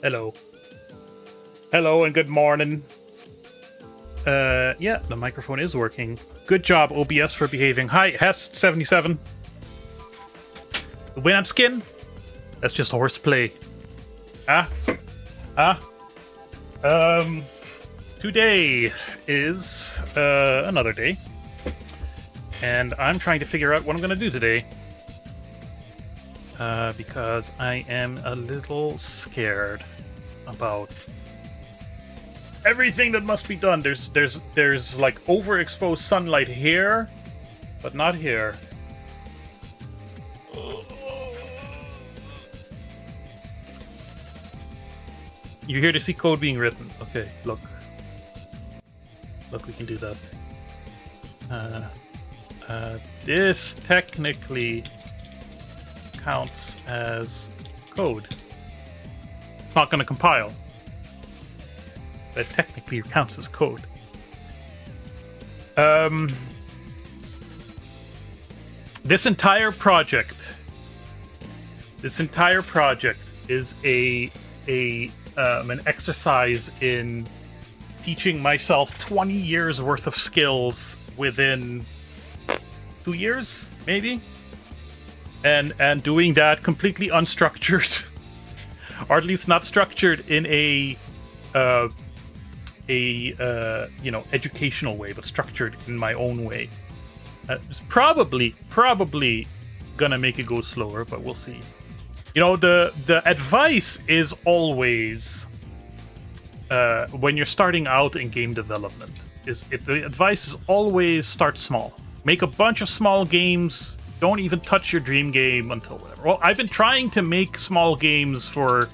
Hello. Hello and good morning. Yeah, the microphone is working. Good job, OBS, for behaving. Hi, Hest77. The Winamp skin? That's just horseplay. Today is another day. And I'm trying to figure out what I'm gonna do today. Because I am a little scared about everything that must be done. There's like overexposed sunlight here, but not here. You're here to see code being written. Okay, look. Look, we can do that. This technically counts as code. It's not going to compile. But it technically counts as code. This entire project is an exercise in teaching myself 20 years worth of skills within 2 years, maybe, and doing that completely unstructured, or at least not structured in a educational way, but structured in my own way. It's probably gonna make it go slower, but we'll see. You know, the advice is always when you're starting out in game development, the advice is always start small. Make a bunch of small games. Don't even touch your dream game until whatever. Well, I've been trying to make small games for,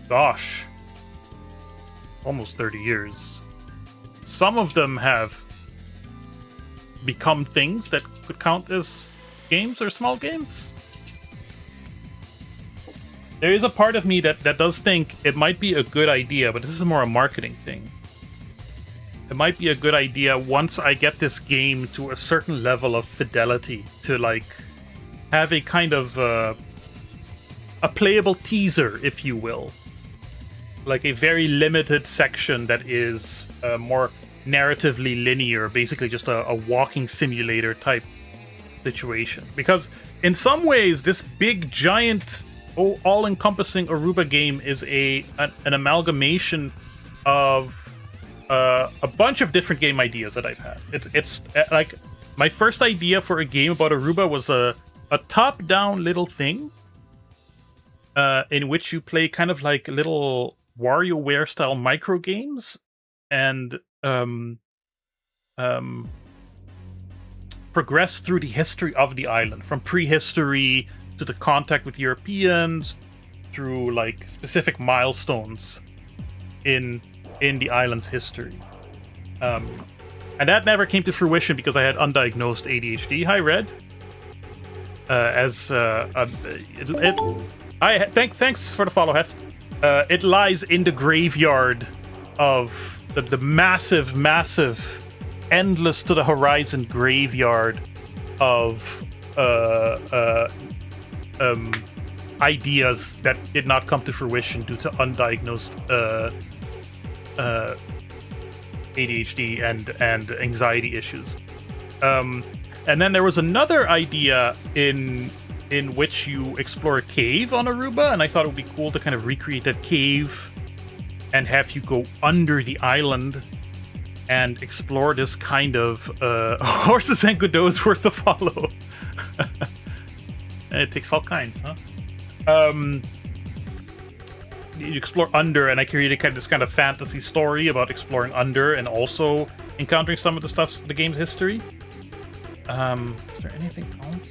gosh, almost 30 years. Some of them have become things that could count as games or small games. There is a part of me that does think it might be a good idea, but this is more a marketing thing. It might be a good idea once I get this game to a certain level of fidelity to, like, have a kind of a playable teaser, if you will. Like a very limited section that is more narratively linear, basically just a walking simulator type situation. Because in some ways, this big, giant, all-encompassing Aruba game is an amalgamation of a bunch of different game ideas that I've had. It's like my first idea for a game about Aruba was a top-down little thing in which you play kind of like little WarioWare style micro games and progress through the history of the island, from prehistory to the contact with Europeans, through like specific milestones in the island's history. And that never came to fruition because I had undiagnosed ADHD. Hi, Red. Thanks for the follow, Hest. It lies in the graveyard of the massive, endless to the horizon graveyard of ideas that did not come to fruition due to undiagnosed ADHD and anxiety issues. And then there was another idea in which you explore a cave on Aruba, and I thought it would be cool to kind of recreate that cave and have you go under the island and explore this kind of horses and Godot's worth to follow. And it takes all kinds, huh? You explore under, and I created this kind of fantasy story about exploring under and also encountering some of the game's history. Is there anything else?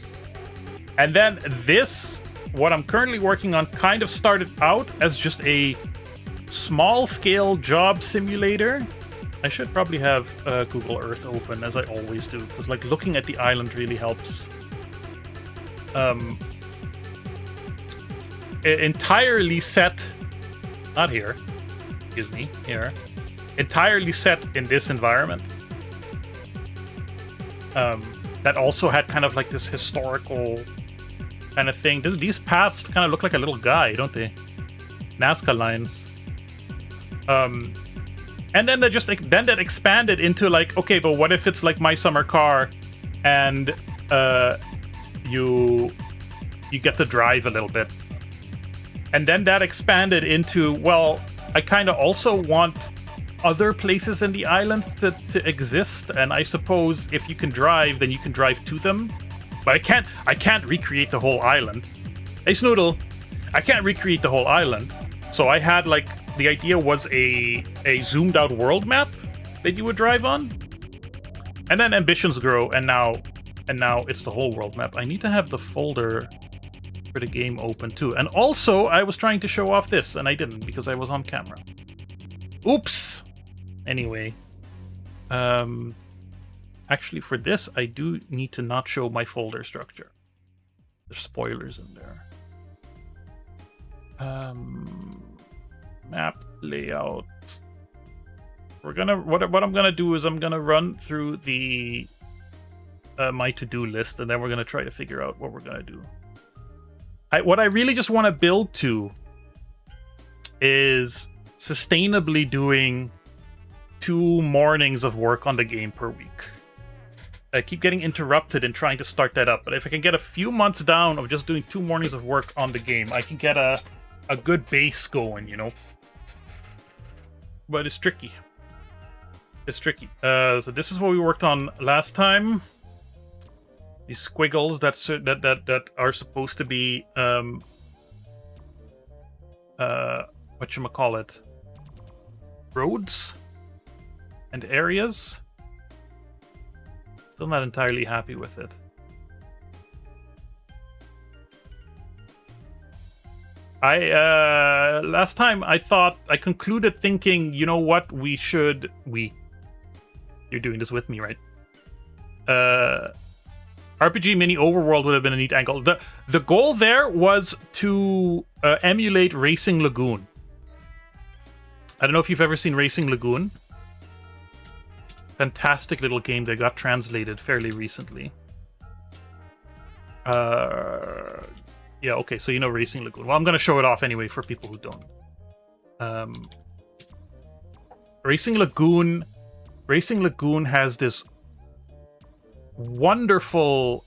And then this, what I'm currently working on, kind of started out as just a small-scale job simulator. I should probably have Google Earth open, as I always do, because like looking at the island really helps. Entirely set, not here, excuse me, here. Entirely set in this environment. That also had kind of like this historical kind of thing. These paths kind of look like a little guy, don't they? Nazca lines. And then that expanded into like, okay, but what if it's like My Summer Car, and you get to drive a little bit, and then that expanded into, well, I kind of also want other places in the island to exist, and I suppose if you can drive, then you can drive to them. But I can't recreate the whole island. Hey Snoodle, I can't recreate the whole island. So I had like, the idea was a zoomed out world map that you would drive on. And then ambitions grow, and now it's the whole world map. I need to have the folder for the game open too. And also I was trying to show off this and I didn't because I was on camera. Oops. Anyway, actually for this I do need to not show my folder structure. There's spoilers in there. Map layout. We're gonna what I'm gonna do is I'm gonna run through the my to-do list, and then we're gonna try to figure out what we're gonna do. What I really just want to build to is sustainably doing 2 mornings of work on the game per week. I keep getting interrupted in trying to start that up, but if I can get a few months down of just doing 2 mornings of work on the game, I can get a good base going, you know? But it's tricky. It's tricky. So this is what we worked on last time. These squiggles that are supposed to be whatchamacallit, roads and areas. Still not entirely happy with it. Last time I concluded thinking, you know what, you're doing this with me, right? RPG Mini Overworld would have been a neat angle. The goal there was to emulate Racing Lagoon. I don't know if you've ever seen Racing Lagoon. Fantastic little game that got translated fairly recently. Yeah, okay, so you know Racing Lagoon. Well, I'm going to show it off anyway for people who don't. Racing Lagoon has this wonderful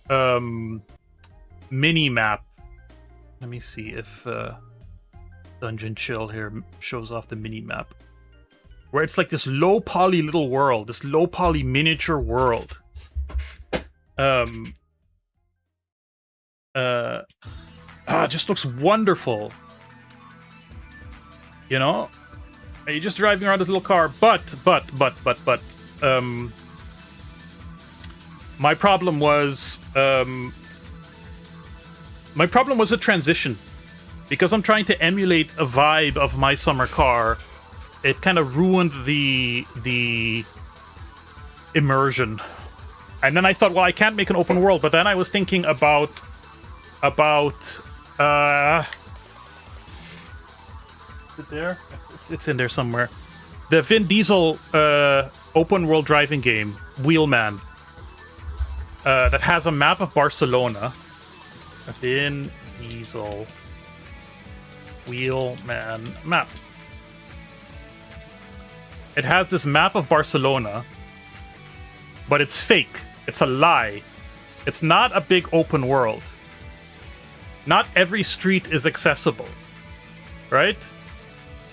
mini map. Let me see if Dungeon Chill here shows off the mini map, where it's like this low poly little world, this low poly miniature world. It just looks wonderful. You know, you're just driving around this little car, but my problem was a transition, because I'm trying to emulate a vibe of My Summer Car. It kind of ruined the immersion. And then I thought, well, I can't make an open world. But then I was thinking about is it there? It's in there somewhere. The Vin Diesel open world driving game, Wheelman. That has a map of Barcelona. A Vin Diesel Wheelman map. It has this map of Barcelona, but it's fake. It's a lie. It's not a big open world. Not every street is accessible, right?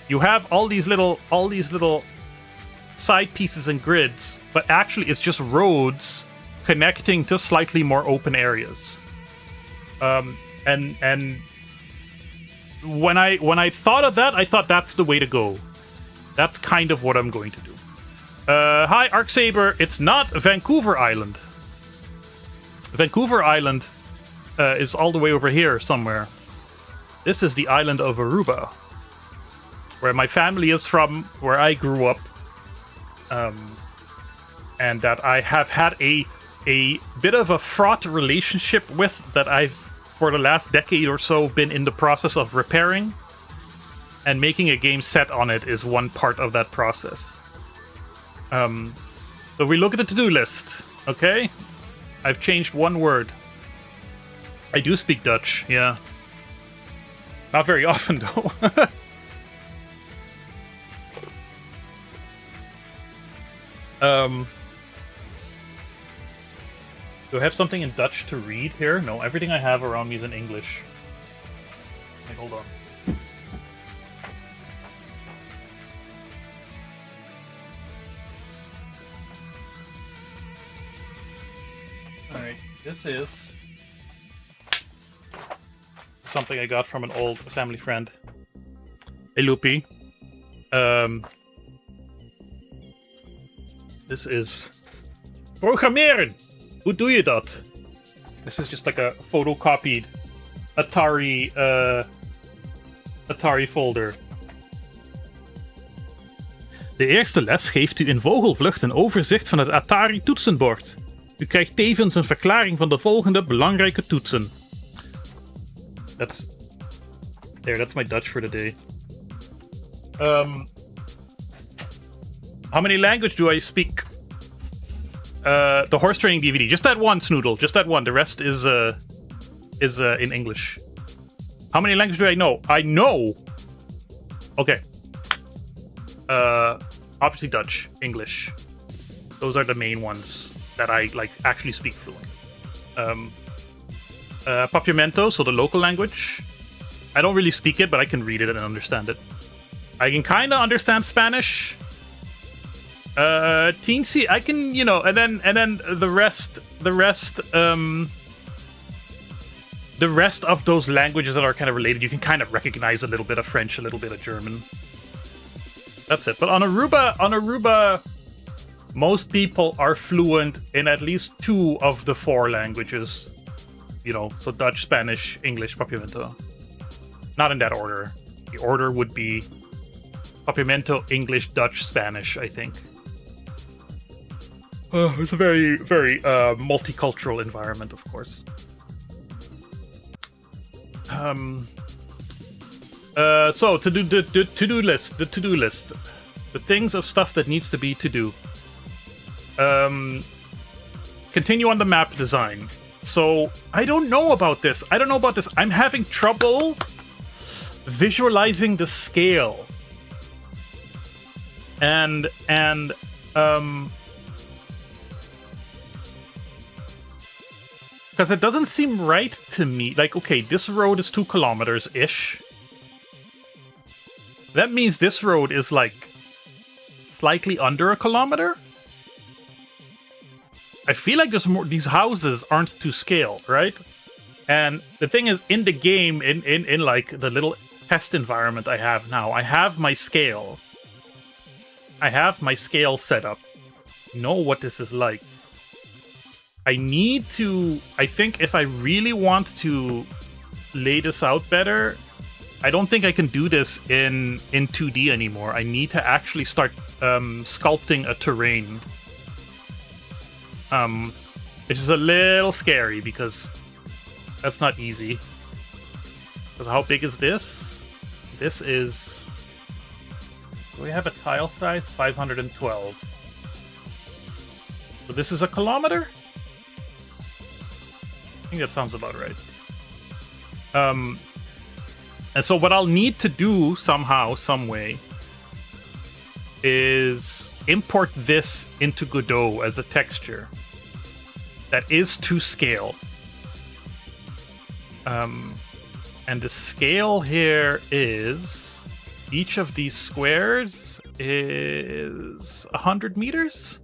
You have all these little side pieces and grids, but actually it's just roads connecting to slightly more open areas. And when I thought of that, I thought that's the way to go. That's kind of what I'm going to do. Hi, Arksaber. It's not Vancouver Island. Vancouver Island is all the way over here somewhere. This is the island of Aruba, where my family is from, where I grew up, and that I have had a bit of a fraught relationship with, that I've, for the last decade or so, been in the process of repairing. And making a game set on it is one part of that process. So we look at the to-do list, okay? I've changed one word. I do speak Dutch, yeah. Not very often, though. Do I have something in Dutch to read here? No, everything I have around me is in English. Wait, hold on. Alright, this is something I got from an old family friend. Hey, Loopy. This is... Programmeren! Hoe doe je dat? This is just like a photocopied Atari folder. De eerste les geeft u in vogelvlucht een overzicht van het Atari toetsenbord. U krijgt tevens een verklaring van de volgende belangrijke toetsen. That's my Dutch for the day. How many language do I speak? The horse training DVD. Just that one, Snoodle. Just that one. The rest is in English. How many languages do I know? I know. Okay. Obviously Dutch, English. Those are the main ones that I like actually speak fluent. Papiamento, so the local language. I don't really speak it, but I can read it and understand it. I can kind of understand Spanish. Teensy, I can, you know, and then the rest of those languages that are kind of related, you can kind of recognize a little bit of French, a little bit of German. That's it. But on Aruba, most people are fluent in at least 2 of the 4 languages. You know, so Dutch, Spanish, English, Papiamento. Not in that order. The order would be Papiamento, English, Dutch, Spanish, I think. It's a very, very multicultural environment, of course. So to do the to-do list, the things of stuff that needs to be to do. Continue on the map design. So I don't know about this. I'm having trouble visualizing the scale. And because it doesn't seem right to me. Like, okay, this road is 2 kilometers-ish. That means this road is, like, slightly under a kilometer? I feel like there's more... These houses aren't to scale, right? And the thing is, in the game, in like, the little test environment I have now, I have my scale. I have my scale set up. Know what this is like. I need to... I think if I really want to lay this out better, I don't think I can do this in 2D anymore. I need to actually start sculpting a terrain. Which is a little scary because that's not easy. Because how big is this? This is... Do we have a tile size? 512. So this is a kilometer? I think that sounds about right. And so what I'll need to do somehow, some way, is import this into Godot as a texture that is to scale. And the scale here is... Each of these squares is 100 meters?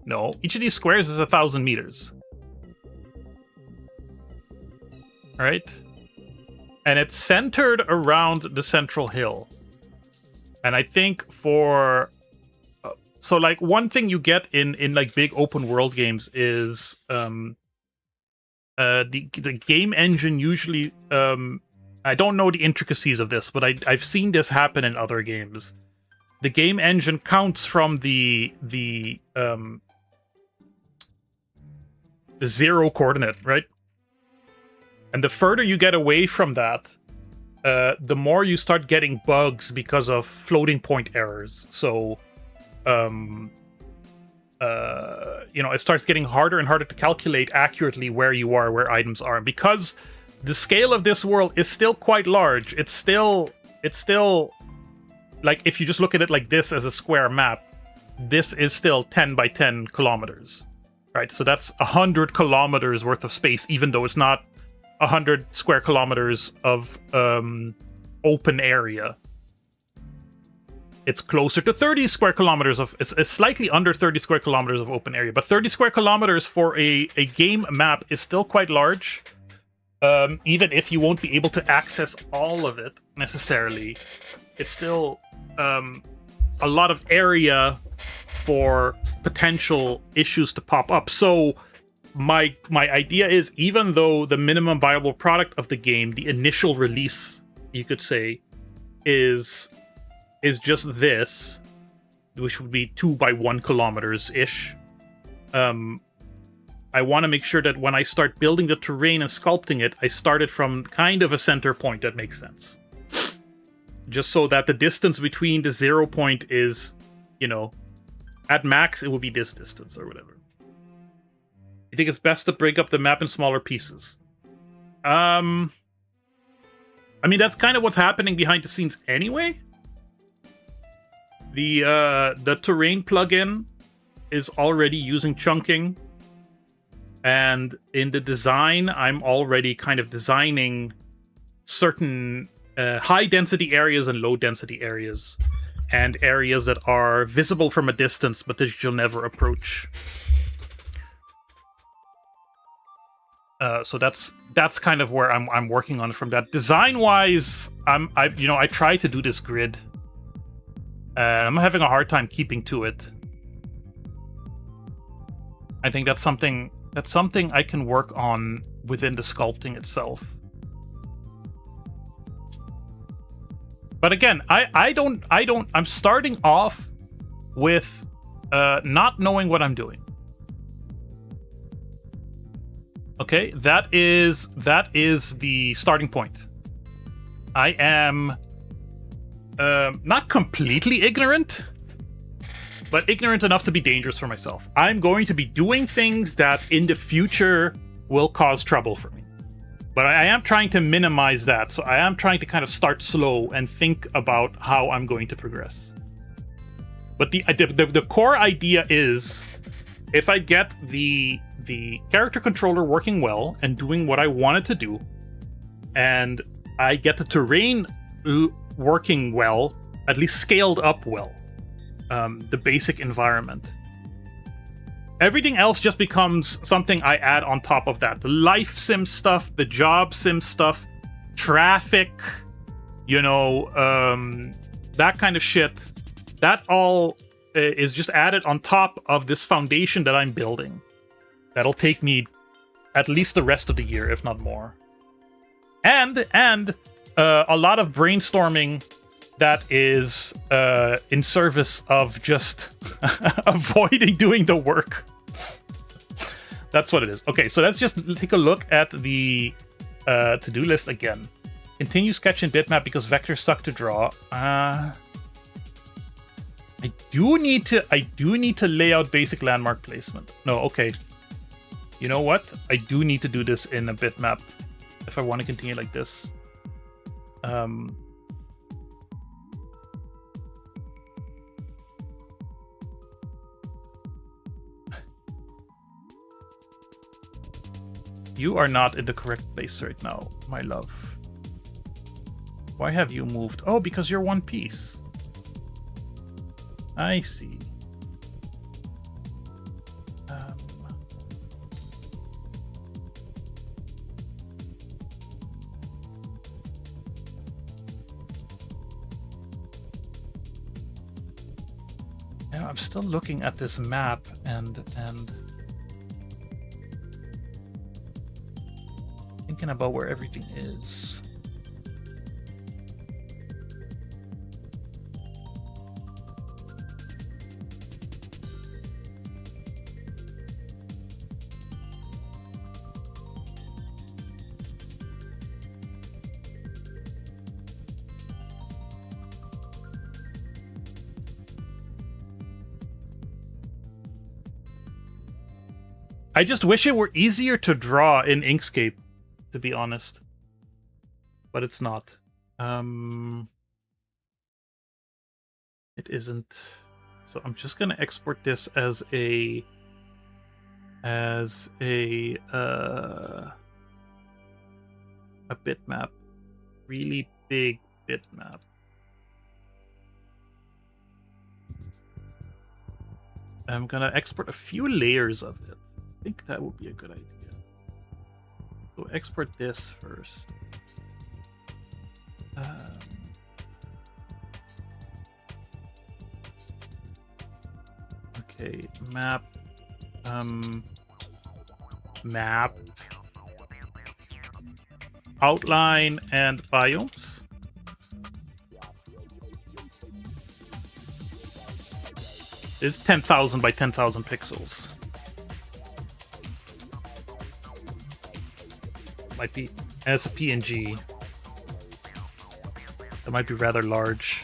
No, each of these squares is 1,000 meters. Right? And it's centered around the central hill. And I think for... so, like, one thing you get in like, big open world games is... the game engine usually... I don't know the intricacies of this, but I've seen this happen in other games. The game engine counts from the 0 coordinate, right? And the further you get away from that, the more you start getting bugs because of floating point errors. So, you know, it starts getting harder and harder to calculate accurately where you are, where items are. And because the scale of this world is still quite large, it's still like, if you just look at it like this as a square map, this is still 10 by 10 kilometers, right? So that's 100 kilometers worth of space, even though it's not 100 square kilometers of open area. It's closer to 30 square kilometers of... It's slightly under 30 square kilometers of open area, but 30 square kilometers for a game map is still quite large. Even if you won't be able to access all of it, necessarily. It's still a lot of area for potential issues to pop up. So my idea is, even though the minimum viable product of the game, the initial release, you could say, is just this, which would be 2 by 1 kilometers ish. I want to make sure that when I start building the terrain and sculpting it, I start it from kind of a center point that makes sense. Just so that the distance between the 0 point is, you know, at max, it will be this distance or whatever. I think it's best to break up the map in smaller pieces. I mean, that's kind of what's happening behind the scenes anyway. The terrain plugin is already using chunking. And in the design, I'm already kind of designing certain high-density areas and low-density areas. And areas that are visible from a distance, but that you'll never approach. So that's kind of where I'm working on from that. Design-wise, I try to do this grid. I'm having a hard time keeping to it. I think that's something I can work on within the sculpting itself. But again, I'm starting off with not knowing what I'm doing. Okay, that is the starting point. I am not completely ignorant, but ignorant enough to be dangerous for myself. I'm going to be doing things that in the future will cause trouble for me. But I am trying to minimize that, so I am trying to kind of start slow and think about how I'm going to progress. But the core idea is, if I get the character controller working well and doing what I want it to do, and I get the terrain working well, at least scaled up well, the basic environment, everything else just becomes something I add on top of that. The life sim stuff, the job sim stuff, traffic, you know, that kind of shit, that all is just added on top of this foundation that I'm building. That'll take me at least the rest of the year, if not more. And a lot of brainstorming that is in service of just avoiding doing the work. That's what it is. Okay, so let's just take a look at the to-do list again. Continue sketch and bitmap because vectors suck to draw. I do need to lay out basic landmark placement. No, okay. You know what? I do need to do this in a bitmap if I want to continue like this. You are not in the correct place right now, my love. Why have you moved? Oh, because you're one piece. I see. Now I'm still looking at this map and thinking about where everything is. I just wish it were easier to draw in Inkscape, to be honest. But it's not. It isn't. So I'm just gonna export this as a bitmap, really big bitmap. I'm gonna export a few layers of it. I think that would be a good idea. So export this first. Okay, map. Map. Outline and biomes. It's 10,000 by 10,000 pixels. Might be, and it's a PNG. That might be rather large.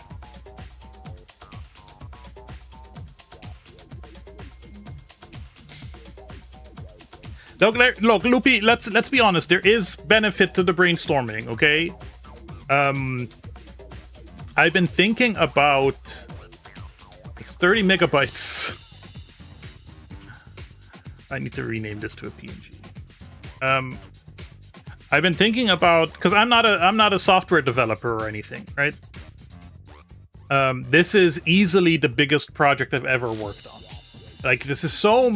Look, Loopy, let's be honest. There is benefit to the brainstorming, okay? I've been thinking about 30 megabytes. I need to rename this to a PNG. I've been thinking about, because I'm not a software developer or anything, right? This is easily the biggest project I've ever worked on. Like, this is so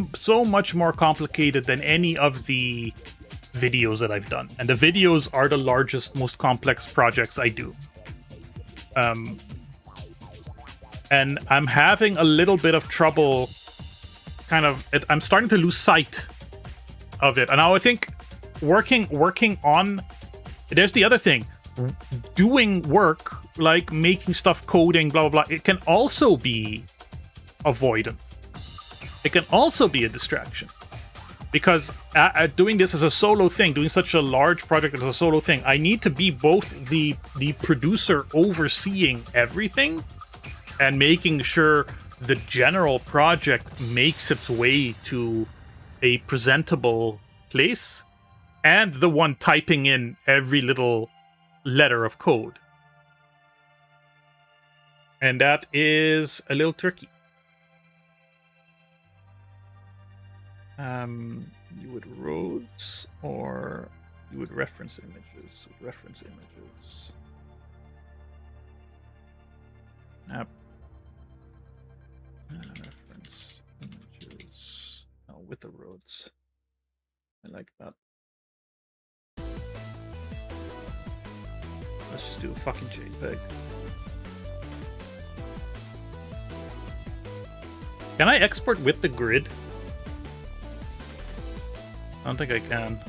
much more complicated than any of the videos that I've done. And the videos are the largest, most complex projects I do. And I'm having a little bit of trouble, I'm starting to lose sight of it. And now I think working on, there's the other thing, doing work, like making stuff, coding, blah, blah, blah, it can also be avoidant. It can also be a distraction. Because doing this as a solo thing, doing such a large project as a solo thing, I need to be both the producer overseeing everything and making sure the general project makes its way to a presentable place, and the one typing in every little letter of code. And that is a little tricky. You would roads, or you would reference images. Reference images. App. Reference images. Oh, with the roads. I like that. Let's just do a fucking JPEG. Can I export with the grid? I don't think I can.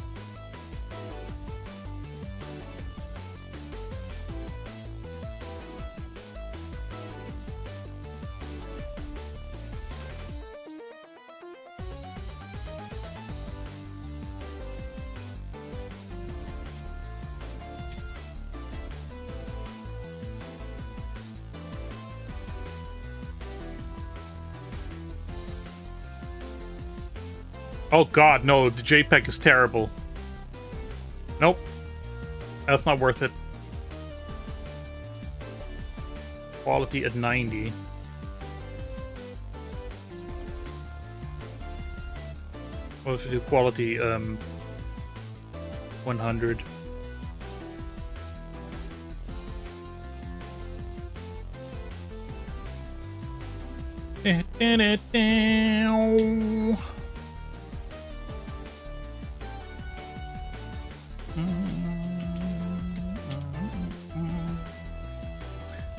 Oh god, no, the JPEG is terrible. Nope. That's not worth it. Quality at 90. What if we do quality 100?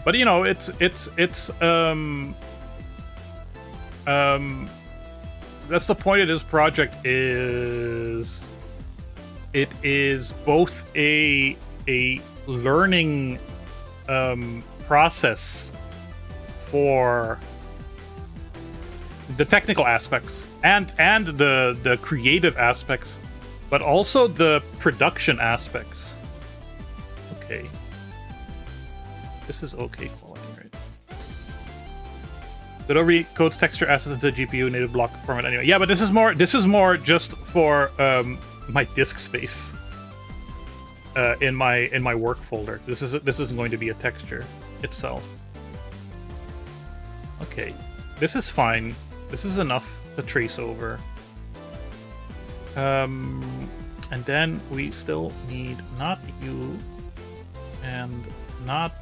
But you know, it's that's the point of this project. Is it is both a learning process for the technical aspects and the creative aspects, but also the production aspects. Okay. This is okay quality, right? Adobe codes texture assets into GPU native block format anyway. Yeah, but this is more just for my disk space in my work folder. This isn't going to be a texture itself. Okay. this is fine. This is enough to trace over. And then we still need not you and not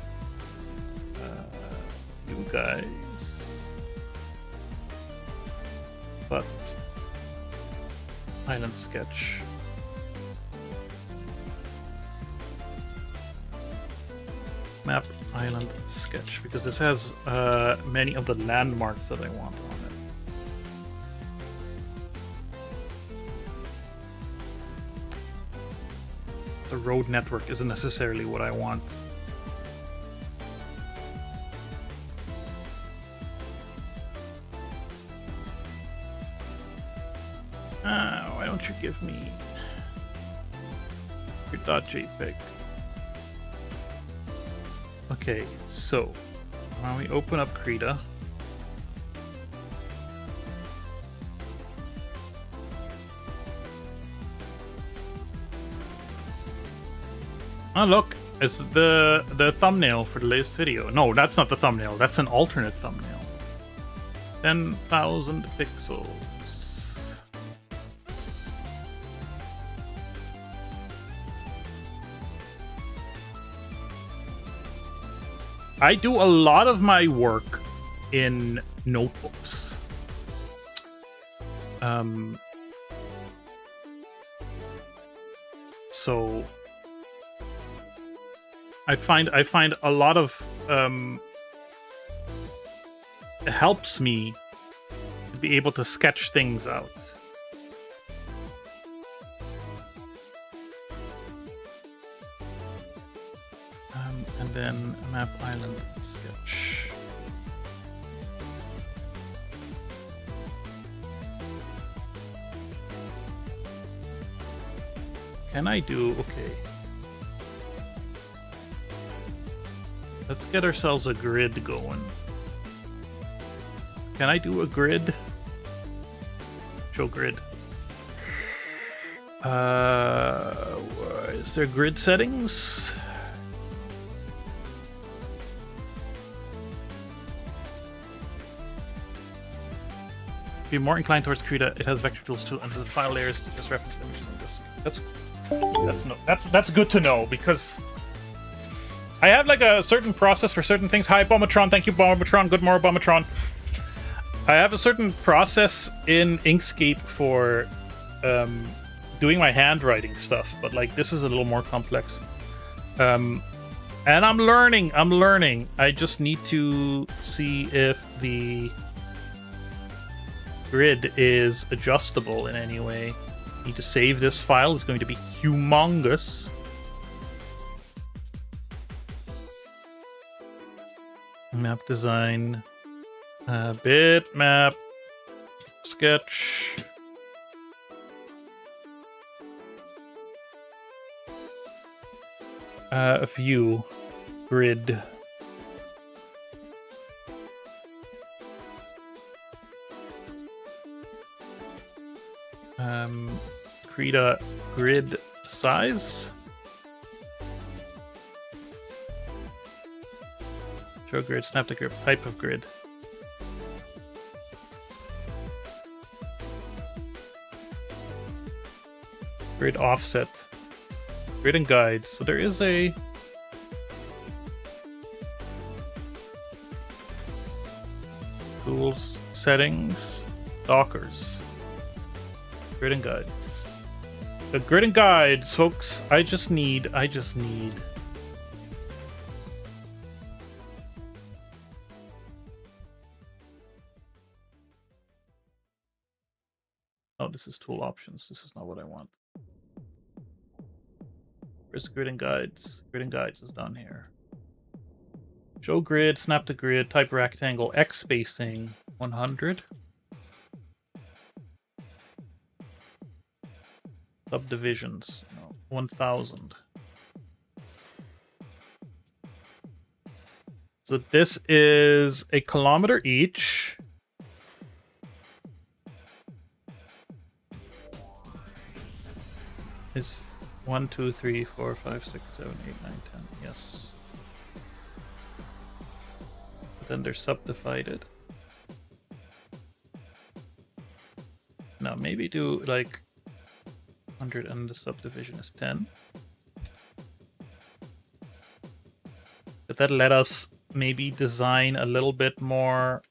you guys, but island sketch. Map island sketch, because this has many of the landmarks that I want on it. The road network isn't necessarily what I want. Why don't you give me your .jpeg? Okay, so when we open up Krita, oh look, it's the thumbnail for the latest video. No, that's not the thumbnail. That's an alternate thumbnail. 10,000 pixels. I do a lot of my work in notebooks. So I find a lot of it helps me to be able to sketch things out. And then map island sketch. Can I do okay? Let's get ourselves a grid going. Can I do a grid? Show grid. Is there grid settings? Be more inclined towards Krita. It has vector tools too, and the file layers to just reference images on disk. That's good to know, because I have like a certain process for certain things. Hi, Bomatron. Thank you, Bomatron. Good morning, Bomatron. I have a certain process in Inkscape for doing my handwriting stuff, but like this is a little more complex. And I'm learning. I just need to see if the grid is adjustable in any way. Need to save this file. It's going to be humongous. Map design, bitmap, sketch. View, grid. Krita grid size. Show grid, snap to grid, type of grid. Grid offset. Grid and guides. So there is a tools, settings, dockers. Grid and guides. The grid and guides, folks. I just need. Oh, this is tool options. This is not what I want. Where's grid and guides? Grid and guides is done here. Show grid, snap to grid, type rectangle, X spacing 100. Subdivisions, no, 1000. So this is a kilometer each. Is 1, 2, 3, 4, 5, 6, 7, 8, 9, 10. Yes. But then they're subdivided. maybe do like 100 and the subdivision is 10. But that let us maybe design a little bit more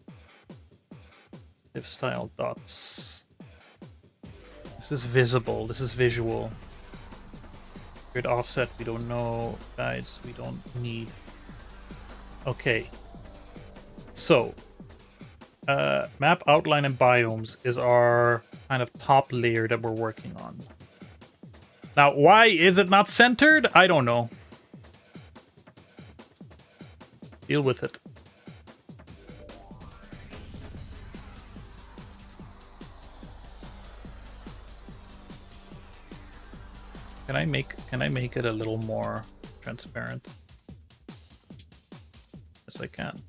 div style dots. This is visible, this is visual. Grid offset, we don't know. Guides, we don't need. Okay. So, map outline and biomes is our kind of top layer that we're working on. Now, why is it not centered? I don't know. Deal with it. Can I make it a little more transparent? Yes, I can.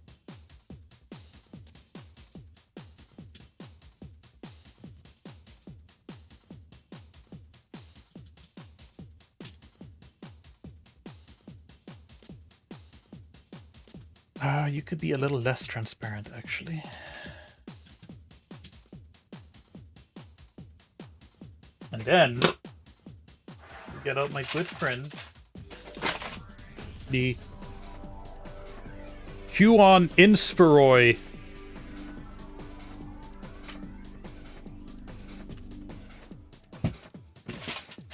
You could be a little less transparent, actually. And then get out my good friend, the Huon Inspiroi.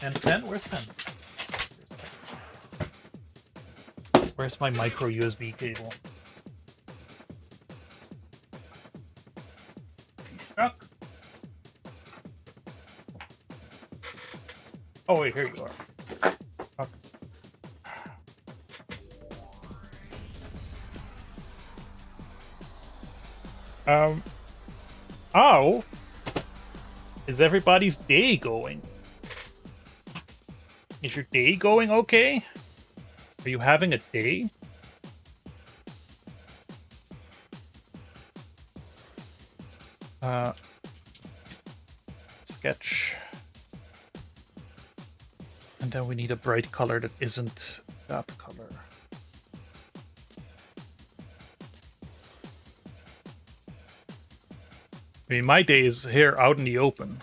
And 10? Where's 10? Where's my micro USB cable? Oh wait, here you are. Okay. How is everybody's day going? Is your day going okay? Are you having a day? Sketch. And then we need a bright color that isn't that color. I mean, my day is here out in the open.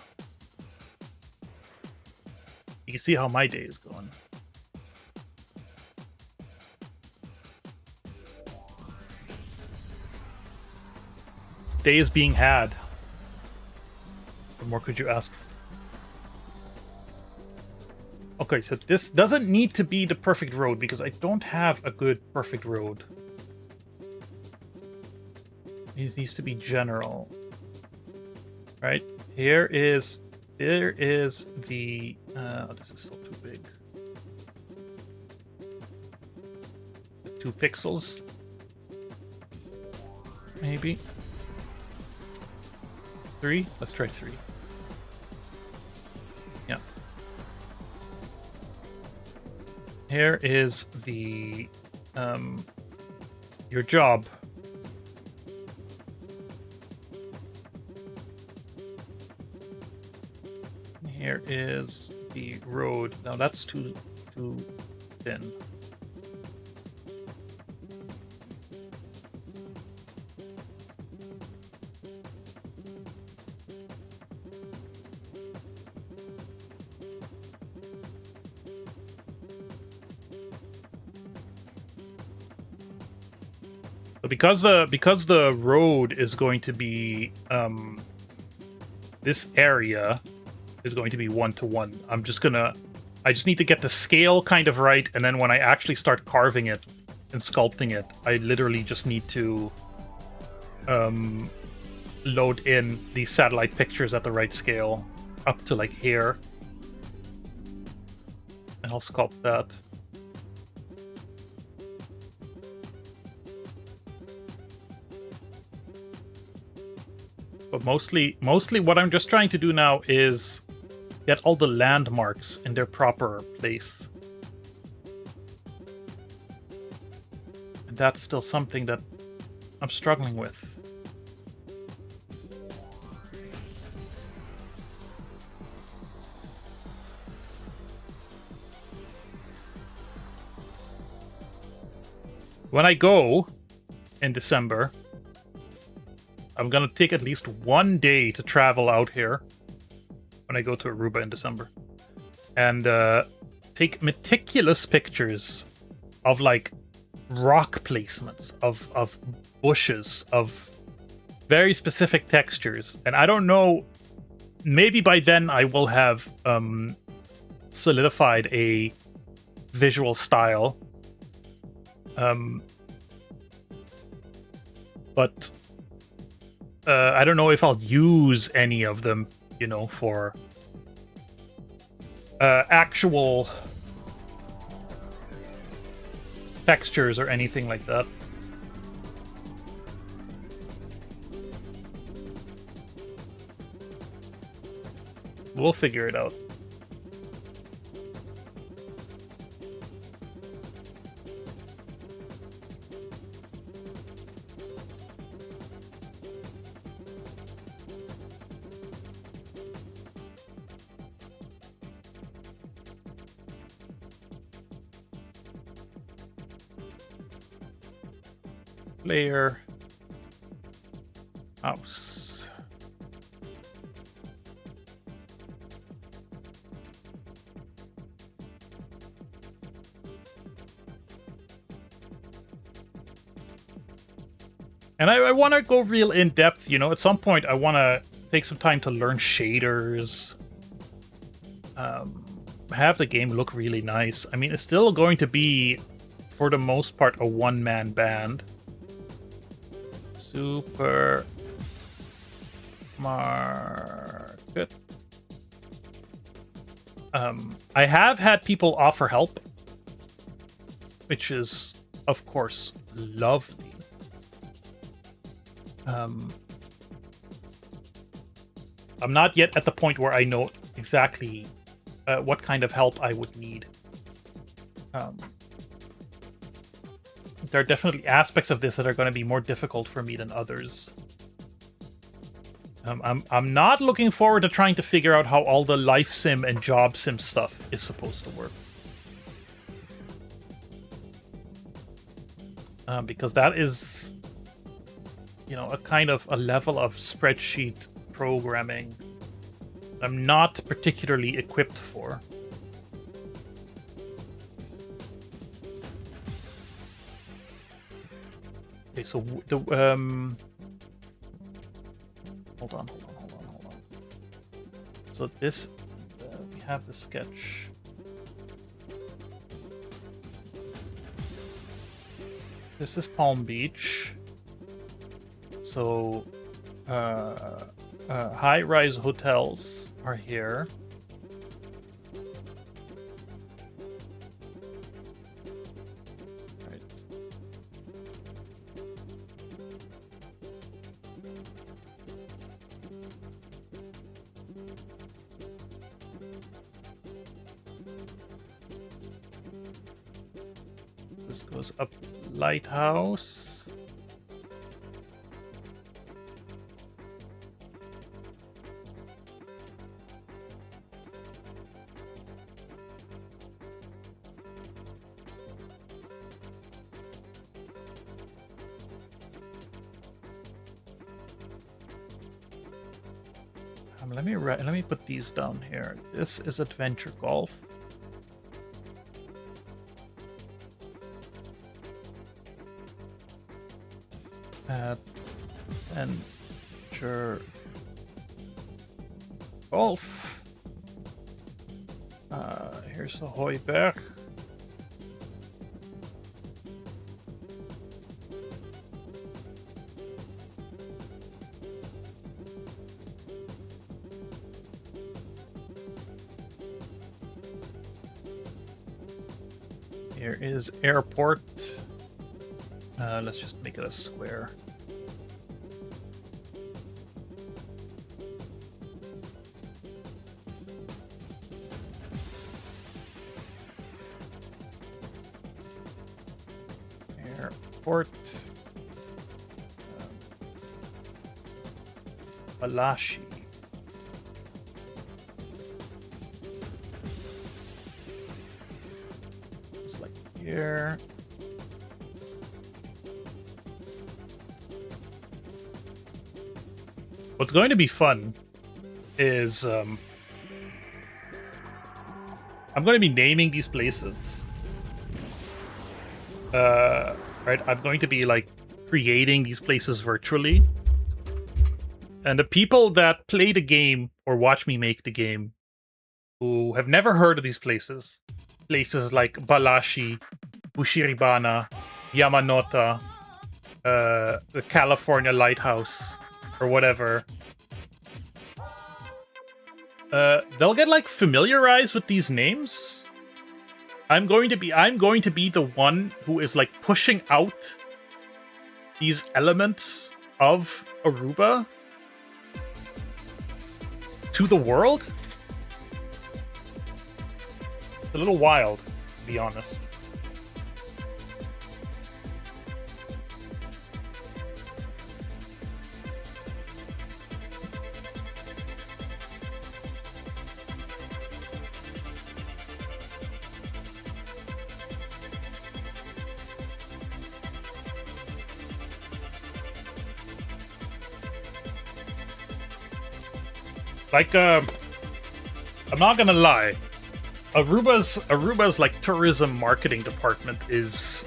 You can see how my day is going. Day is being had. What more could you ask? Okay, so this doesn't need to be the perfect road because I don't have a good perfect road. It needs to be general. Right? There is the oh, this is still too big. 2 pixels. Maybe. 3? Let's try 3. Yeah. Here is the your job. Here is the road. Now that's too thin. So because the road is going to be this area is going to be 1-to-1. I just need to get the scale kind of right, and then when I actually start carving it and sculpting it, I literally just need to load in these satellite pictures at the right scale up to like here, and I'll sculpt that. But mostly what I'm just trying to do now is get all the landmarks in their proper place. And that's still something that I'm struggling with. When I go in December, I'm gonna take at least one day to travel out here when I go to Aruba in December, and take meticulous pictures of like rock placements, of bushes, of very specific textures. And I don't know, maybe by then I will have solidified a visual style. But I don't know if I'll use any of them, you know, for actual textures or anything like that. We'll figure it out. Player house. And I want to go real in depth, you know. At some point, I want to take some time to learn shaders. Have the game look really nice. I mean, it's still going to be, for the most part, a one-man band. Super market. I have had people offer help, which is, of course, lovely. I'm not yet at the point where I know exactly what kind of help I would need. There are definitely aspects of this that are going to be more difficult for me than others. I'm not looking forward to trying to figure out how all the life sim and job sim stuff is supposed to work. Because that is, you know, a kind of a level of spreadsheet programming I'm not particularly equipped for. Okay, so the hold on. So this we have the sketch. This is Palm Beach. So high-rise hotels are here. This goes up lighthouse. Let me put these down here. This is Adventure Golf. Adventure Golf. Here's the Hooiberg. Here is airport. Let's just make it a square. Airport. Balashi. Here. What's going to be fun is I'm going to be naming these places. Right, I'm going to be like creating these places virtually. And the people that play the game or watch me make the game who have never heard of these places like Balashi, Bushiribana, Yamanota, the California Lighthouse, or whatever, they'll get like familiarized with these names. I'm going to be the one who is like pushing out these elements of Aruba to the world. It's a little wild, to be honest. Like, I'm not gonna lie, Aruba's like tourism marketing department is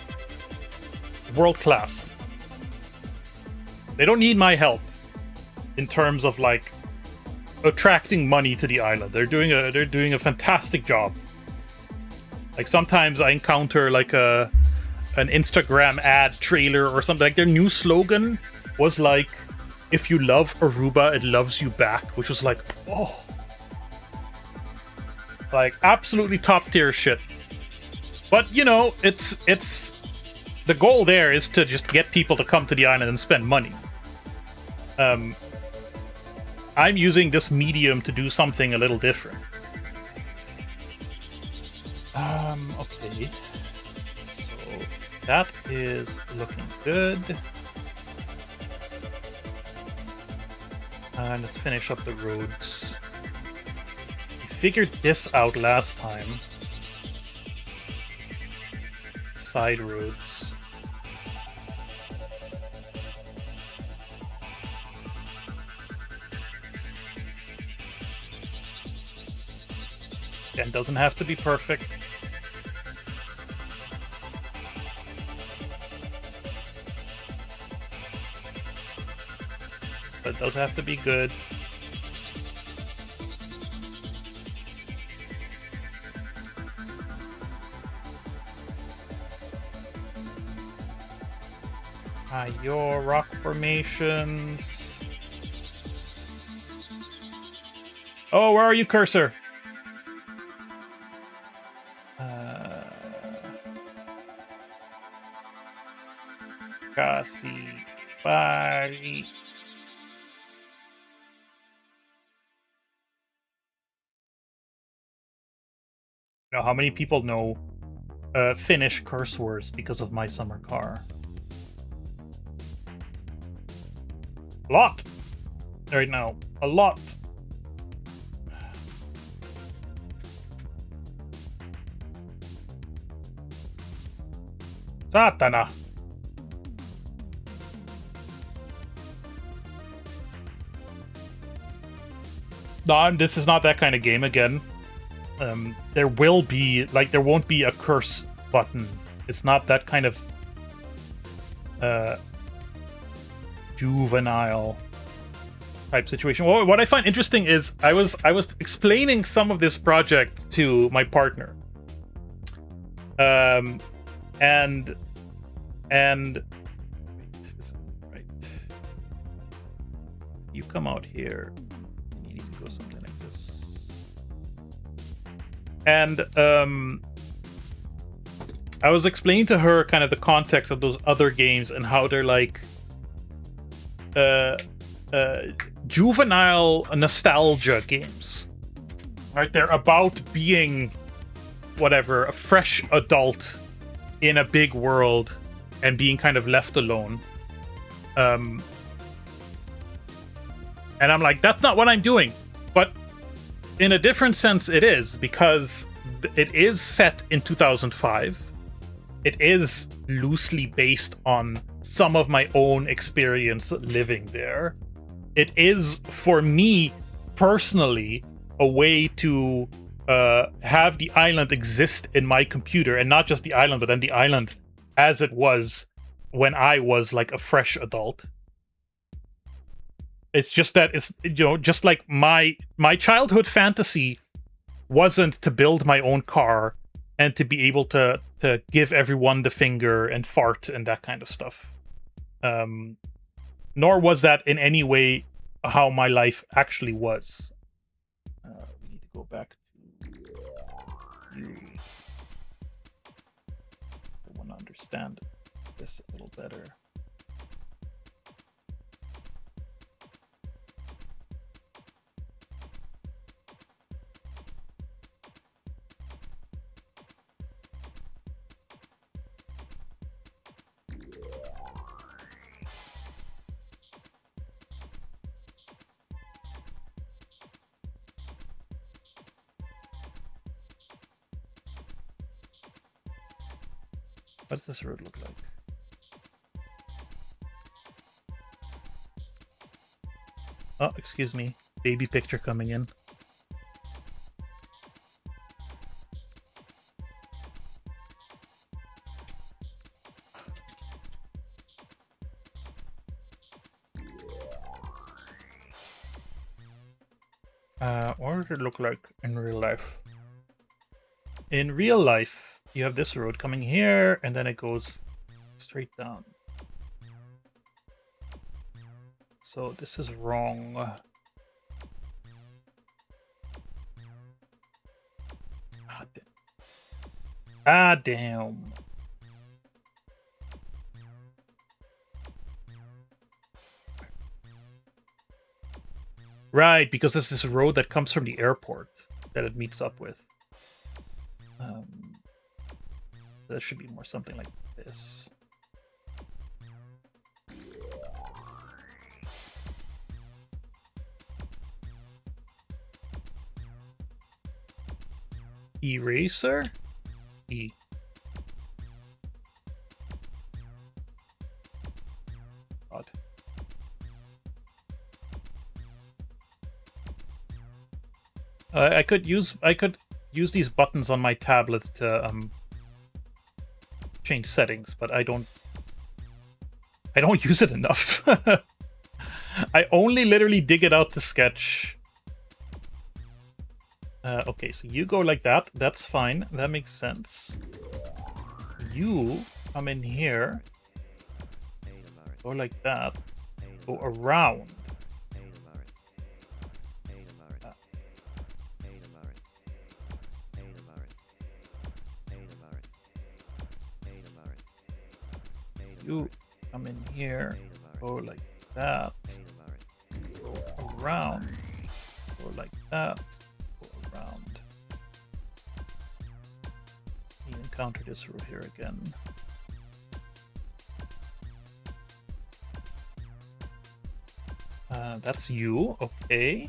world class. They don't need my help in terms of like attracting money to the island. They're doing a fantastic job. Like sometimes I encounter like an Instagram ad trailer or something. Like their new slogan was like, "If you love Aruba, it loves you back," which was like, oh, like absolutely top tier shit. But you know, it's the goal there is to just get people to come to the island and spend money. I'm using this medium to do something a little different. Okay. So that is looking good. And let's finish up the roads. We figured this out last time. Side roads. Again, doesn't have to be perfect. But it does have to be good. Your rock formations. Oh, where are you, cursor? Kasi Bari. You know, how many people know Finnish curse words because of My Summer Car? A lot! Right now. A lot! Satana! No, this is not that kind of game again. There will be, like, there won't be a curse button. It's not that kind of juvenile type situation. Well, what I find interesting is I was explaining some of this project to my partner. And wait, this isn't right. You come out here. You need to go something like this. And I was explaining to her kind of the context of those other games and how they're like juvenile nostalgia games. Right? They're about being whatever, a fresh adult in a big world and being kind of left alone. And I'm like, that's not what I'm doing. But in a different sense, it is, because it is set in 2005. It is loosely based on some of my own experience living there. It is, for me personally, a way to have the island exist in my computer, and not just the island, but then the island as it was when I was like a fresh adult. It's just that it's, you know, just like my childhood fantasy wasn't to build my own car and to be able to give everyone the finger and fart and that kind of stuff. Nor was that in any way how my life actually was. We need to go back to you. I want to understand this a little better. What does this road look like? Oh, excuse me. Baby picture coming in. What does it look like in real life? In real life, you have this road coming here, and then it goes straight down. So this is wrong. Ah, damn. Right, because there's this road that comes from the airport that it meets up with. There should be more something like this. Eraser? E. God. I could use these buttons on my tablet to change settings, but I don't use it enough. I only literally dig it out to sketch. Okay, so you go like that. That's fine. That makes sense. You come in here. Go like that. Go around. You come in here, go like that, go around, go like that, go around. You encounter this road here again. That's you, okay.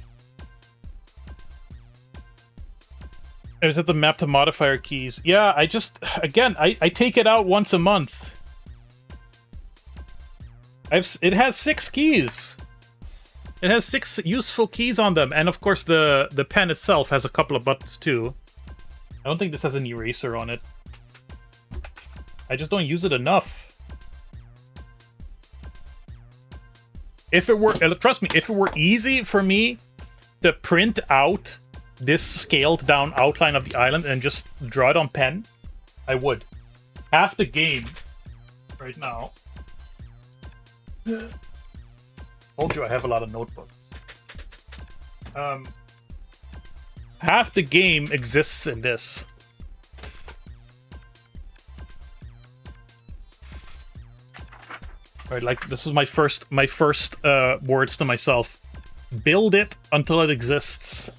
Is it the map to modifier keys? Yeah, I just, again, I take it out once a month. It has 6 keys. It has 6 useful keys on them, and of course the pen itself has a couple of buttons too. I don't think this has an eraser on it. I just don't use it enough. If it were, trust me, if it were easy for me to print out this scaled down outline of the island and just draw it on pen, I would. Half the game right now. Told you I have a lot of notebooks. Half the game exists in this. Alright, like this is my first words to myself. Build it until it exists.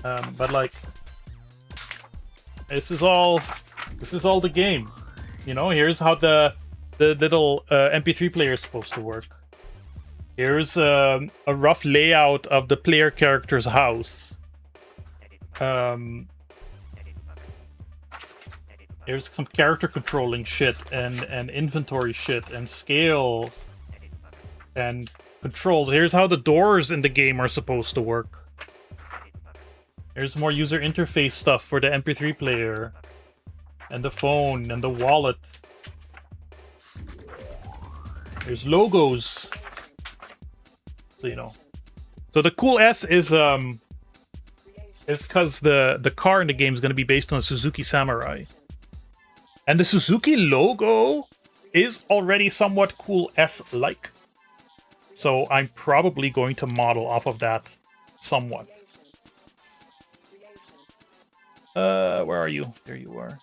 But like this is all the game. You know, here's how the little MP3 player is supposed to work. Here's a rough layout of the player character's house. Here's some character controlling shit and inventory shit and scale and controls. Here's how the doors in the game are supposed to work. There's more user interface stuff for the MP3 player. And the phone, and the wallet. There's logos. So, you know. So the cool S is because the car in the game is going to be based on a Suzuki Samurai. And the Suzuki logo is already somewhat cool S-like. So I'm probably going to model off of that somewhat. Where are you? There you are.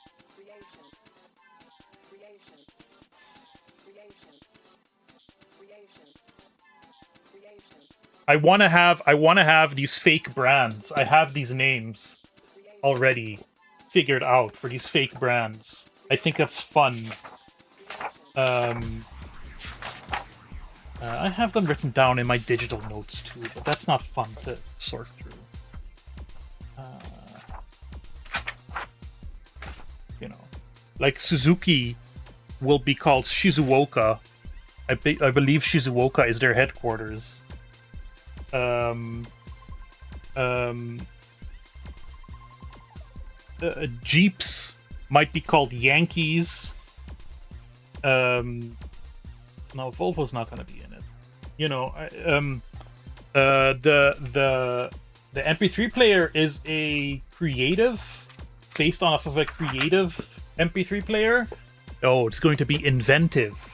I want to have these fake brands. I have these names already figured out for these fake brands. I think that's fun. I have them written down in my digital notes too, but that's not fun to sort through. You know, like Suzuki will be called Shizuoka. I believe Shizuoka is their headquarters. Jeeps might be called Yankees. No, Volvo's not going to be in it. You know, the MP3 player is a creative, based off of a creative MP3 player. Oh, it's going to be inventive.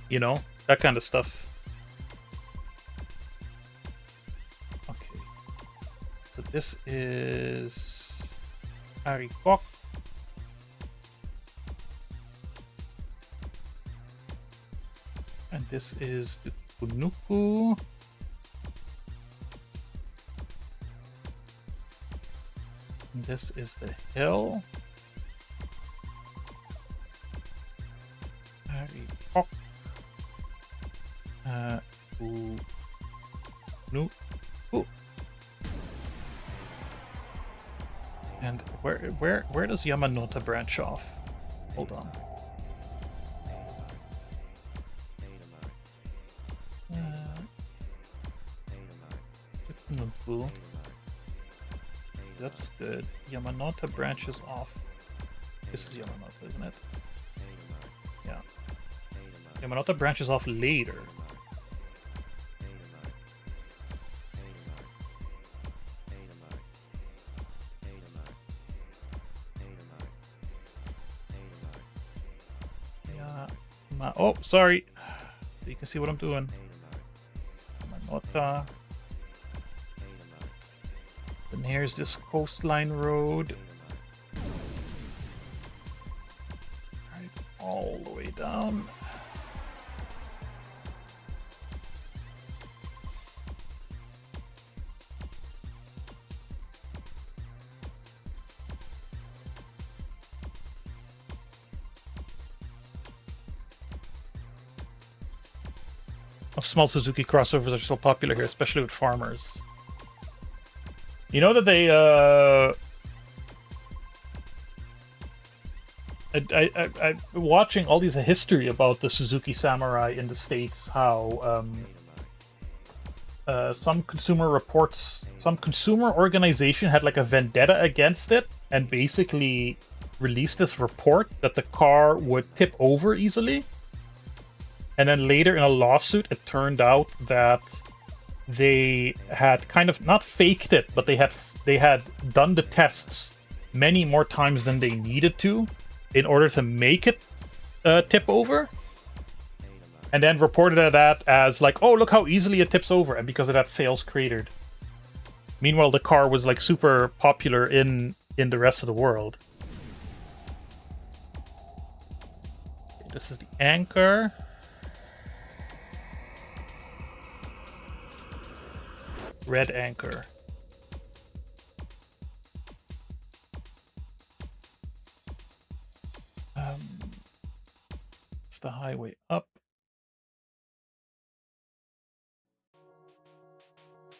You know, that kind of stuff. Okay. So this is Harikok. And this is the Kunuku. And this is the hill. Harikok. Kunuku. And where does Yamanota branch off? Hold on. That's good. Yamanota branches off. This is Yamanota, isn't it? Yeah. Yamanota branches off later. Yeah. Oh, sorry. So you can see what I'm doing. Yamanota. Then here's this coastline road. Right, all the way down. Small Suzuki crossovers are still popular here, especially with farmers. You know that they, I'm watching all these history about the Suzuki Samurai in the States, how some consumer reports, some consumer organization had like a vendetta against it and basically released this report that the car would tip over easily. And then later in a lawsuit, it turned out that they had kind of not faked it, but they had done the tests many more times than they needed to in order to make it tip over, and then reported that as like, oh, look how easily it tips over, and because of that, sales cratered. Meanwhile, the car was like super popular in the rest of the world. Okay, this is the anchor. Red anchor. It's the highway up.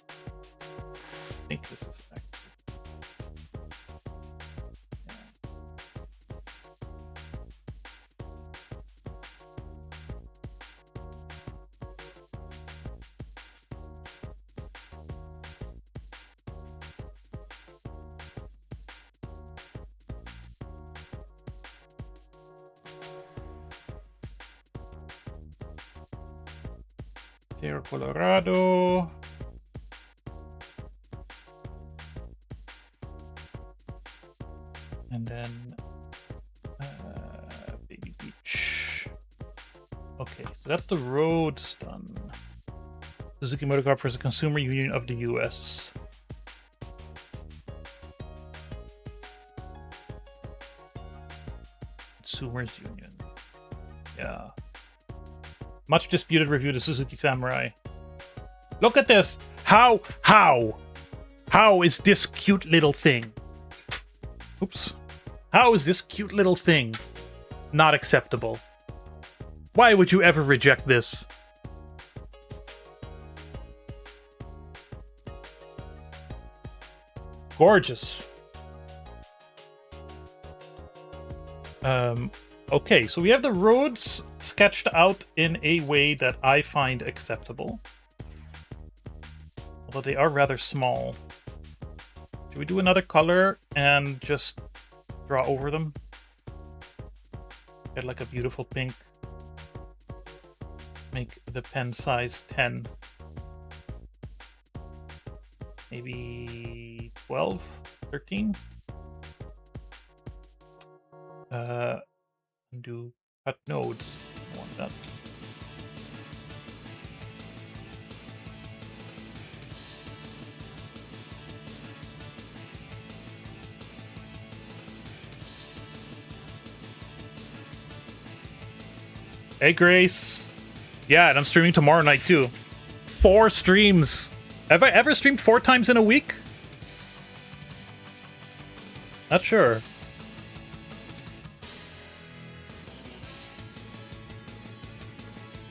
I think this is active. Cerro Colorado. And then Baby Beach. Okay, so that's the roads done. Suzuki Motor Corp is the Consumer Union of the US. Consumers Union. Yeah. Much disputed review of the Suzuki Samurai. Look at this! How is this cute little thing? Oops. How is this cute little thing not acceptable? Why would you ever reject this? Gorgeous. Okay, so we have the roads sketched out in a way that I find acceptable. Although they are rather small. Should we do another color and just draw over them? Get like a beautiful pink. Make the pen size 10. Maybe 12, 13. And do cut nodes. I want that. Hey, Grace. Yeah, and I'm streaming tomorrow night, too. 4 streams. Have I ever streamed 4 times in a week? Not sure.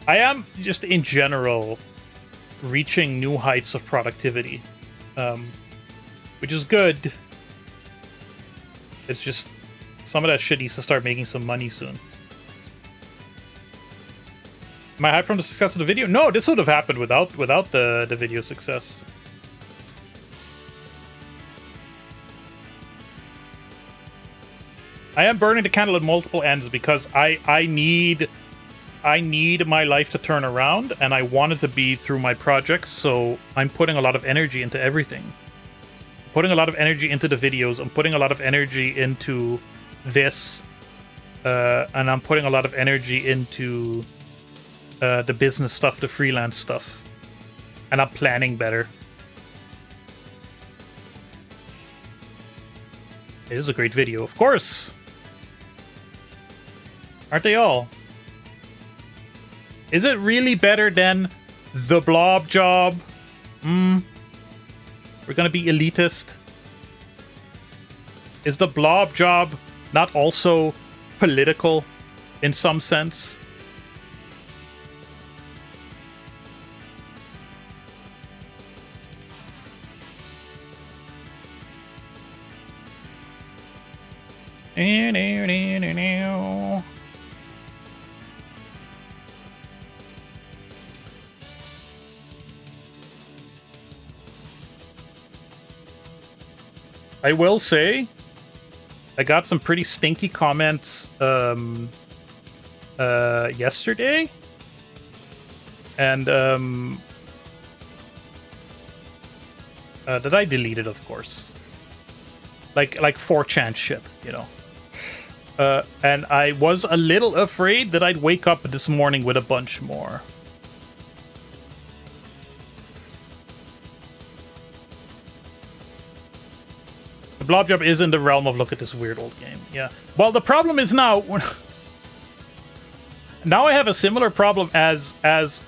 I am, just in general, reaching new heights of productivity. Which is good. It's just, some of that shit needs to start making some money soon. Am I hyped from the success of the video? No, this would have happened without the video success. I am burning the candle at multiple ends because I need my life to turn around, and I want it to be through my projects, so I'm putting a lot of energy into everything. I'm putting a lot of energy into the videos, I'm putting a lot of energy into this, and I'm putting a lot of energy into the business stuff, the freelance stuff. And I'm planning better. It is a great video, of course! Aren't they all? Is it really better than The Blob Job? We're gonna be elitist. Is The Blob Job not also political in some sense? I will say, I got some pretty stinky comments yesterday, and that I deleted, of course. Like 4chan shit, you know. And I was a little afraid that I'd wake up this morning with a bunch more. The Blob Job is in the realm of look at this weird old game. Yeah. Well, the problem is now... now I have a similar problem as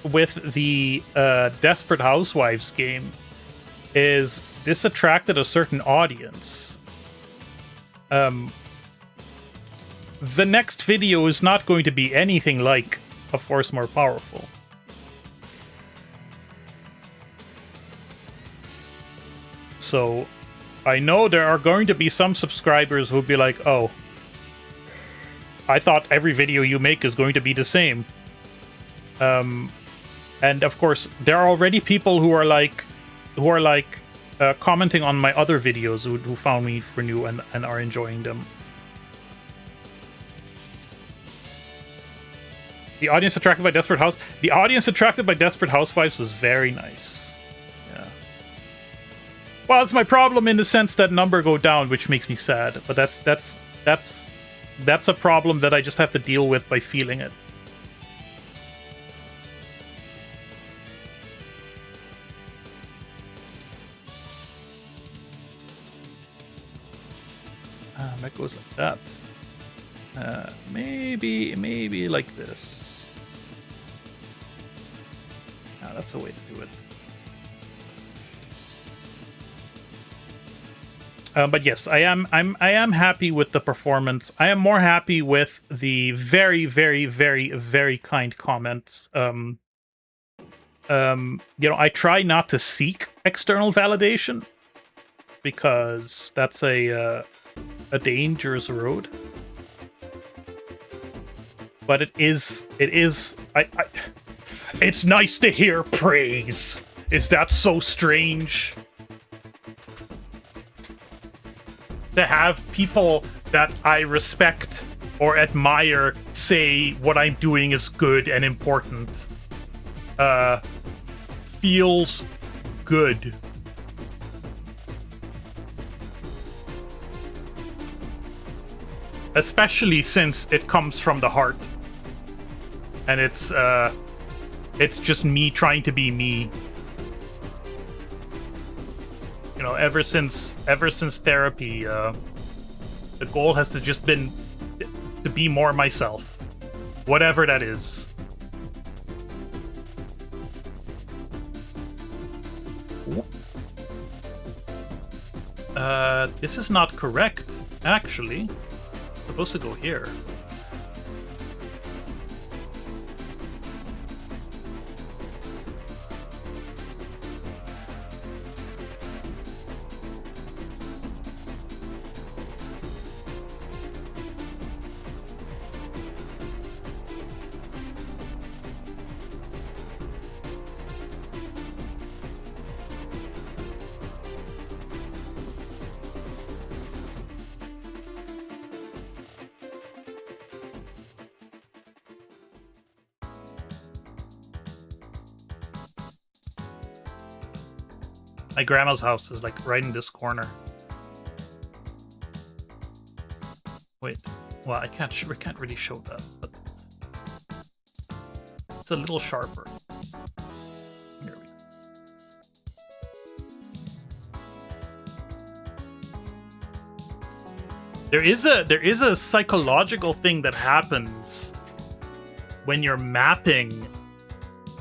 with the Desperate Housewives game. Is this attracted a certain audience? The next video is not going to be anything like A Force More Powerful. So... I know there are going to be some subscribers who'll be like, oh, I thought every video you make is going to be the same. And of course, there are already people who are commenting on my other videos who found me for new and are enjoying them. The audience attracted by Desperate House. The audience attracted by Desperate Housewives was very nice. Yeah. Well, it's my problem in the sense that number go down, which makes me sad. But that's a problem that I just have to deal with by feeling it. That goes like that. Maybe like this. That's a way to do it. But yes, I am happy with the performance. I am more happy with the very, very, very, very kind comments. You know, I try not to seek external validation because that's a dangerous road. But it's nice to hear praise. Is that so strange? To have people that I respect or admire say what I'm doing is good and important feels good. Especially since it comes from the heart. And it's just me trying to be me. You know, ever since therapy, the goal has to just been to be more myself. Whatever that is. This is not correct, actually. Supposed to go here. My grandma's house is like right in this corner. Wait, well, we can't really show that, but it's a little sharper. Here we go. There is a psychological thing that happens when you're mapping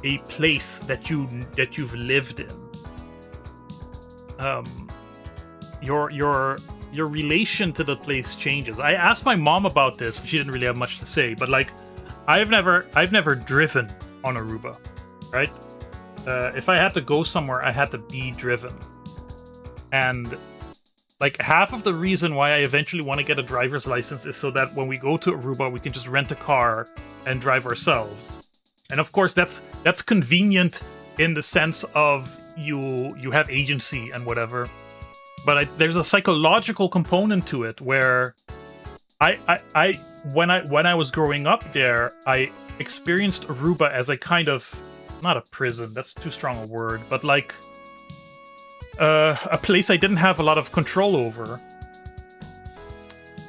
a place that you've lived in. Your relation to the place changes. I asked my mom about this. She didn't really have much to say, but like, I've never driven on Aruba, right? If I had to go somewhere, I had to be driven, and like half of the reason why I eventually want to get a driver's license is so that when we go to Aruba, we can just rent a car and drive ourselves. And of course, that's convenient in the sense of you have agency and whatever, but there's a psychological component to it where when I was growing up there, I experienced Aruba as a kind of, not a prison, that's too strong a word, but like a place I didn't have a lot of control over.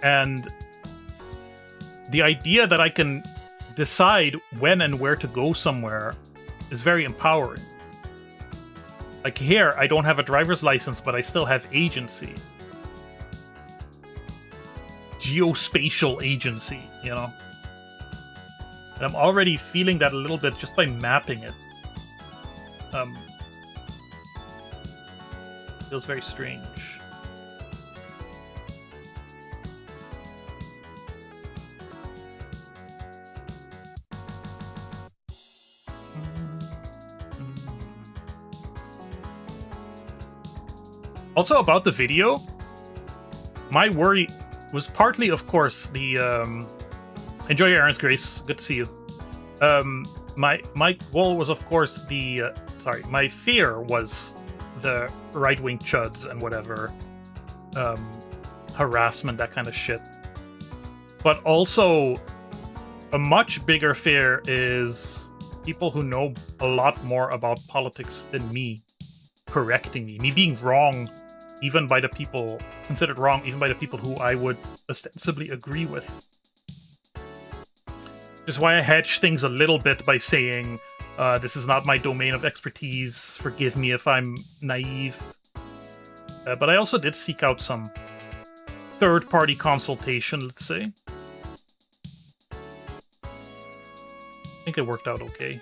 And the idea that I can decide when and where to go somewhere is very empowering. Like here, I don't have a driver's license, but I still have agency. Geospatial agency, you know? And I'm already feeling that a little bit just by mapping it. Feels very strange. Also, about the video, my worry was partly, of course, the enjoy your errands, Grace. Good to see you. My goal was, of course, the my fear was the right-wing chuds and whatever, harassment, that kind of shit. But also, A much bigger fear is people who know a lot more about politics than me correcting me being wrong, even by the people considered wrong, even by the people who I would ostensibly agree with. Which is why I hedge things a little bit by saying, this is not my domain of expertise. Forgive me if I'm naive. But I also did seek out some third-party consultation, let's say. I think it worked out okay.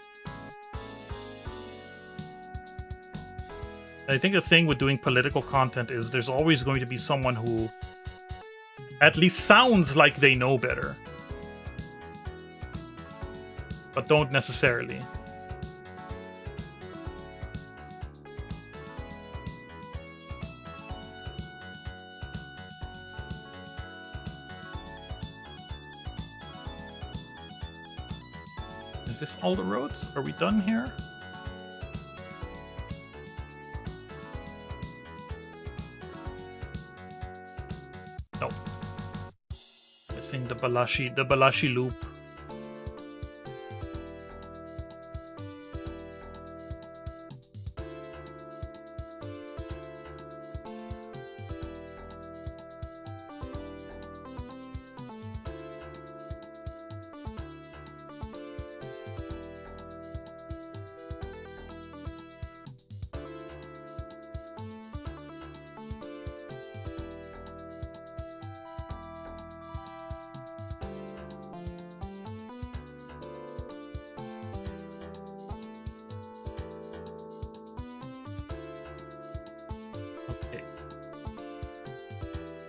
I think the thing with doing political content is there's always going to be someone who at least sounds like they know better, but don't necessarily. Is this all the roads? Are we done here? No. Missing the Balashi loop.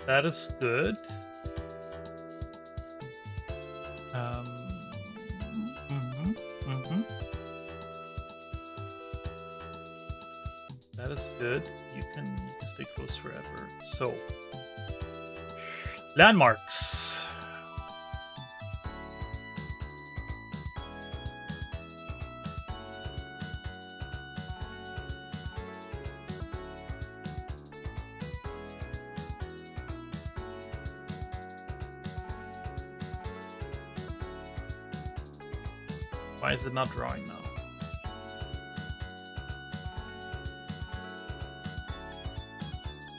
That is good. That is good. You can stay close forever. So, landmarks. Why is it not drawing now?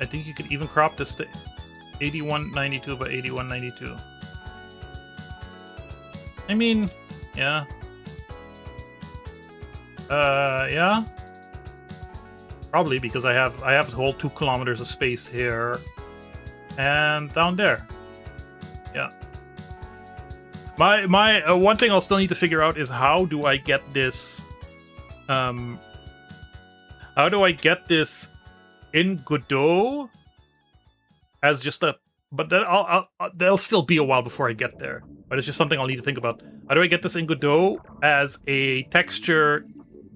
I think you could even crop this to 8192 by 8192. I mean, yeah. Yeah. Probably because I have the whole 2 kilometers of space here and down there. Yeah. My one thing I'll still need to figure out is how do I get this in Godot as just a, but then there'll still be a while before I get there. But it's just something I'll need to think about. How do I get this in Godot as a texture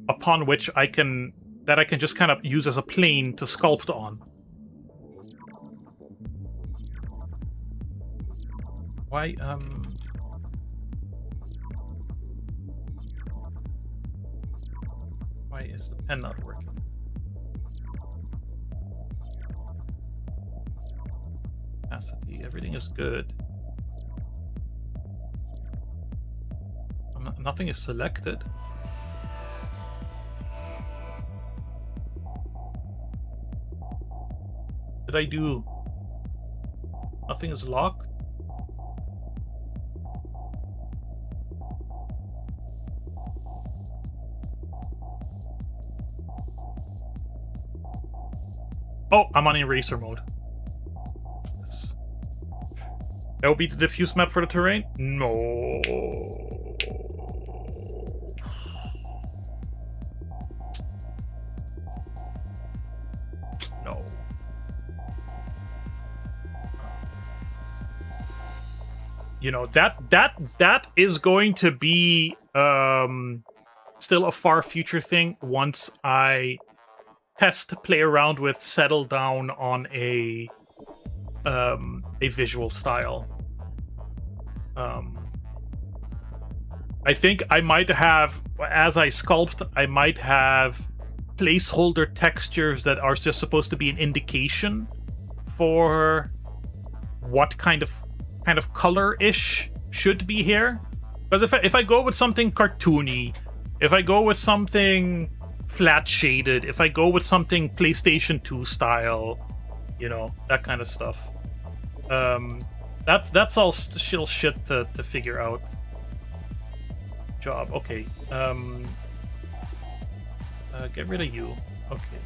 upon which I can just kind of use as a plane to sculpt on? Why Why is the pen not working? Capacity, everything is good. Nothing is selected. What did I do? Nothing is locked. Oh, I'm on eraser mode. Yes. That will be the diffuse map for the terrain? No. No. You know, that is going to be still a far future thing once I test, play around with, settle down on a visual style. I think I might have, as I sculpt, I might have placeholder textures that are just supposed to be an indication for what kind of color-ish should be here. Because if I go with something cartoony, if I go with something flat shaded, if I go with something PlayStation 2 style, you know, that kind of stuff. That's all still shit to figure out. Job, okay. Get rid of you. Okay.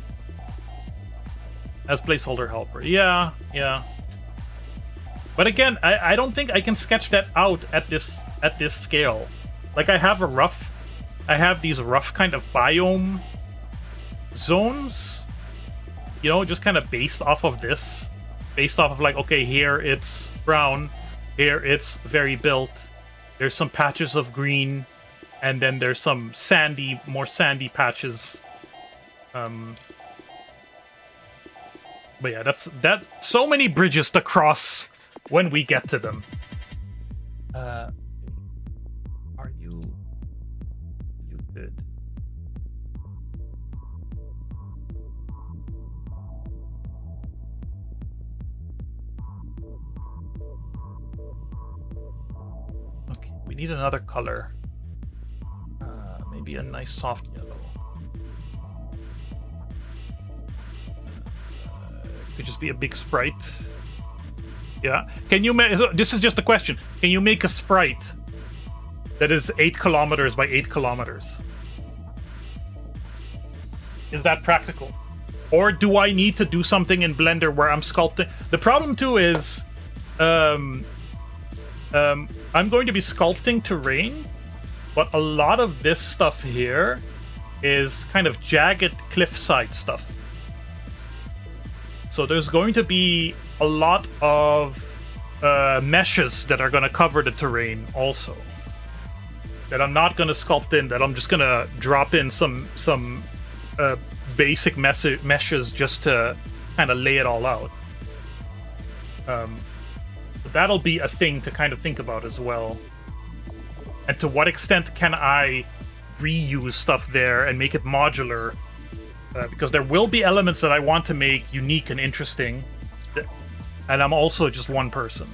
As placeholder helper. Yeah. But again, I don't think I can sketch that out at this scale. Like I have these rough kind of biome zones, you know, just kind of based off of this. Based off of like, okay, here it's brown, here it's very built, there's some patches of green, and then there's some more sandy patches. But yeah, that's so many bridges to cross when we get to them. Are you good? Okay, we need another color. Maybe a nice soft yellow. Could just be a big sprite. Yeah. Can you make... This is just a question. Can you make a sprite that is 8 kilometers by 8 kilometers? Is that practical? Or do I need to do something in Blender where I'm sculpting? The problem too is... I'm going to be sculpting terrain, but a lot of this stuff here is kind of jagged cliffside stuff. So there's going to be a lot of meshes that are going to cover the terrain also. That I'm not going to sculpt in, that I'm just going to drop in some basic meshes just to kind of lay it all out. But that'll be a thing to kind of think about as well. And to what extent can I reuse stuff there and make it modular? Because there will be elements that I want to make unique and interesting. And I'm also just one person.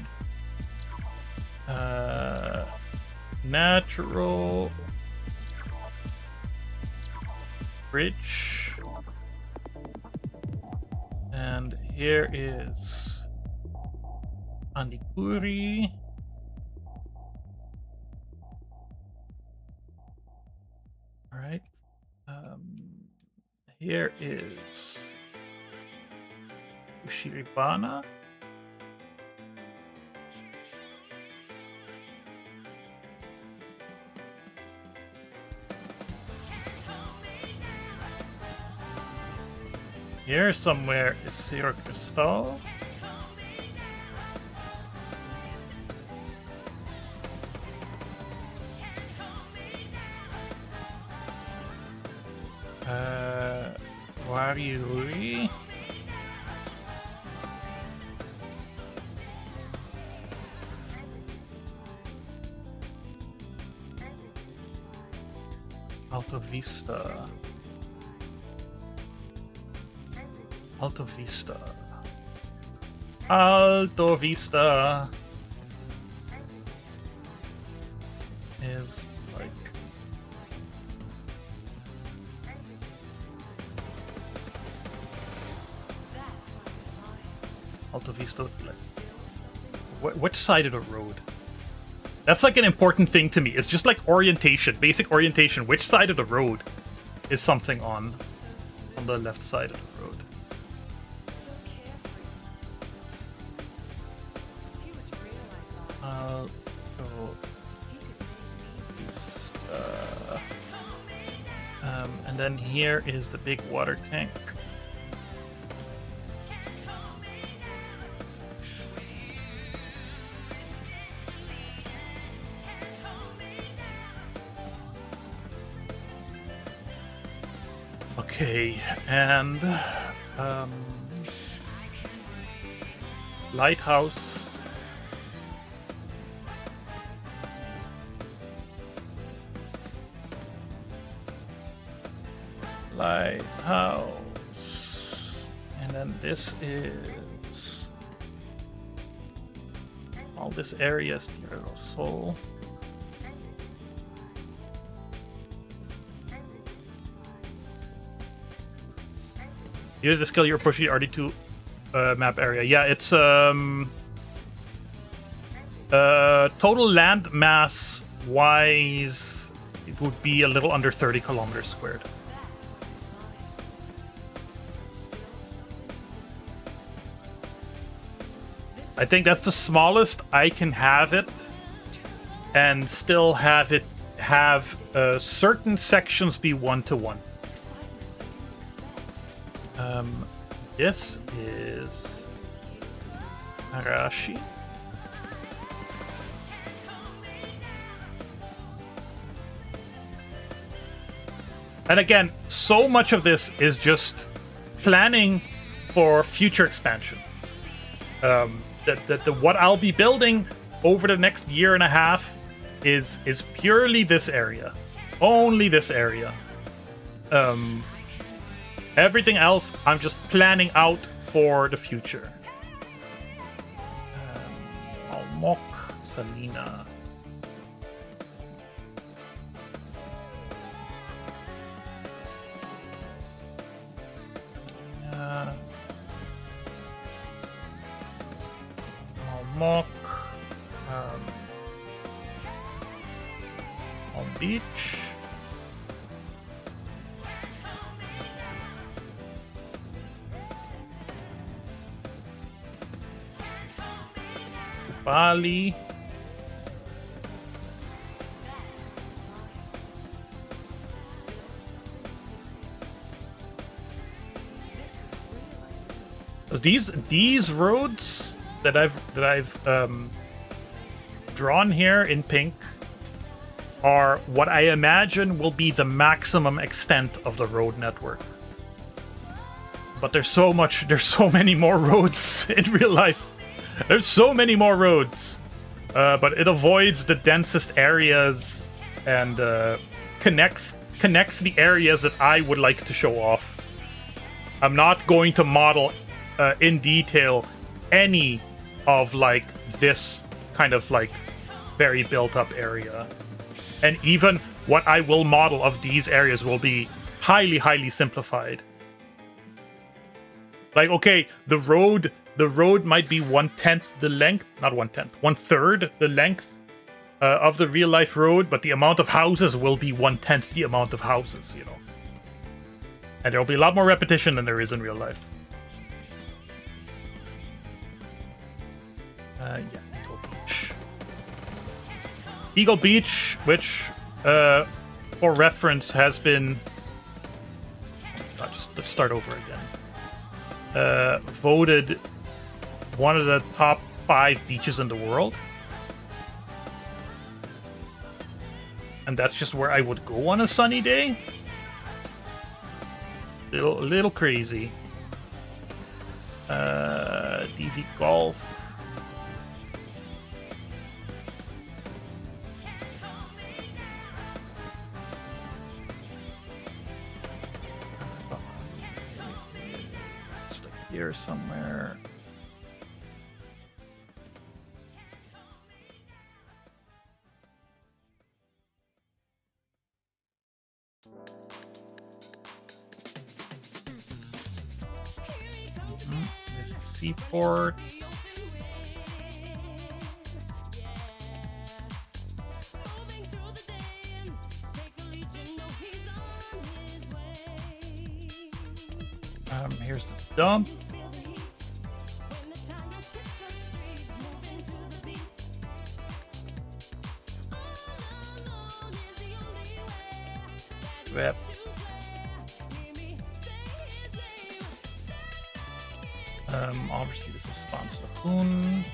Natural. Bridge. And here is Andikuri. All right. Here is Ushiribana. Here somewhere is Sierra Cristal. Wariuri. Alto Vista. Alto Vista. Alto Vista is like Alto Vista. Which side of the road? That's like an important thing to me. It's just like orientation, basic orientation. Which side of the road is something on the left side of the road? I'll go east. And then here is the big water tank. Okay, and lighthouse. Lighthouse. And then this is all this area is Tierra del Sol. You have the skill you're pushing the RD2 map area. Yeah, it's total land mass wise, it would be a little under 30 kilometers squared. I think that's the smallest I can have it, and still have it have certain sections be 1-to-1. This is Arashi. And again, so much of this is just planning for future expansion. What I'll be building over the next year and a half is purely this area, only this area. Everything else, I'm just planning out for the future. Almok, Salina. Almok. On beach. Bali. These roads that I've drawn here in pink are what I imagine will be the maximum extent of the road network. But there's so many more roads in real life. There's so many more roads, but it avoids the densest areas and connects the areas that I would like to show off. I'm not going to model in detail any of like this kind of like very built up area, and even what I will model of these areas will be highly simplified. Like, okay, the road might be 1/10 the length, not 1/10, 1/3 the length of the real life road, but the amount of houses will be 1/10 the amount of houses, you know. And there'll be a lot more repetition than there is in real life. Yeah, Eagle Beach. Eagle Beach, which, for reference, has been... let's start over again. Voted one of the top 5 beaches in the world. And that's just where I would go on a sunny day. A little crazy. DV Golf. It's like here somewhere. This is Seaport. Here's the dump. Yep. Obviously this is sponsored Hoon.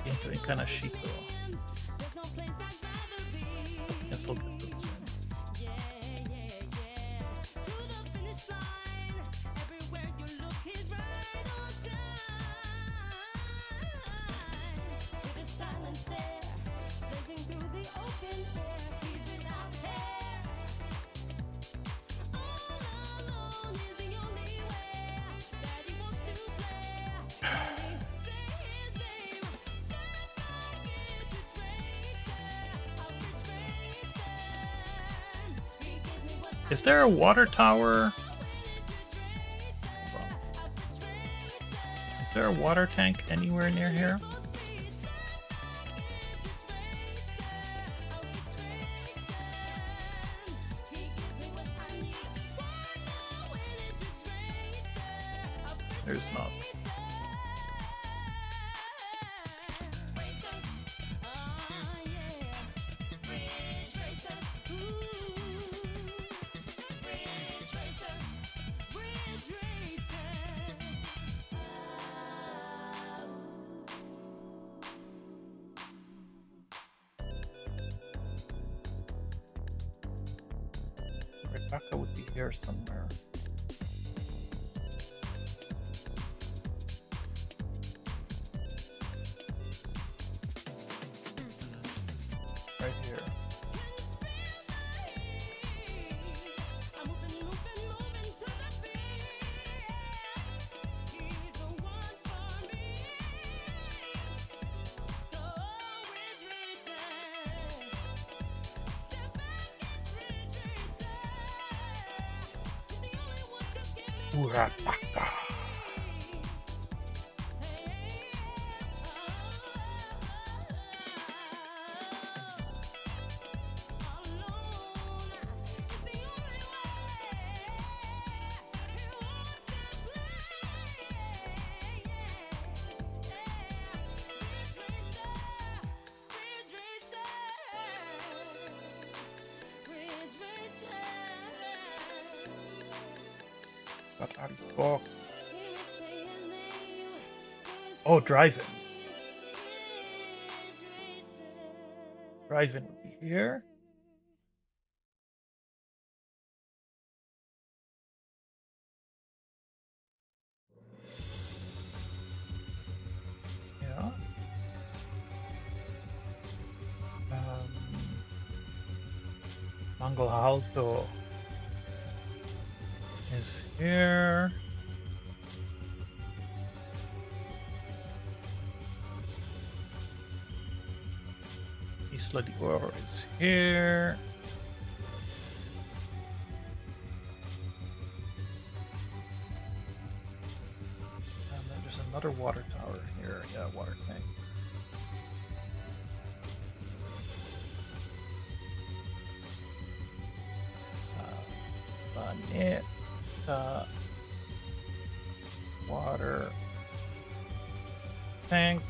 Into Inkanashiko. I can still get those in. Is there a water tower? Hold on. Is there a water tank anywhere near here? There's not. Rebecca would be here somewhere. Right here. Urapaka. What are you for? Oh, drive-in. Drive-in would be here. Yeah. Mango Alto is here. Isla de Oro is here. And then there's another water tower here. Yeah, water tank. Sabaneta. Water tank.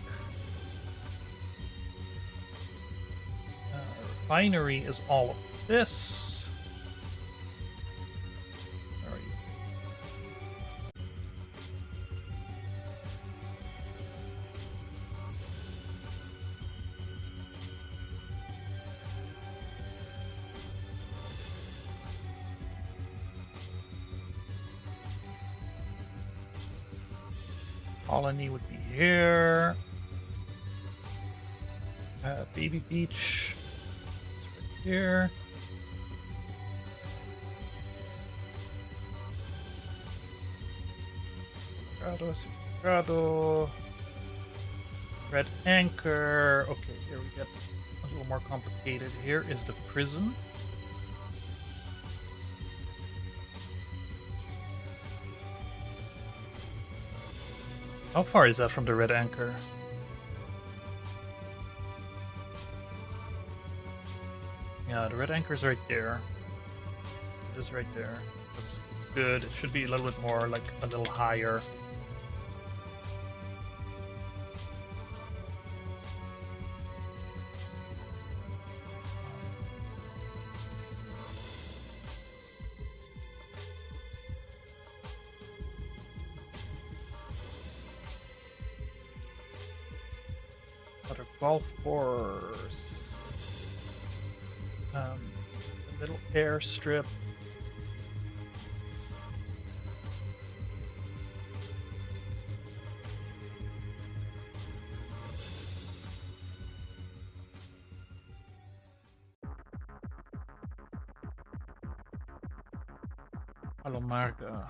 Refinery is all of this. Where are you? Colony would be here. Baby Beach. Here. Grado. Red Anchor. Okay, here we get a little more complicated. Here is the prison. How far is that from the Red Anchor? Yeah, the Red Anchor's right there. It is right there. That's good. It should be a little bit more, like, a little higher. Another golf course. A little airstrip. Alomarga.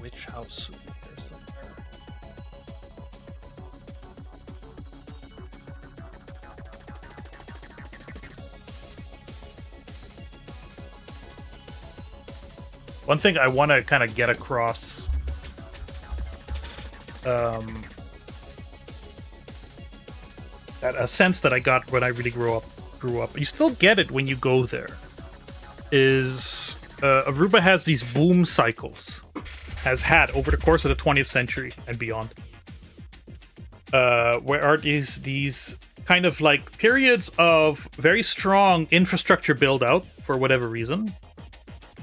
witch house there somewhere. One thing I want to kind of get across, that a sense that I got when I really grew up. You still get it when you go there. Is Aruba has these boom cycles, has had over the course of the 20th century and beyond. Where are these kind of like periods of very strong infrastructure build out for whatever reason.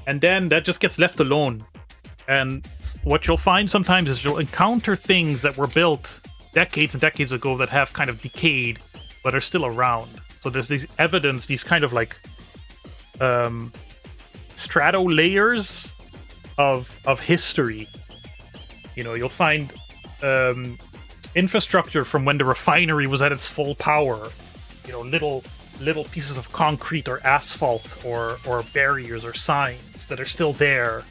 And then that just gets left alone. And what you'll find sometimes is you'll encounter things that were built decades and decades ago that have kind of decayed, but are still around. So there's these evidence, these kind of like strato layers of history. You know, you'll find infrastructure from when the refinery was at its full power. You know, little pieces of concrete or asphalt or barriers or signs that are still there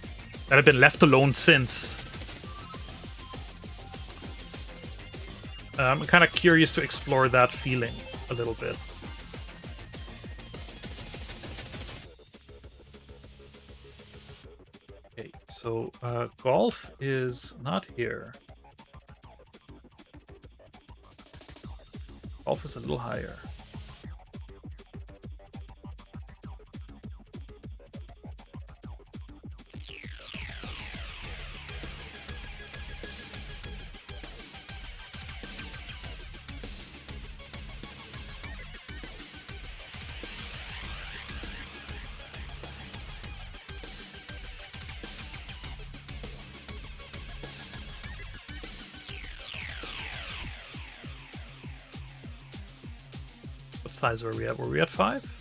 that have been left alone since. I'm kind of curious to explore that feeling a little bit. Okay, so golf is not here. Golf is a little higher. Size were we at? Were we at 5?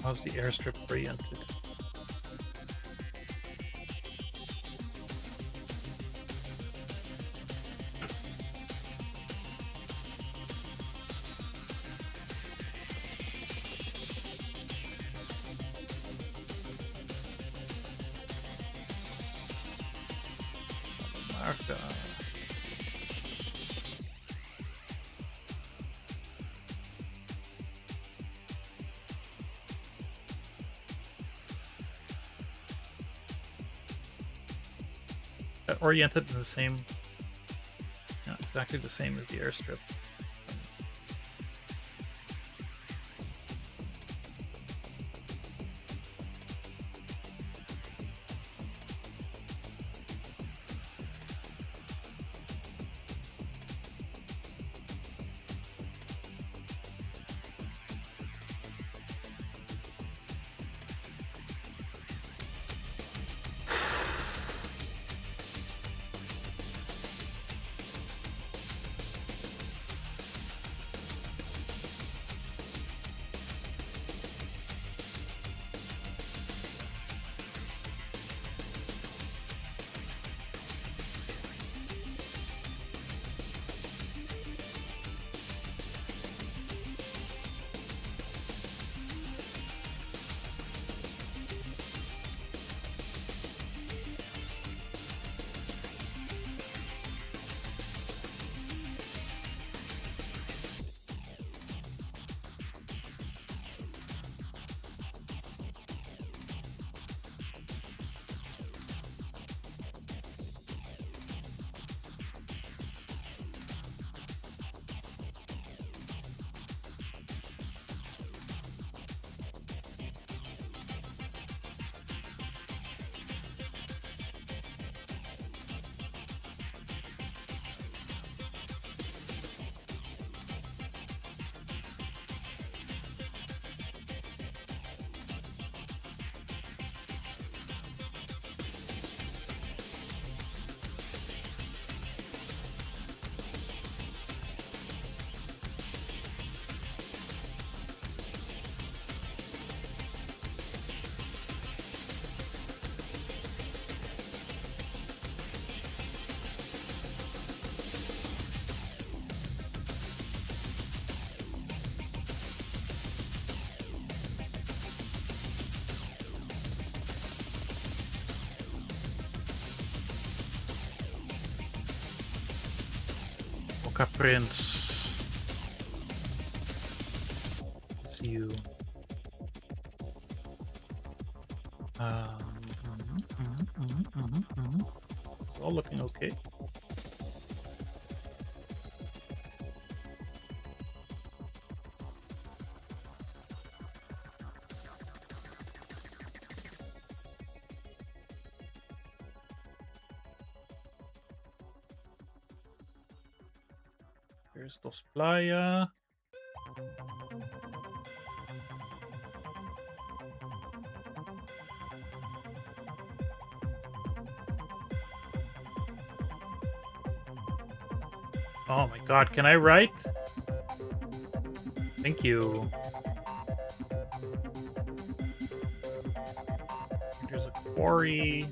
How's the airstrip oriented? Marca. Oriented in the same, not exactly the same as the airstrip. Mocha Prince. It's you. It's all looking okay. Here's Dos Playa. Oh my god, can I write? Thank you. There's a quarry.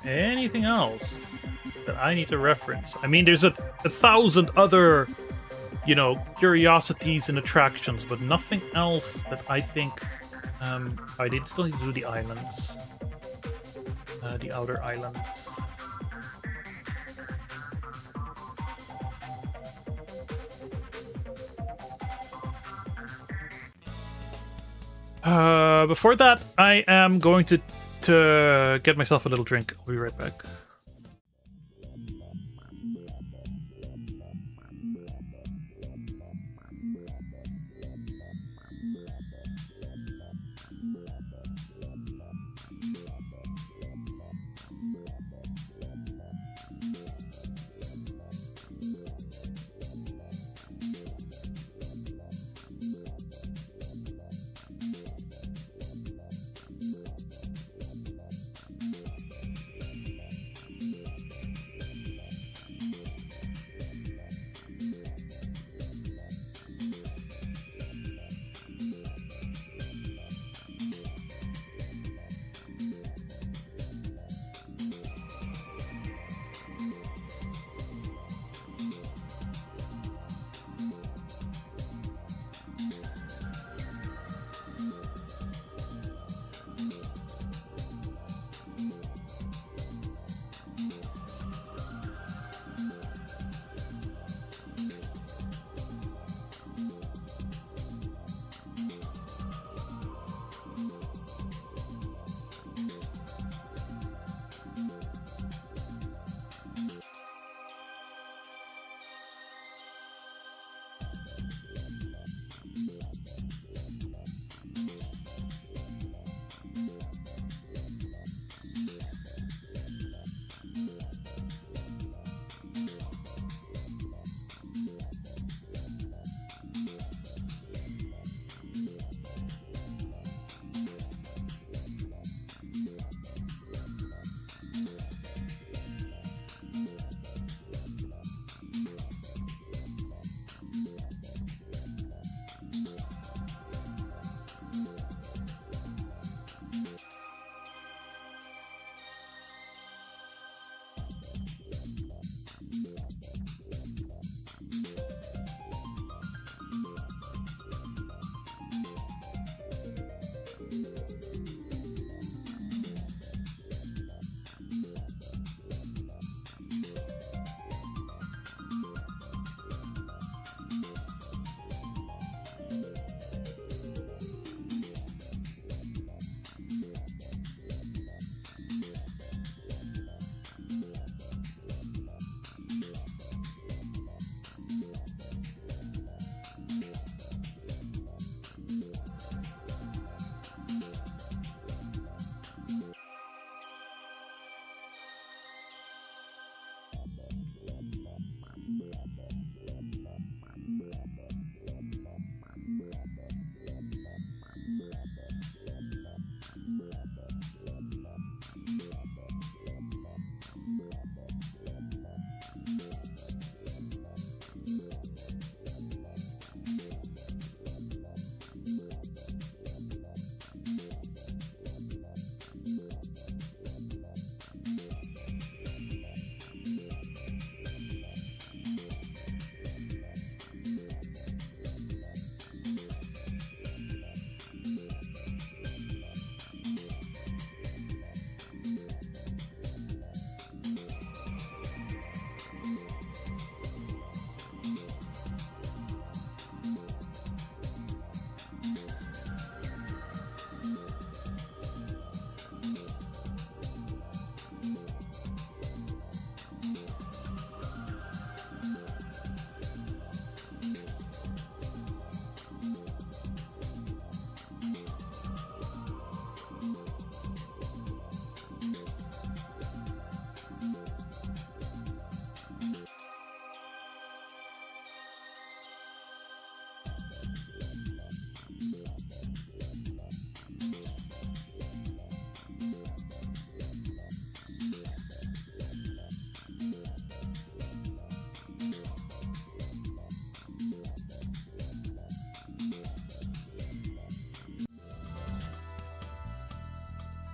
Anything else that I need to reference? I mean, there's a thousand other, you know, curiosities and attractions, but nothing else that I think... I did still need to do the islands. The outer islands. Before that, I am going to get myself a little drink. I'll be right back.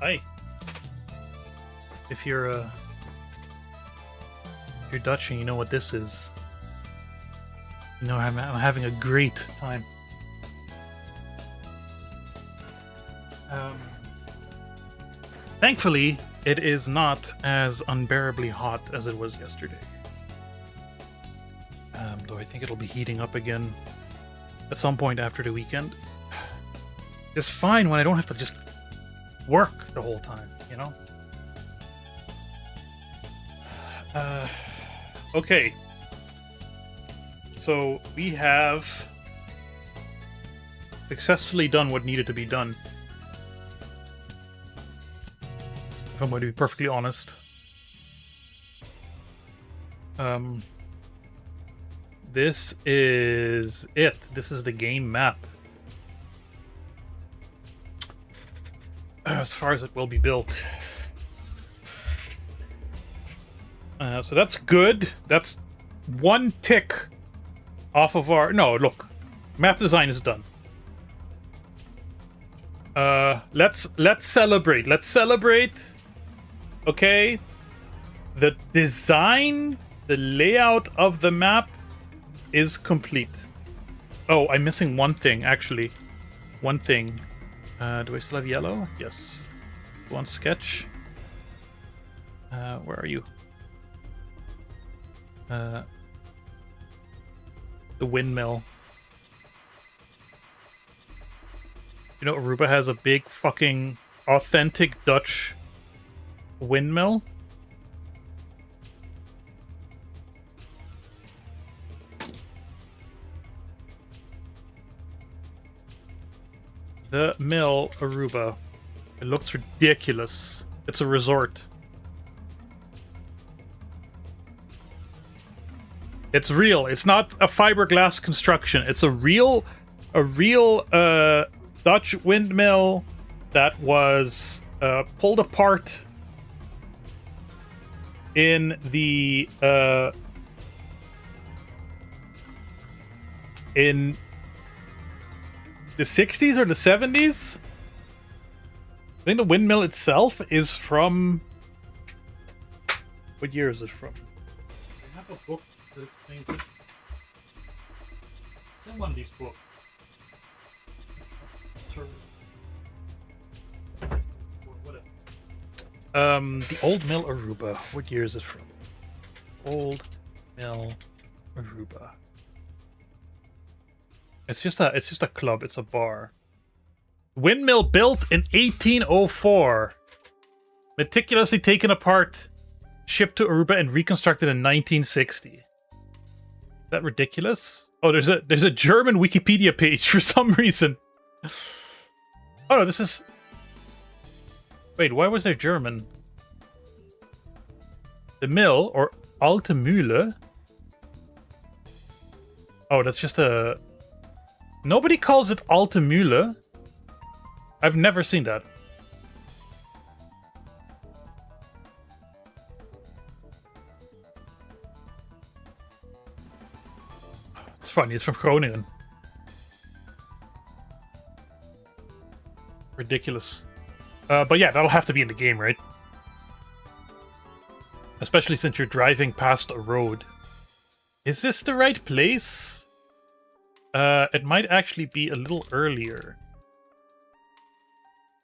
Hi. If you're Dutch and you know what this is, you know I'm having a great time. Thankfully, it is not as unbearably hot as it was yesterday. Though I think it'll be heating up again at some point after the weekend. It's fine when I don't have to just work the whole time, you know? Okay. So we have successfully done what needed to be done. If I'm going to be perfectly honest. This is it. This is the game map. As far as it will be built. So that's good. That's one tick off of our... No, look. Map design is done. Let's celebrate. Let's celebrate. Okay. The design, the layout of the map is complete. Oh, I'm missing one thing, actually. One thing. Do I still have yellow? Yes. One sketch. Where are you? The windmill. You know, Aruba has a big fucking authentic Dutch windmill. The mill, Aruba. It looks ridiculous. It's a resort. It's real. It's not a fiberglass construction. It's a real Dutch windmill that was pulled apart in the in the 60s or the 70s. I think the windmill itself is from... What year is it from? I have a book that explains it. It's in one of these books. The Old Mill Aruba. What year is it from? Old Mill Aruba. It's just a club. It's a bar. Windmill built in 1804. Meticulously taken apart, shipped to Aruba, and reconstructed in 1960. Is that ridiculous? Oh, there's a German Wikipedia page for some reason. Oh no, this is... Wait, why was there German? The mill, or Alte Mühle? Oh, that's just a... Nobody calls it Alte Mühle. I've never seen that. It's funny, it's from Groningen. Ridiculous. But yeah, that'll have to be in the game, right? Especially since you're driving past a road. Is this the right place? It might actually be a little earlier.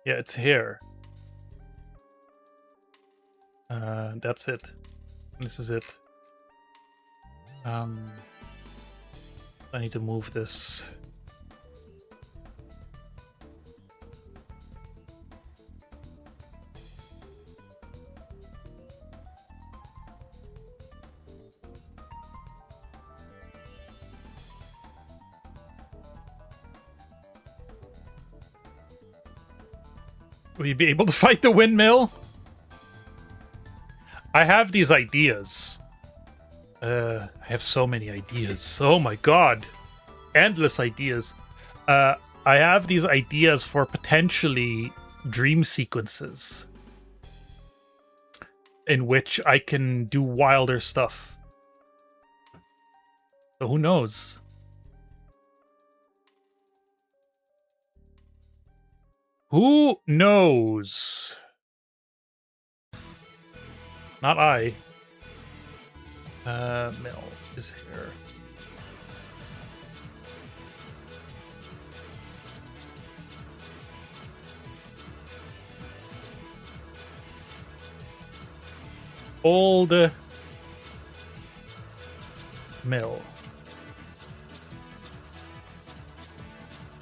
Yeah, it's here. That's it. This is it. I need to move this. Will you be able to fight the windmill? I have these ideas. I have so many ideas. Oh my god. Endless ideas. I have these ideas for potentially dream sequences in which I can do wilder stuff. So who knows? Who knows? Not I. Mill is here. Old mill.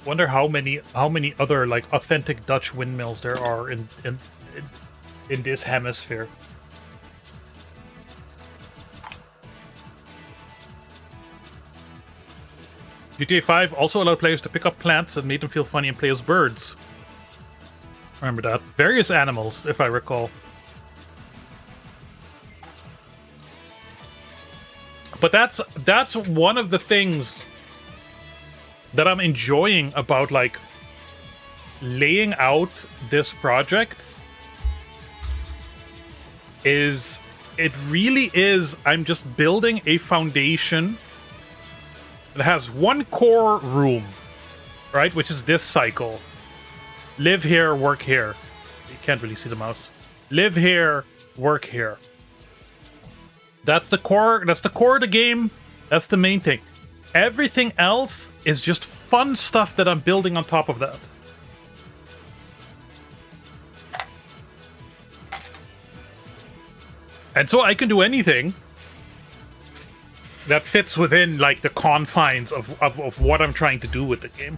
Wonder how many other like authentic Dutch windmills there are in this hemisphere. GTA 5 also allowed players to pick up plants and made them feel funny and play as birds. Remember that. Various animals, if I recall. But that's one of the things that I'm enjoying about like laying out this project is it really is I'm just building a foundation that has one core room, right? Which is this cycle. Live here, work here. You can't really see the mouse. Live here, work here. That's the core. That's the core of the game. That's the main thing. Everything else is just fun stuff that I'm building on top of that. And so I can do anything that fits within like the confines of what I'm trying to do with the game.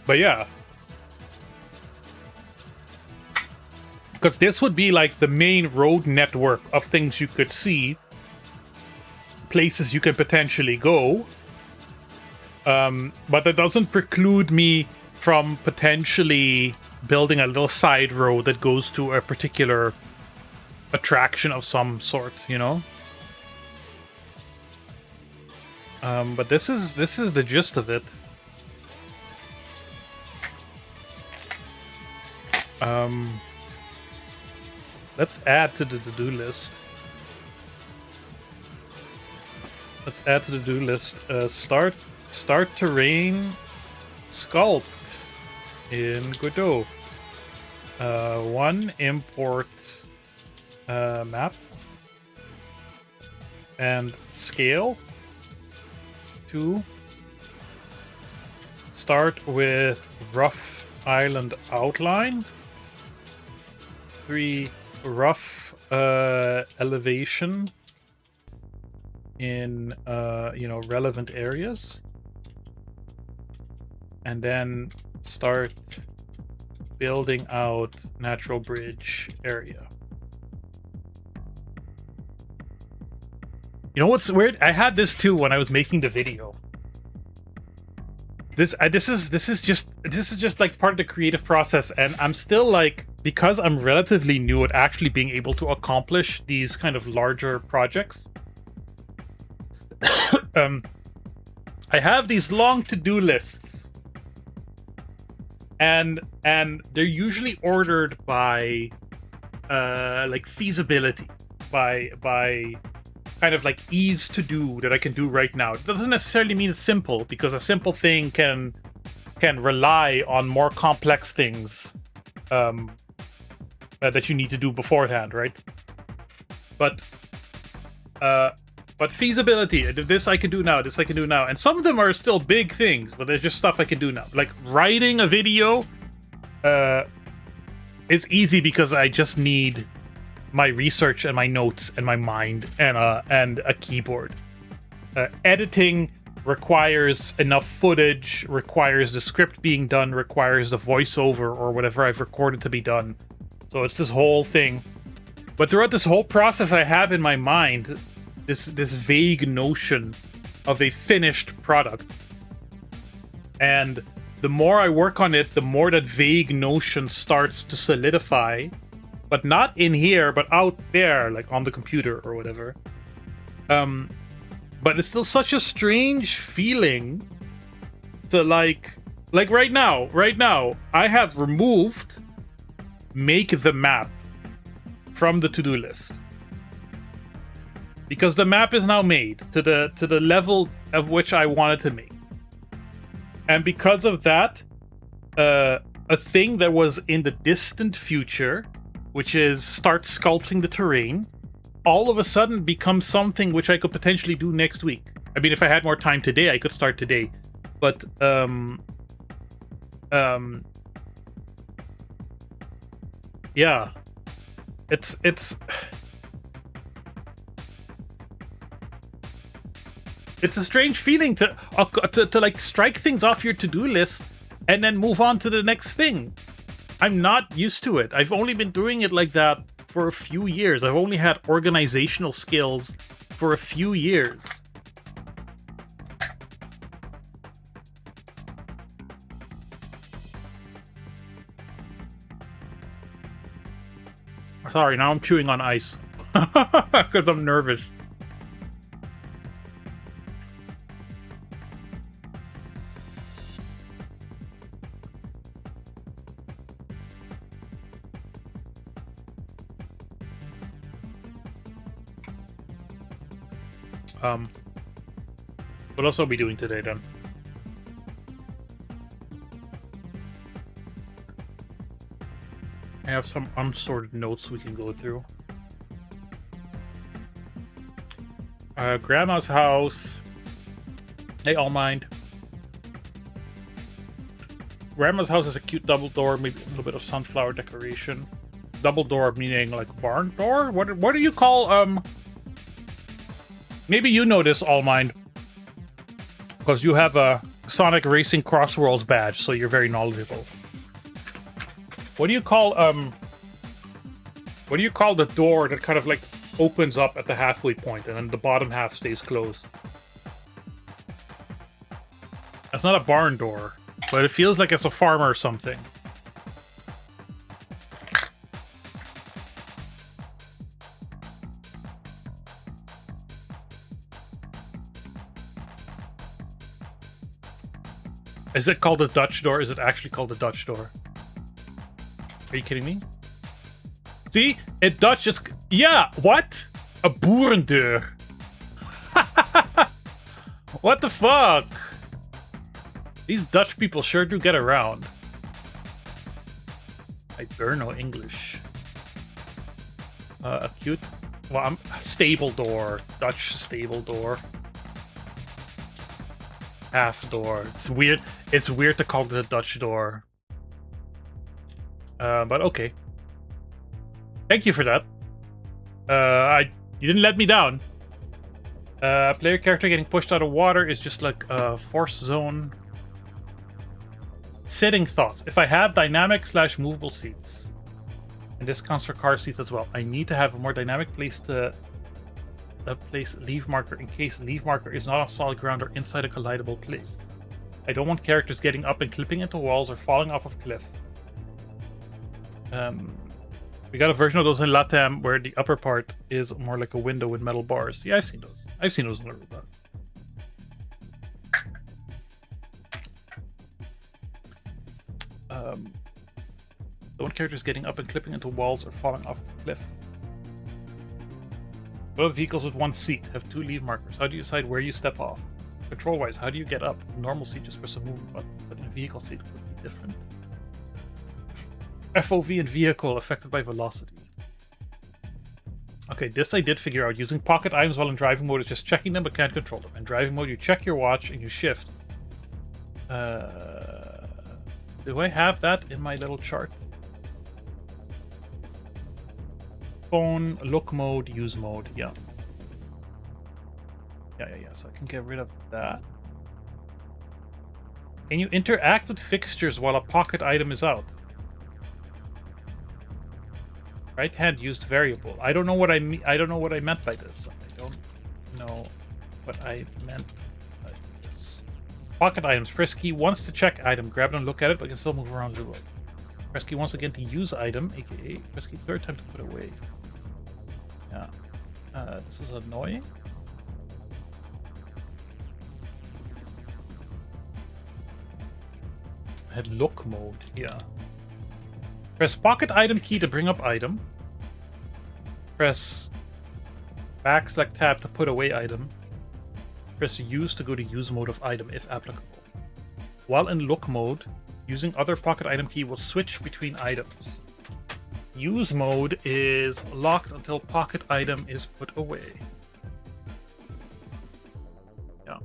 But yeah. Because this would be like the main road network of things you could see. Places you can potentially go. But that doesn't preclude me from potentially building a little side road that goes to a particular attraction of some sort, you know? But this is the gist of it. Let's add to the to-do list. Let's add to the to-do list. Start terrain sculpt in Godot. One import map and scale. 2. Start with rough island outline. 3. Rough elevation in relevant areas, and then start building out natural bridge area. You know what's weird? I had this too when I was making the video. This is just like part of the creative process, and I'm still like, because I'm relatively new at actually being able to accomplish these kind of larger projects. I have these long to-do lists, and they're usually ordered by like feasibility, by kind of like ease to do that I can do right now. It doesn't necessarily mean it's simple, because a simple thing can rely on more complex things that you need to do beforehand, right? But feasibility, this I can do now, this I can do now. And some of them are still big things, but they're just stuff I can do now. Like writing a video is easy because I just need my research and my notes and my mind and a keyboard. Editing requires enough footage, requires the script being done, requires the voiceover or whatever I've recorded to be done. So it's this whole thing. But throughout this whole process, I have in my mind this vague notion of a finished product. And the more I work on it, the more that vague notion starts to solidify. But not in here, but out there, like on the computer or whatever. But it's still such a strange feeling to like right now, I have removed make the map from the to-do list. Because the map is now made to the level of which I wanted to make. And because of that, a thing that was in the distant future, which is start sculpting the terrain, all of a sudden becomes something which I could potentially do next week. I mean, if I had more time today, I could start today. But yeah, it's a strange feeling to like strike things off your to-do list and then move on to the next thing. I'm not used to it. I've only been doing it like that for a few years. I've only had organizational skills for a few years. Sorry, now I'm chewing on ice because I'm nervous. What else will we be doing today then? I have some unsorted notes we can go through. Grandma's house. Hey, all mind. Grandma's house is a cute double door, maybe a little bit of sunflower decoration. Double door meaning like barn door? What do you call maybe you know this, all mind. Because you have a Sonic Racing Crossworlds badge, so you're very knowledgeable. What do you call the door that kind of like opens up at the halfway point and then the bottom half stays closed? That's not a barn door, but it feels like it's a farmer or something. Is it called a Dutch door? Is it actually called a Dutch door? Are you kidding me? See? In Dutch, it's... Yeah, what? A boerendeur. What the fuck? These Dutch people sure do get around. I don't know English. Acute... Well, I'm... Stable door. Dutch stable door. Half door. It's weird. It's weird to call it a Dutch door. But okay. Thank you for that. You didn't let me down. Player character getting pushed out of water is just like a force zone. Sitting thoughts. If I have dynamic/movable seats, and this counts for car seats as well, I need to have a more dynamic place to place leave marker in case leave marker is not on solid ground or inside a collidable place. I don't want characters getting up and clipping into walls or falling off of cliff. We got a version of those in LATAM where the upper part is more like a window with metal bars. Yeah, I've seen those. I've seen those in the robot. Don't want characters getting up and clipping into walls or falling off a cliff. Both vehicles with one seat have 2 leave markers. How do you decide where you step off? Control-wise, how do you get up? Normal seat, just press a movement button, but in a vehicle seat it would be different. FOV and vehicle affected by velocity. Okay, this I did figure out. Using pocket items while in driving mode is just checking them but can't control them. In driving mode, you check your watch and you shift. Do I have that in my little chart? Phone, look mode, use mode, yeah. Yeah, so I can get rid of that. Can you interact with fixtures while a pocket item is out? Right hand used variable. I don't know what I mean. I don't know what I meant by this. I don't know what I meant by this. Pocket items. Press key once to check item. Grab it and look at it, but can still move around the room. Press key once again to use item, aka press key 3rd time to put away. Yeah. This was annoying. I had look mode, yeah. Press pocket item key to bring up item. Press / tab to put away item. Press use to go to use mode of item if applicable. While in look mode, Using other pocket item key will switch between items. Use mode is locked until pocket item is put away. Yeah.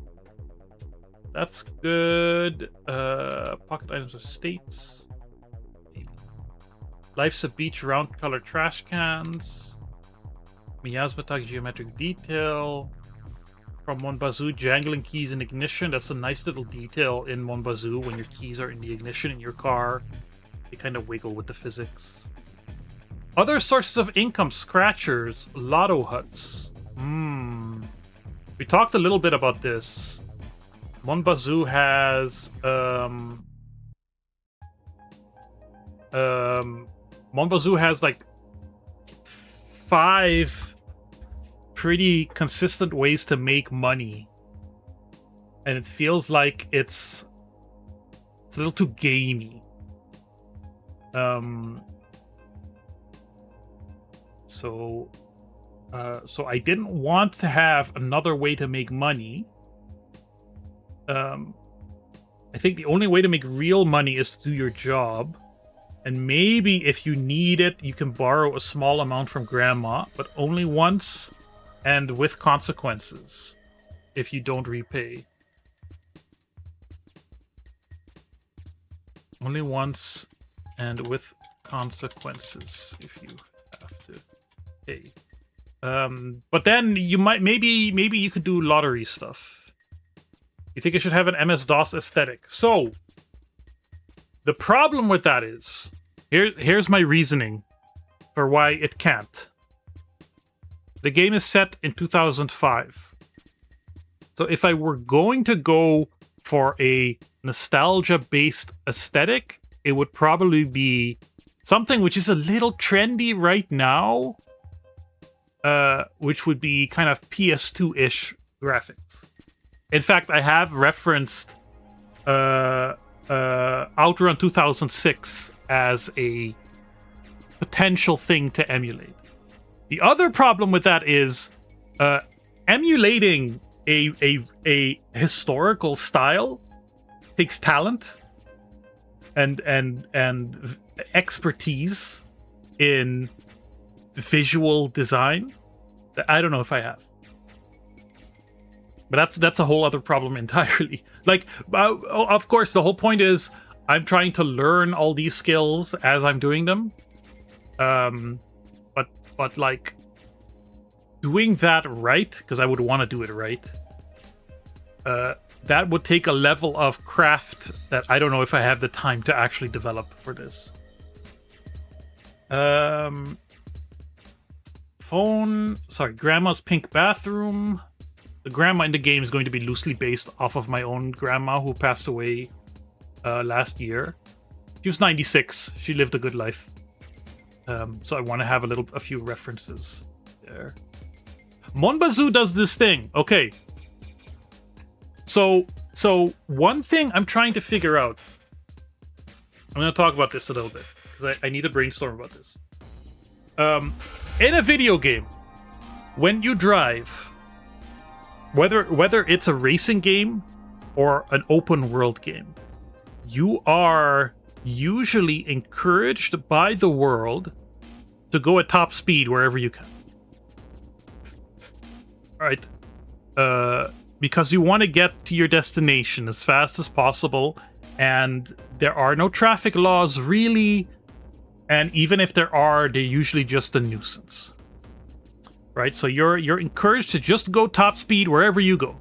That's good. Pocket items of states. Life's a beach, round color trash cans. Miasma tag geometric detail. From Monbazoo, jangling keys in ignition. That's a nice little detail in Monbazoo when your keys are in the ignition in your car. They kind of wiggle with the physics. Other sources of income, scratchers, lotto huts. We talked a little bit about this. Monbazoo has Monbazoo has like 5 pretty consistent ways to make money, and it feels like it's a little too gamey. So I didn't want to have another way to make money. I think the only way to make real money is to do your job. And maybe if you need it, you can borrow a small amount from grandma, but only once and with consequences if you don't repay. Only once and with consequences if you have to pay. But then you might maybe you could do lottery stuff. You think it should have an MS-DOS aesthetic. So the problem with that is, here's my reasoning for why it can't. The game is set in 2005. So if I were going to go for a nostalgia-based aesthetic, it would probably be something which is a little trendy right now, which would be kind of PS2-ish graphics. In fact, I have referenced Outrun 2006 as a potential thing to emulate. The other problem with that is emulating a historical style takes talent and expertise in visual design that I don't know if I have. But that's a whole other problem entirely. Like, of course, the whole point is I'm trying to learn all these skills as I'm doing them. But like, doing that right, because I would want to do it right, that would take a level of craft that I don't know if I have the time to actually develop for this. Grandma's pink bathroom. The grandma in the game is going to be loosely based off of my own grandma who passed away last year. She was 96. She lived a good life. So I want to have a few references there. Monbazoo does this thing. Okay. So one thing I'm trying to figure out. I'm going to talk about this a little bit because I need to brainstorm about this. In a video game, when you drive, whether it's a racing game or an open world game, you are usually encouraged by the world to go at top speed wherever you can. Right? Because you want to get to your destination as fast as possible, and there are no traffic laws really, and even if there are, they're usually just a nuisance. Right? So you're encouraged to just go top speed wherever you go.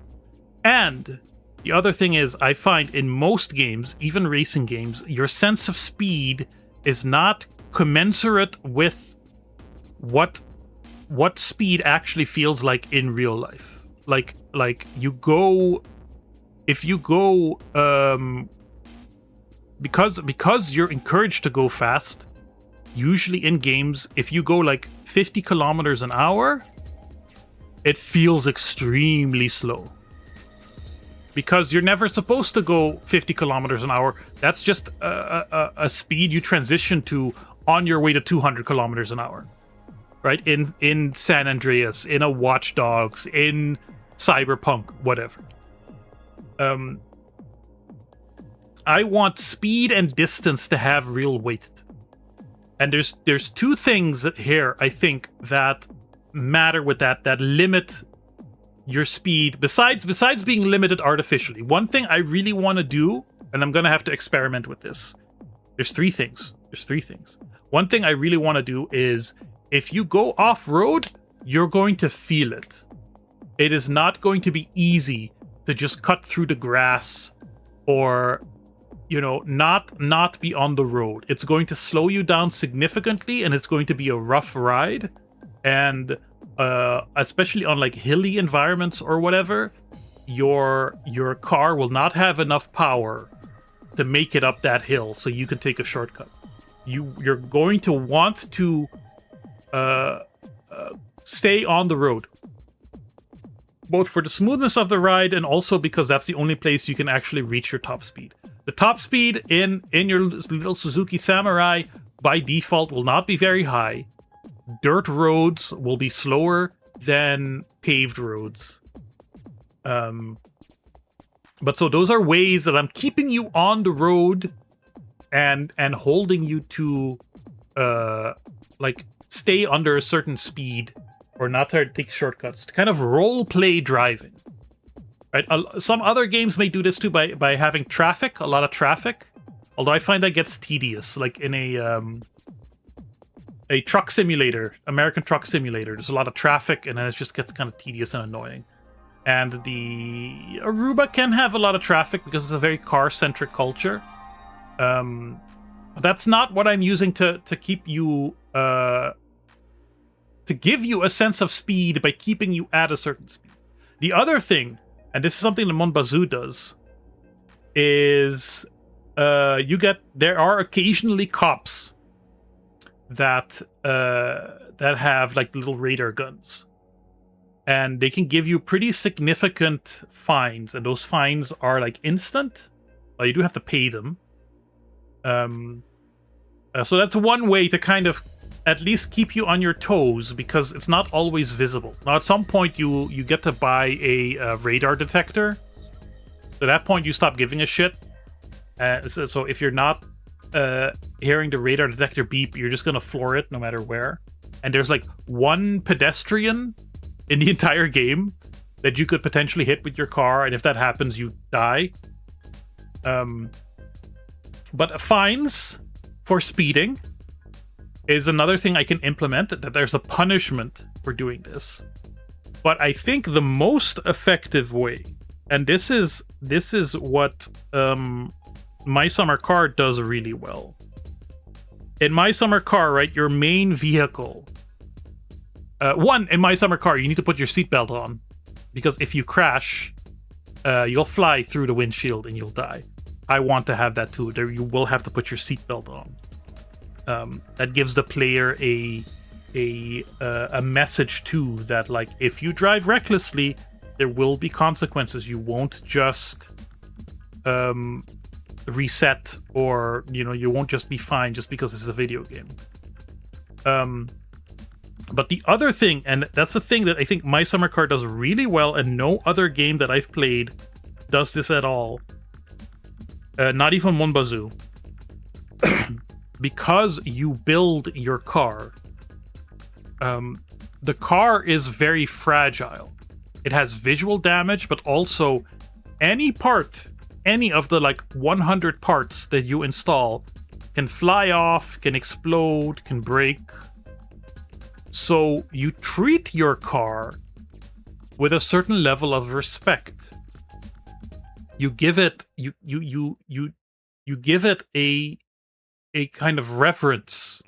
And the other thing is, I find in most games, even racing games, your sense of speed is not commensurate with what speed actually feels like in real life. Like you go, if you go, because you're encouraged to go fast, usually in games, if you go like 50 kilometers an hour, it feels extremely slow. Because you're never supposed to go 50 kilometers an hour. That's just a speed you transition to on your way to 200 kilometers an hour. Right? In San Andreas, in a Watch Dogs, in Cyberpunk, whatever. I want speed and distance to have real weight. And there's two things here, I think, that matter with that limit your speed, besides being limited artificially. One thing I really want to do, and I'm gonna have to experiment with this. There's three things. One thing I really want to do is, if you go off-road, you're going to feel it. It is not going to be easy to just cut through the grass or, you know, not be on the road. It's going to slow you down significantly, and it's going to be a rough ride. And especially on like hilly environments or whatever, your car will not have enough power to make it up that hill, so you can take a shortcut. You're going to want to stay on the road, both for the smoothness of the ride and also because that's the only place you can actually reach your top speed. The top speed in your little Suzuki Samurai by default will not be very high. Dirt roads will be slower than paved roads. But so those are ways that I'm keeping you on the road and holding you to like stay under a certain speed or not to take shortcuts, to kind of role play driving. Right? Some other games may do this too by having traffic, a lot of traffic. Although I find that gets tedious, like in a truck simulator, American Truck Simulator. There's a lot of traffic, and then it just gets kind of tedious and annoying. And the Aruba can have a lot of traffic because it's a very car-centric culture. But that's not what I'm using to keep you, to give you a sense of speed by keeping you at a certain speed. The other thing, and this is something that Monbazoo does, is there are occasionally cops that have like little radar guns, and they can give you pretty significant fines, and those fines are like instant. Well, you do have to pay them. So that's one way to kind of at least keep you on your toes, because it's not always visible. Now, at some point, you get to buy a radar detector. At that point, you stop giving a shit. So if you're not hearing the radar detector beep, you're just gonna floor it no matter where. And there's like one pedestrian in the entire game that you could potentially hit with your car, and if that happens, you die. But fines for speeding is another thing I can implement, that there's a punishment for doing this. But I think the most effective way, and this is what My Summer Car does really well. In My Summer Car, right, your main vehicle... in My Summer Car, you need to put your seatbelt on, because if you crash, you'll fly through the windshield and you'll die. I want to have that too. There, you will have to put your seatbelt on. That gives the player a message too, that like, if you drive recklessly, there will be consequences. You won't just reset, or you won't just be fine just because this is a video game. But the other thing, and that's the thing that I think My Summer Car does really well, and no other game that I've played does this at all. Not even Monbazoo. Because you build your car, the car is very fragile. It has visual damage, but also any of the like 100 parts that you install can fly off, can explode, can break. So you treat your car with a certain level of respect. You give it you give it a kind of reverence,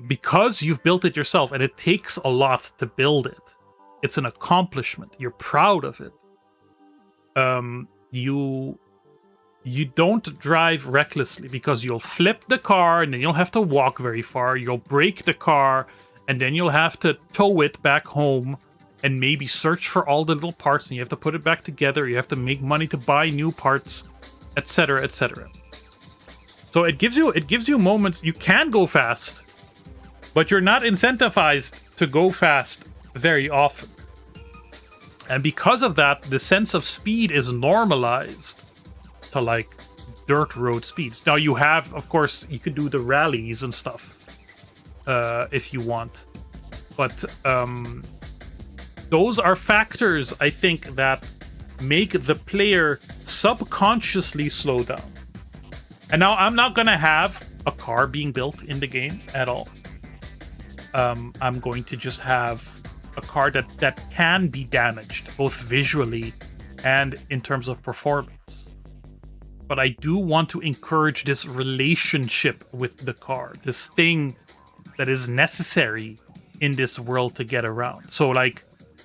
because you've built it yourself, and it takes a lot to build it. It's an accomplishment. You're proud of it. You don't drive recklessly, because you'll flip the car and then you'll have to walk very far. You'll break the car and then you'll have to tow it back home and maybe search for all the little parts, and you have to put it back together. You have to make money to buy new parts, etc., etc. So it gives you moments. You can go fast, but you're not incentivized to go fast very often. And because of that, the sense of speed is normalized to like dirt road speeds. Now you have, of course, you could do the rallies and stuff if you want, but those are factors, I think, that make the player subconsciously slow down. And now I'm not gonna have a car being built in the game at all. I'm going to just have a car that can be damaged, both visually and in terms of performance. But I do want to encourage this relationship with the car, this thing that is necessary in this world to get around. So, like,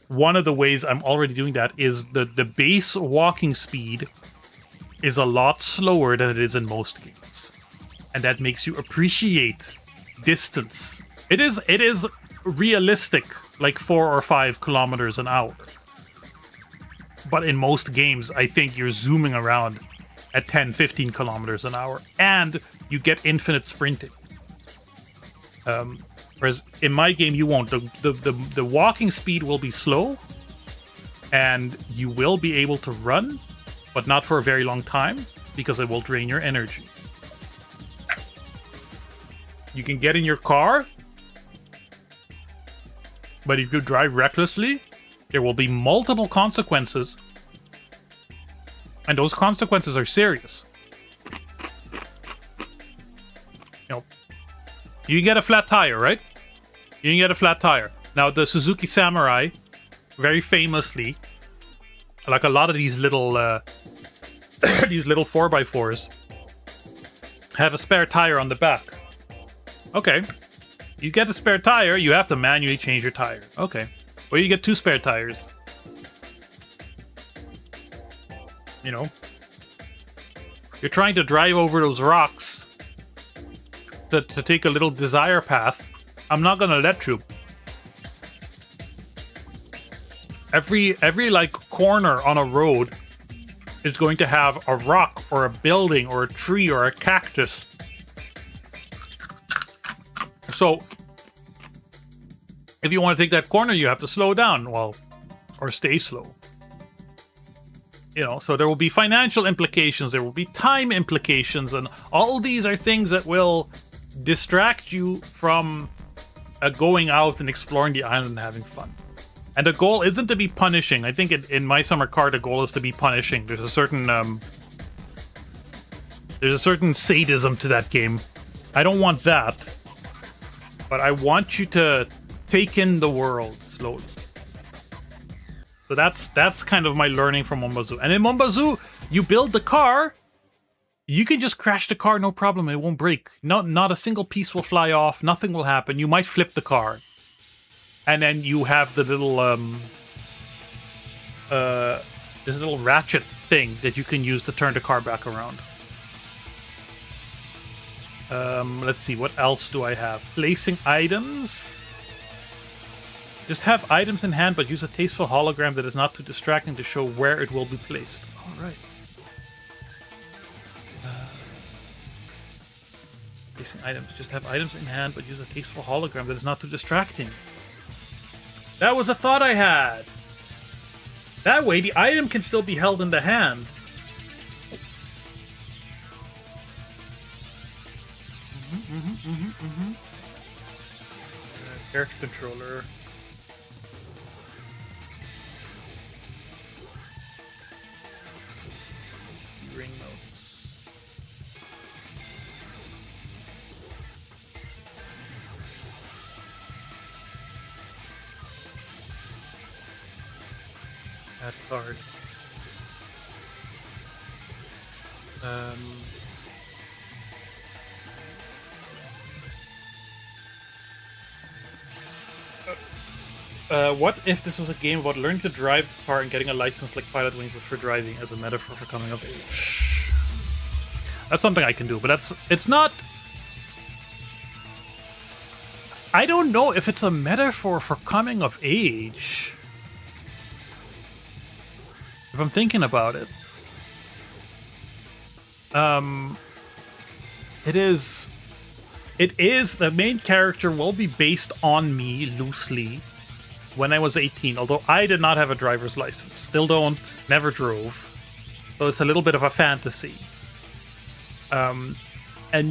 one of the ways I'm already doing that is the base walking speed is a lot slower than it is in most games. And that makes you appreciate distance. It is realistic, like 4 or 5 kilometers an hour. But in most games, I think you're zooming around at 10, 15 kilometers an hour. And you get infinite sprinting. Whereas in my game, you won't. The walking speed will be slow. And you will be able to run, but not for a very long time, because it will drain your energy. You can get in your car, but if you drive recklessly, there will be multiple consequences. And those consequences are serious. You know, you get a flat tire, right? You can get a flat tire. Now, the Suzuki Samurai, very famously, like a lot of these little these little 4x4s, have a spare tire on the back. Okay. You get a spare tire, you have to manually change your tire. Okay. Well, you get 2 spare tires. You know? You're trying to drive over those rocks to take a little desire path. I'm not gonna let you. Every like corner on a road is going to have a rock or a building or a tree or a cactus. So, if you want to take that corner, you have to slow down, well, or stay slow. You know, so there will be financial implications, there will be time implications, and all these are things that will distract you from going out and exploring the island and having fun. And the goal isn't to be punishing. I think in My Summer Car, the goal is to be punishing. There's a certain sadism to that game. I don't want that. But I want you to take in the world slowly. So that's kind of my learning from Mombazoo. And in Mombazoo, you build the car, you can just crash the car, no problem. It won't break. Not a single piece will fly off. Nothing will happen. You might flip the car. And then you have the little this little ratchet thing that you can use to turn the car back around. Let's see, what else do I have? Placing items. Just have items in hand, but use a tasteful hologram that is not too distracting to show where it will be placed. Alright. Placing items. Just have items in hand, but use a tasteful hologram that is not too distracting. That was a thought I had. That way, the item can still be held in the hand. Character controller. Ring notes. Add card. What if this was a game about learning to drive a car and getting a license like Pilot Wings was for driving as a metaphor for coming of age? That's something I can do, but it's not... I don't know if it's a metaphor for coming of age. If I'm thinking about it. It is, the main character will be based on me loosely when I was 18, although I did not have a driver's license. Still don't, never drove. So it's a little bit of a fantasy. And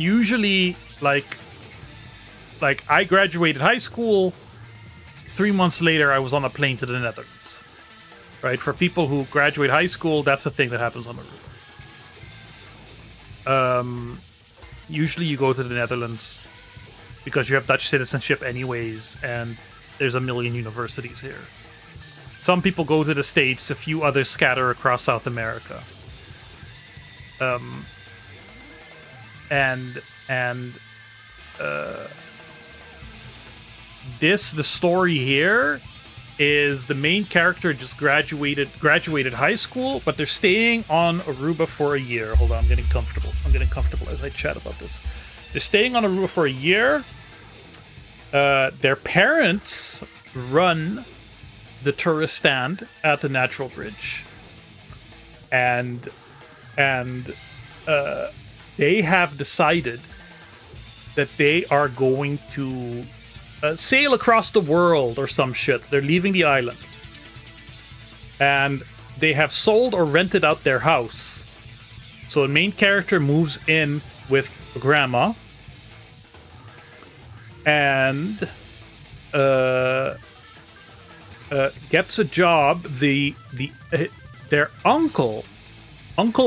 usually, like I graduated high school. 3 months later, I was on a plane to the Netherlands. Right? For people who graduate high school, that's the thing that happens on Aruba. Usually you go to the Netherlands because you have Dutch citizenship anyways, and there's a million universities here. Some people go to the States, a few others scatter across South America. The story here is the main character just graduated high school, but they're staying on Aruba for a year. Hold on, I'm getting comfortable as I chat about this. They're staying on Aruba for a year. Their parents run the tourist stand at the Natural Bridge, and they have decided that they are going to sail across the world or some shit. They're leaving the island. And they have sold or rented out their house. So the main character moves in with grandma. And gets a job. Their uncle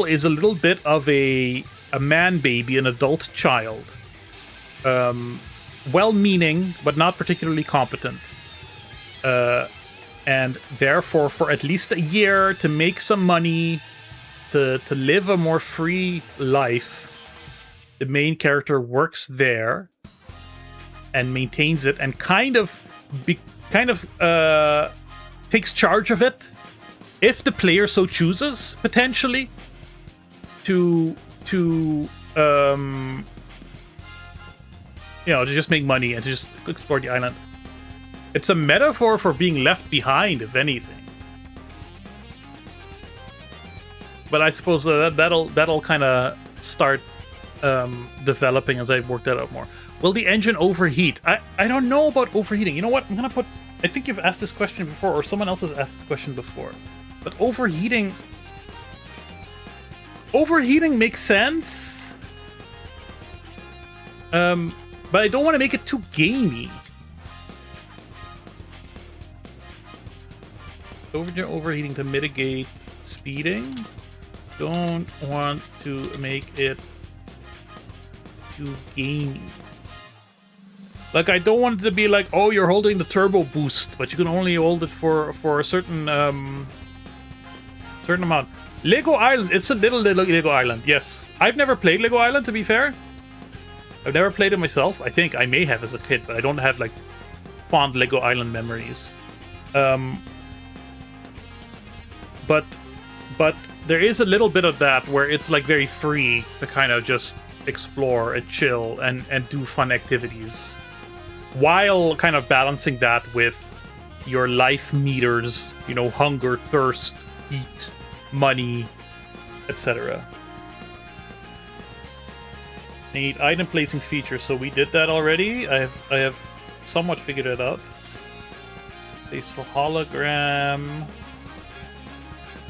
is a little bit of a man baby, an adult child. Well-meaning, but not particularly competent. And therefore, for at least a year, to make some money, to live a more free life, the main character works there and maintains it, and kind of takes charge of it, if the player so chooses, potentially, to just make money and to just explore the island. It's a metaphor for being left behind, if anything. But I suppose that'll kind of start developing as I work that out more. Will the engine overheat? I don't know about overheating. You know what? I think you've asked this question before, or someone else has asked this question before. But overheating makes sense. But I don't want to make it too gamey. Overheating to mitigate speeding. Don't want to make it too gamey. Like, I don't want it to be like, oh, you're holding the turbo boost, but you can only hold it for a certain amount. Lego Island. It's a little Lego Island. Yes, I've never played Lego Island, to be fair. I've never played it myself. I think I may have as a kid, but I don't have, like, fond Lego Island memories. But there is a little bit of that where it's, like, very free to kind of just explore and chill and do fun activities, while kind of balancing that with your life meters, hunger, thirst, heat, money, etc. Need item placing feature, so we did that already. I have somewhat figured it out. Place for hologram.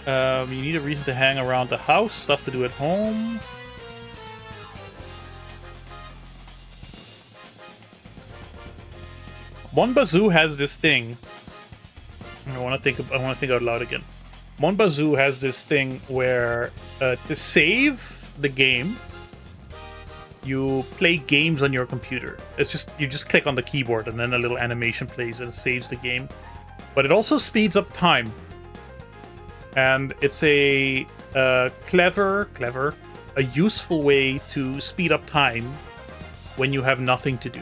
You need a reason to hang around the house, stuff to do at home. Monbazoo has this thing. I want to think out loud again. Monbazoo has this thing where to save the game, you play games on your computer. You just click on the keyboard and then a little animation plays and it saves the game. But it also speeds up time. And it's a clever, a useful way to speed up time when you have nothing to do.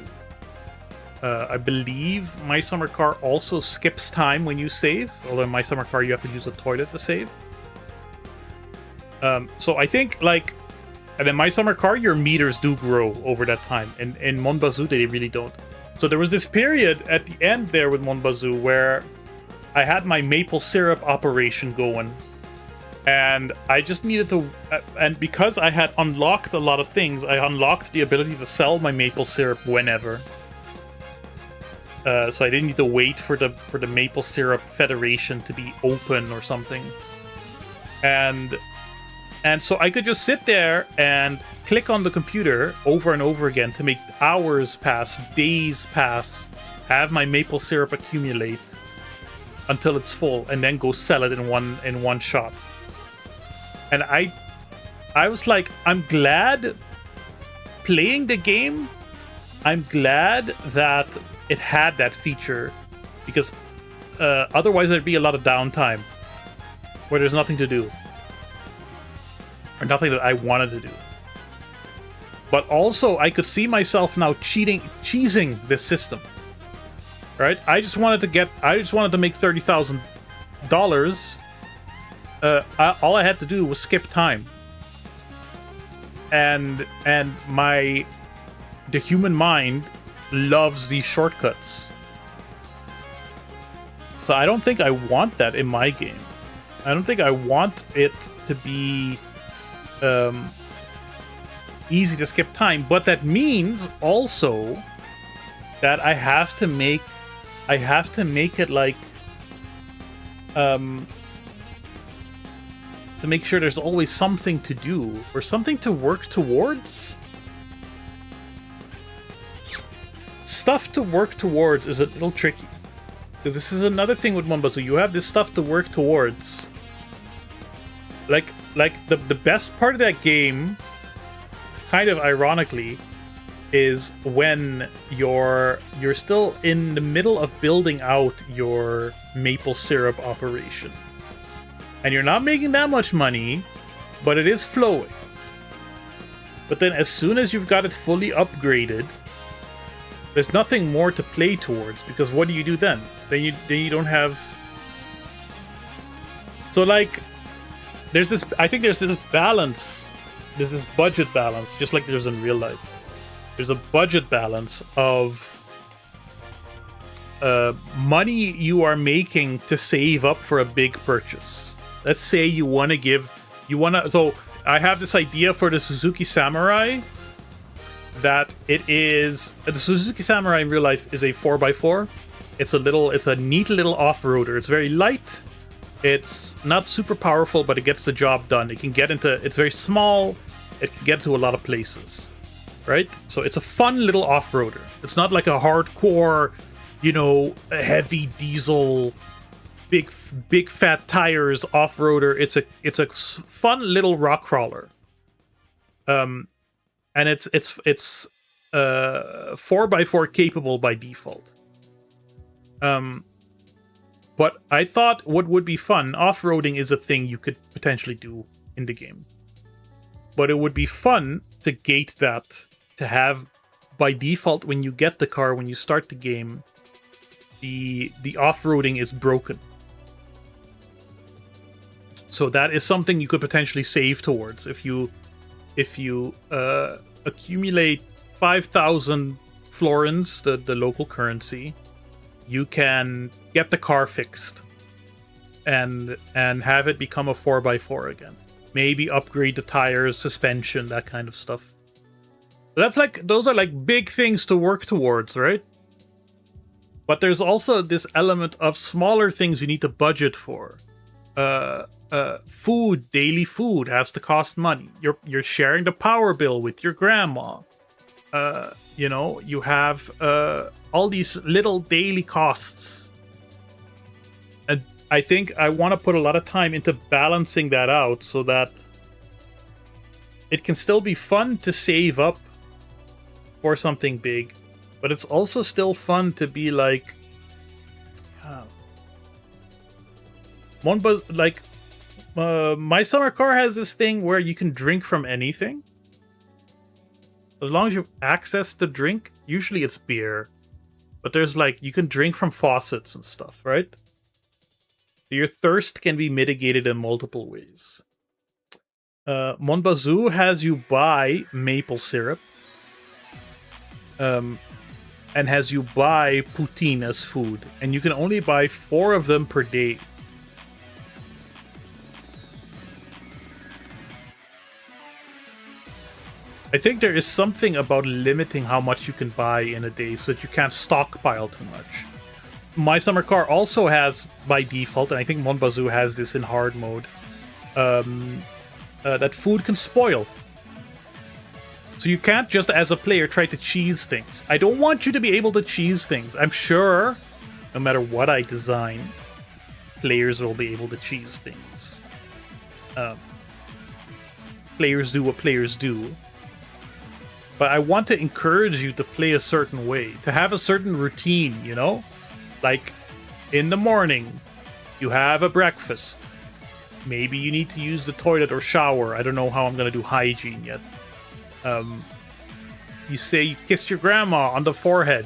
I believe My Summer Car also skips time when you save, although in My Summer Car you have to use a toilet to save. So I think, and in My Summer Car, your meters do grow over that time. In Monbazoo, they really don't. So there was this period at the end there with Monbazoo where I had my maple syrup operation going. And I just needed to... and because I had unlocked a lot of things, I unlocked the ability to sell my maple syrup whenever. So I didn't need to wait for the Maple Syrup Federation to be open or something. And And so I could just sit there and click on the computer over and over again to make hours pass, days pass, have my maple syrup accumulate until it's full, and then go sell it in one shot. And I was like, I'm glad playing the game. I'm glad that it had that feature, because otherwise there'd be a lot of downtime where there's nothing to do. Or nothing that I wanted to do. But also, I could see myself now cheesing this system. Right? I just wanted to make $30,000. All I had to do was skip time. And the human mind loves these shortcuts. So I don't think I want that in my game. I don't think I want it to be easy to skip time, but that means also that I have to make it like to make sure there's always something to do or something to work towards. Stuff to work towards is a little tricky, because this is another thing with Monbazu. You have this stuff to work towards. Like the best part of that game, kind of ironically, is when you're still in the middle of building out your maple syrup operation. And you're not making that much money, but it is flowing. But then as soon as you've got it fully upgraded, there's nothing more to play towards, because what do you do then? Then you don't have... So like, I think there's this balance, there's this budget balance, just like there's in real life. There's a budget balance of money you are making to save up for a big purchase. Let's say so I have this idea for the Suzuki Samurai, that it is, the Suzuki Samurai in real life is a 4x4. It's a neat little off-roader. It's very light. It's not super powerful, but it gets the job done. It's very small. It can get to a lot of places, right? So it's a fun little off-roader. It's not like a hardcore, a heavy diesel, big fat tires off-roader. It's a fun little rock crawler. And it's 4x4 capable by default. But I thought what would be fun, off-roading is a thing you could potentially do in the game. But it would be fun to gate that, to have by default when you get the car, when you start the game, the off-roading is broken. So that is something you could potentially save towards if you accumulate 5,000 florins, the local currency. You can get the car fixed and have it become a 4x4 again. Maybe upgrade the tires, suspension, that kind of stuff. Those are like big things to work towards, right? But there's also this element of smaller things you need to budget for. Food, daily food has to cost money. You're sharing the power bill with your grandma. You have all these little daily costs. And I think I want to put a lot of time into balancing that out so that it can still be fun to save up for something big, but it's also still fun to be like, my summer car has this thing where you can drink from anything. As long as you have access to drink, usually it's beer. But there's you can drink from faucets and stuff, right? Your thirst can be mitigated in multiple ways. Monbazu has you buy maple syrup. And has you buy poutine as food. And you can only buy 4 of them per day. I think there is something about limiting how much you can buy in a day so that you can't stockpile too much. My summer car also has, by default, and I think Monbazu has this in hard mode, that food can spoil. So you can't just, as a player, try to cheese things. I don't want you to be able to cheese things. I'm sure, no matter what I design, players will be able to cheese things. Players do what players do. But I want to encourage you to play a certain way, to have a certain routine, you know? Like, in the morning, you have a breakfast. Maybe you need to use the toilet or shower. I don't know how I'm going to do hygiene yet. You say you kissed your grandma on the forehead,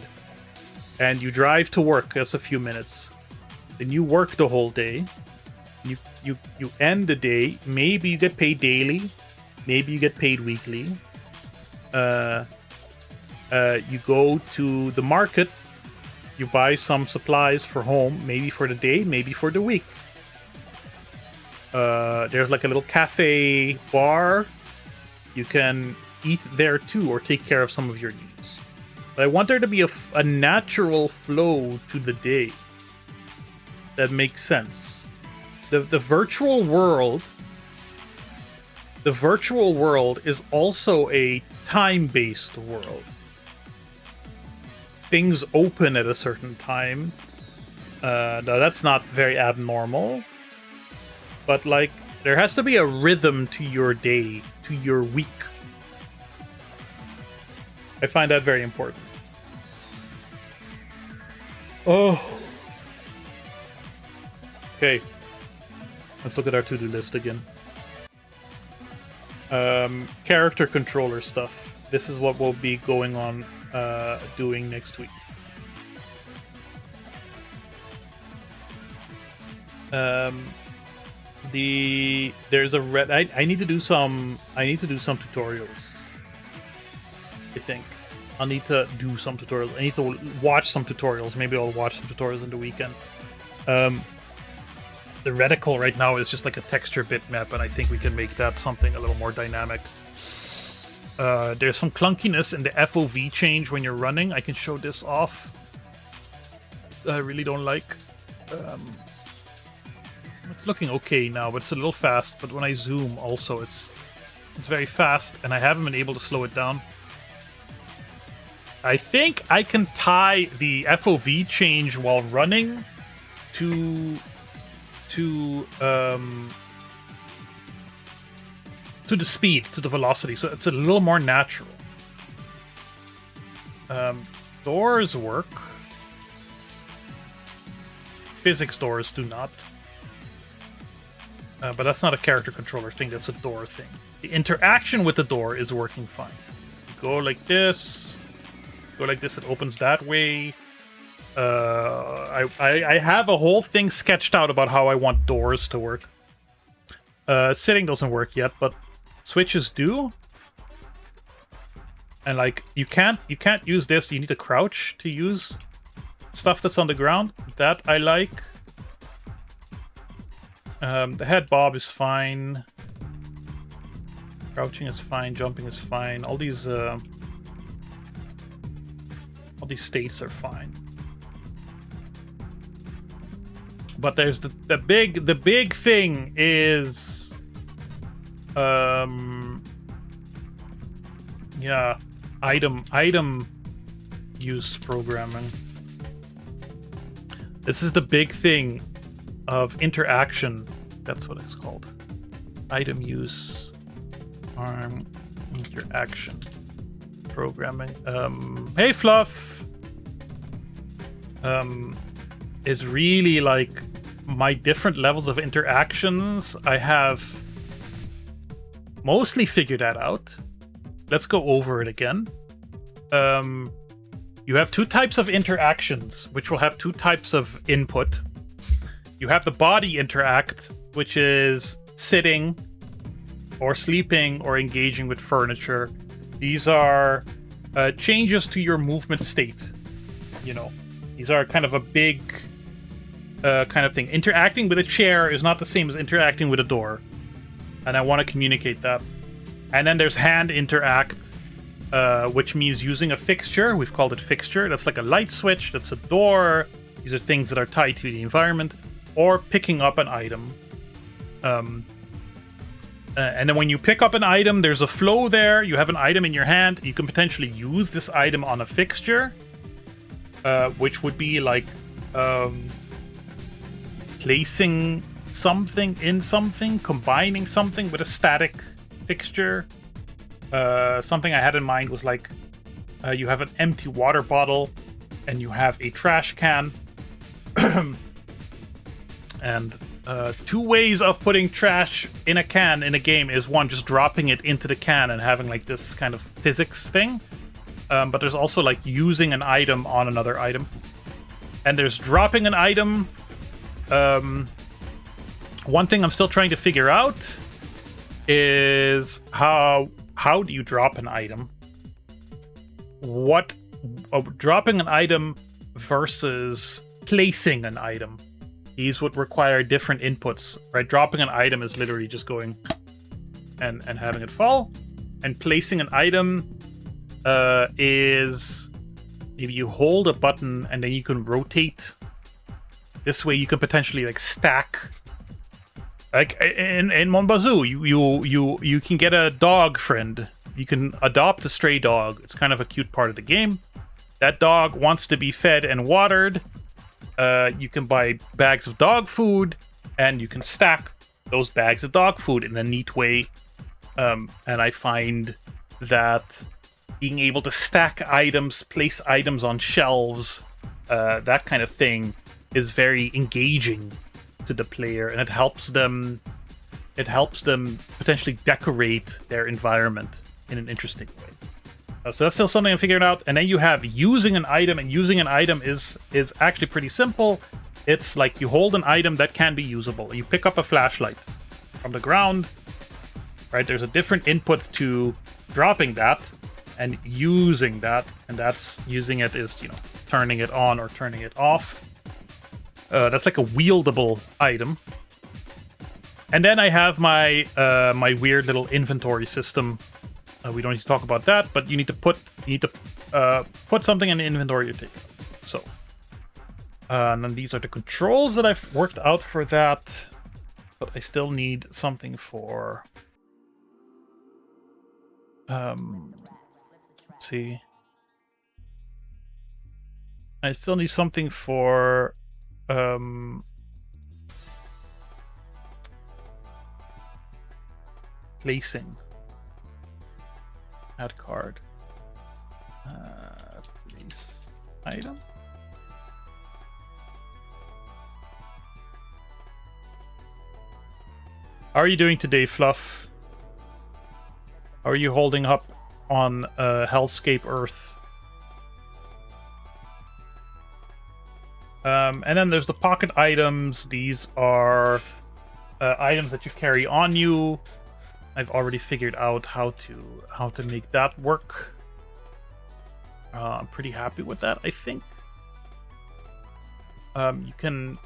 and you drive to work. That's a few minutes. Then you work the whole day. You end the day. Maybe you get paid daily. Maybe you get paid weekly. You go to the market. You buy some supplies for home. Maybe for the day. Maybe for the week. There's like a little cafe bar. You can eat there too, or take care of some of your needs. But I want there to be a natural flow to the day that makes sense. The virtual world is also a time-based world. Things open at a certain time. Now that's not very abnormal, but like there has to be a rhythm to your day, to your week. I find that very important. Oh. Okay. Let's look at our to-do list again. Character controller stuff. This is what we'll be going on doing next week. There's a red. I need to do some tutorials. I think I'll need to do some tutorials. I need to watch some tutorials. Maybe I'll watch some tutorials in the weekend. The reticle right now is just like a texture bitmap, and I think we can make that something a little more dynamic. There's some clunkiness in the FOV change when you're running. I can show this off. I really don't like. It's looking okay now, but it's a little fast. But when I zoom, also it's very fast, and I haven't been able to slow it down. I think I can tie the FOV change while running to the speed, to the velocity, so it's a little more natural. Doors work. Physics doors do not. But that's not a character controller thing, that's a door thing. The interaction with the door is working fine. You go like this. Go like this, it opens that way. I have a whole thing sketched out about how I want doors to work. Sitting doesn't work yet, but switches do. And like you can't use this. You need to crouch to use stuff that's on the ground. That I like. The head bob is fine. Crouching is fine. Jumping is fine. All these states are fine. But there's the big thing is yeah, item use programming. This is the big thing of interaction. That's what it's called. Item use arm interaction programming. Hey Fluff. Is really like my different levels of interactions. I have mostly figured that out. Let's go over it again. You have two types of interactions, which will have two types of input. You have the body interact, which is sitting or sleeping or engaging with furniture. These are changes to your movement state. You know, these are kind of a big kind of thing. Interacting with a chair is not the same as interacting with a door. And I want to communicate that. And then there's hand interact, which means using a fixture. We've called it fixture. That's like a light switch. That's a door. These are things that are tied to the environment. Or picking up an item. And then when you pick up an item, there's a flow there. You have an item in your hand. You can potentially use this item on a fixture, which would be like placing something in something, combining something with a static fixture. Something I had in mind was like you have an empty water bottle and you have a trash can. And two ways of putting trash in a can in a game is one, just dropping it into the can and having like this kind of physics thing. But there's also like using an item on another item. And there's dropping an item. One thing I'm still trying to figure out is how do you drop an item? What dropping an item versus placing an item? These would require different inputs, right? Dropping an item is literally just going and having it fall. And placing an item is if you hold a button and then you can rotate. This way you can potentially like stack. Like in Monbazoo, you can get a dog friend. You can adopt a stray dog. It's kind of a cute part of the game. That dog wants to be fed and watered. You can buy bags of dog food, and you can stack those bags of dog food in a neat way. And I find that being able to stack items, place items on shelves, that kind of thing is very engaging to the player, and it helps them potentially decorate their environment in an interesting way. So that's still something I'm figuring out. And then you have using an item, and using an item is actually pretty simple. It's like you hold an item that can be usable. You pick up a flashlight from the ground, right? There's a different input to dropping that and using that, and that's using it is, you know, turning it on or turning it off. That's like a wieldable item. And then I have my my weird little inventory system. We don't need to talk about that, but you need to put something in the inventory to take. So, and then these are the controls that I've worked out for that, but I still need something for. Let's see. I still need something for. Placing. Add card. Place item. How are you doing today, Fluff? How are you holding up on Hellscape Earth? And then there's the pocket items. These are items that you carry on you. I've already figured out how to make that work. I'm pretty happy with that, I think. You can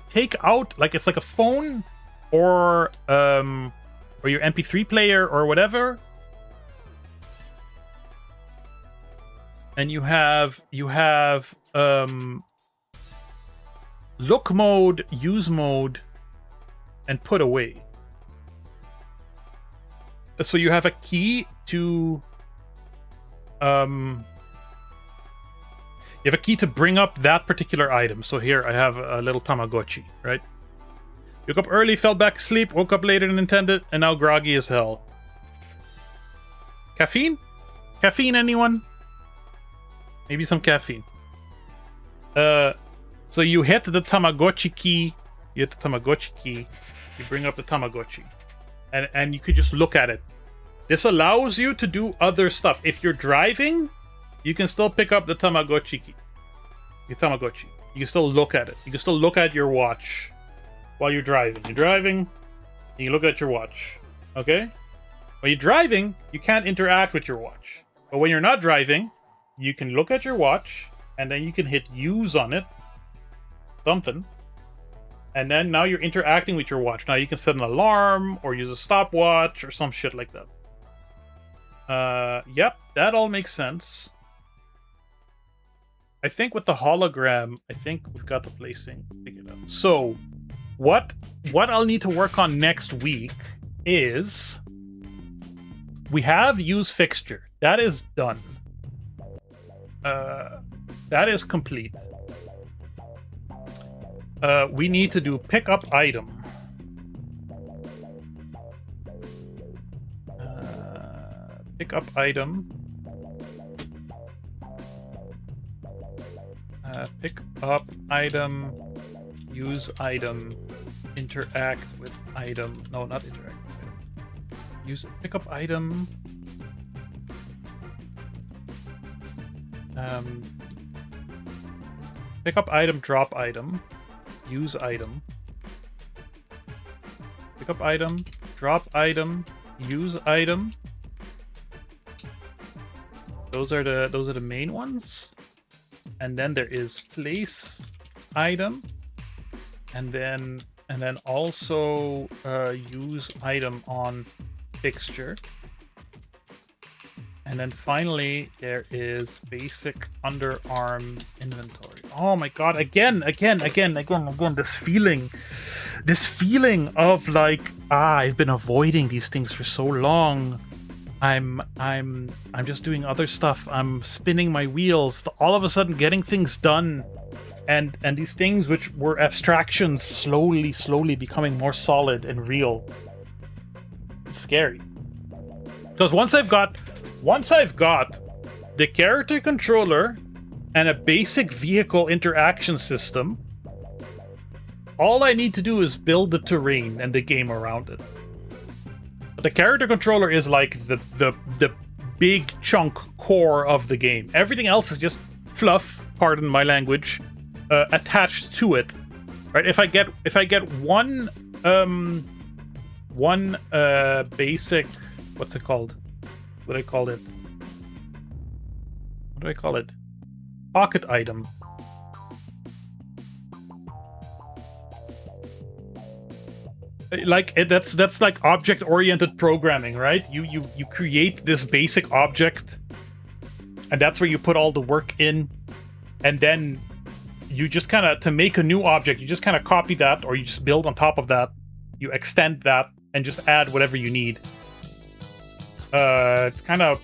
take out, like, it's like a phone or your MP3 player or whatever. And you have look mode, use mode, and put away. So you have a key to bring up that particular item. So here I have a little Tamagotchi, right? Woke up early, fell back asleep, woke up later than intended, and now groggy as hell. Caffeine? Caffeine, anyone? Maybe some caffeine. So you hit the Tamagotchi key. You hit the Tamagotchi key. You bring up the Tamagotchi. And you could just look at it. This allows you to do other stuff. If you're driving, you can still pick up the Tamagotchi key. Your Tamagotchi. You can still look at it. You can still look at your watch while you're driving. You're driving, you can look at your watch. Okay? When you're driving, you can't interact with your watch. But when you're not driving, you can look at your watch, and then you can hit use on it. Something. And then now you're interacting with your watch. Now you can set an alarm or use a stopwatch or some shit like that. Yep, that all makes sense. I think with the hologram, I think we've got the placing figured out. So, what I'll need to work on next week is we have use fixture. That is done. That is complete. We need to do pick up item. Pick up item. Pick up item. Use item. Interact with item. No, not interact. Use pick up item. Pick up item, drop item, use item. Pick up item, drop item, use item. Those are the main ones. And then there is place item, and then also use item on fixture. And then finally, there is basic underarm inventory. Oh my god, again, this feeling of like, I've been avoiding these things for so long. I'm just doing other stuff. I'm spinning my wheels, all of a sudden getting things done. And these things which were abstractions slowly becoming more solid and real. It's scary. Because once I've got the character controller and a basic vehicle interaction system, all I need to do is build the terrain and the game around it. But the character controller is like the big chunk core of the game. Everything else is just fluff, pardon my language, attached to it. Right? If I get one basic, what's it called? What do I call it? What do I call it? Pocket item. Like that's like object-oriented programming, right? You create this basic object, and that's where you put all the work in, and then you just kind of, to make a new object, you just kind of copy that, or you just build on top of that. You extend that and just add whatever you need. It's kind of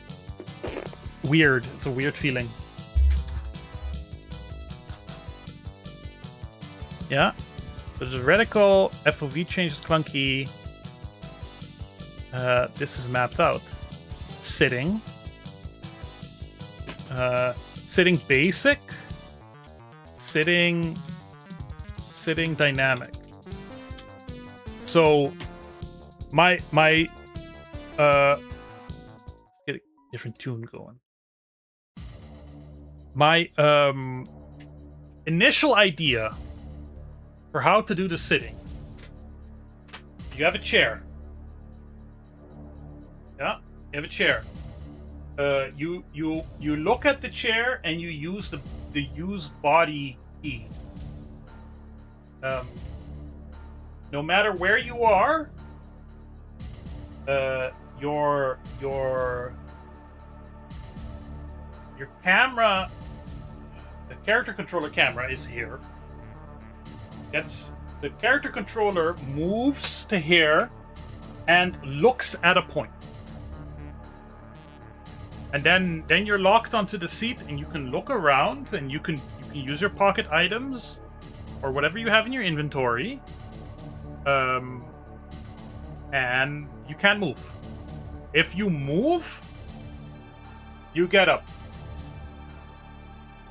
weird. It's a weird feeling. Yeah. There's a reticle. FOV change is clunky. This is mapped out. Sitting. Sitting basic. Sitting dynamic. So my get a different tune going. My initial idea for how to do the sitting. You have a chair. Yeah, you have a chair. You look at the chair and you use the use body key. No matter where you are, your camera, the character controller camera is here. The character controller moves to here and looks at a point. And then you're locked onto the seat and you can look around and you can use your pocket items or whatever you have in your inventory. And you can't move. If you move, you get up.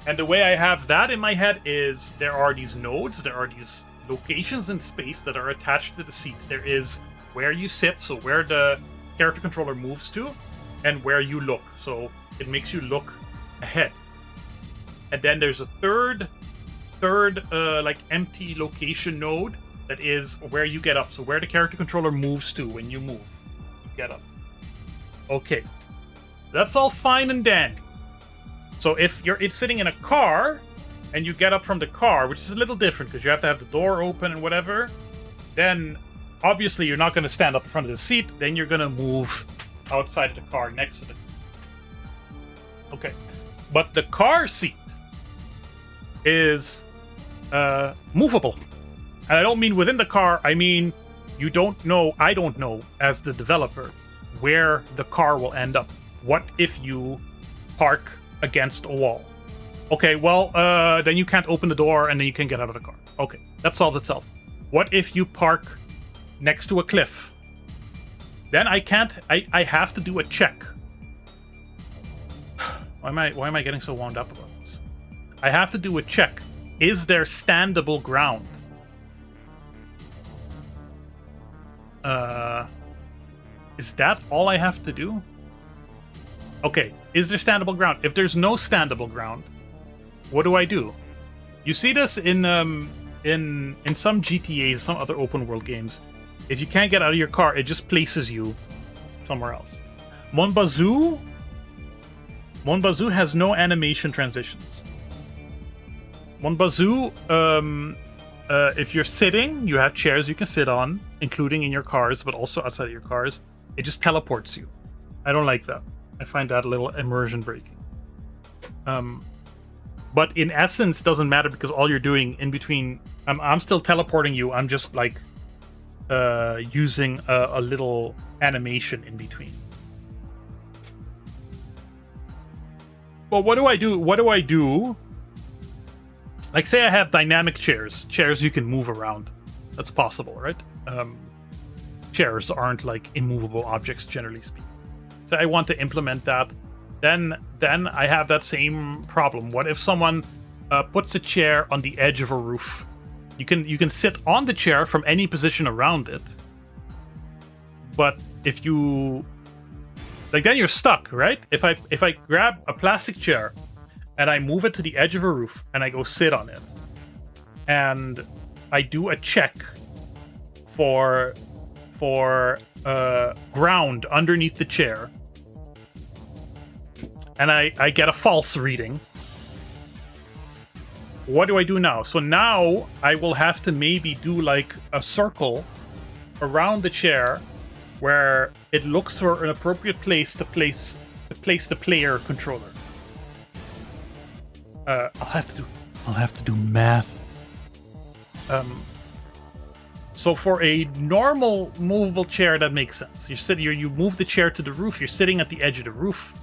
And the way I have that in my head is there are these nodes, there are these locations in space that are attached to the seat. There is where you sit, so where the character controller moves to, and where you look. So it makes you look ahead. And then there's a third like empty location node that is where you get up. So where the character controller moves to when you move. You get up. Okay. That's all fine and dandy. So if it's sitting in a car and you get up from the car, which is a little different because you have to have the door open and whatever, then obviously you're not going to stand up in front of the seat. Then you're going to move outside of the car next to it. Okay. But the car seat is movable. And I don't mean within the car, I mean You don't know, I don't know, as the developer, where the car will end up. What if you park against a wall? Okay, well, then you can't open the door and then you can get out of the car. Okay, that solved itself. What if you park next to a cliff? Then I can't, I have to do a check. Why am I getting so wound up about this? I have to do a check. Is there standable ground? Is that all I have to do? Okay, is there standable ground? If there's no standable ground, what do I do? You see this in some GTAs, some other open world games. If you can't get out of your car, it just places you somewhere else. Monbazoo has no animation transitions. Monbazoo, if you're sitting, you have chairs you can sit on, including in your cars, but also outside of your cars. It just teleports you. I don't like that. I find that a little immersion breaking. But in essence, doesn't matter because all you're doing in between, I'm still teleporting you. I'm just like using a little animation in between. Well, what do I do? What do I do? Like, say I have dynamic chairs you can move around. That's possible, right? Chairs aren't like immovable objects, generally speaking. So I want to implement that. Then I have that same problem. What if someone puts a chair on the edge of a roof? You can sit on the chair from any position around it. But if you like, then you're stuck, right? If I grab a plastic chair and I move it to the edge of a roof and I go sit on it, and I do a check for ground underneath the chair, and I get a false reading. What do I do now? So now I will have to maybe do like a circle around the chair where it looks for an appropriate place to place the player controller. I'll have to do math. So for a normal movable chair, that makes sense. You move the chair to the roof. You're sitting at the edge of the roof.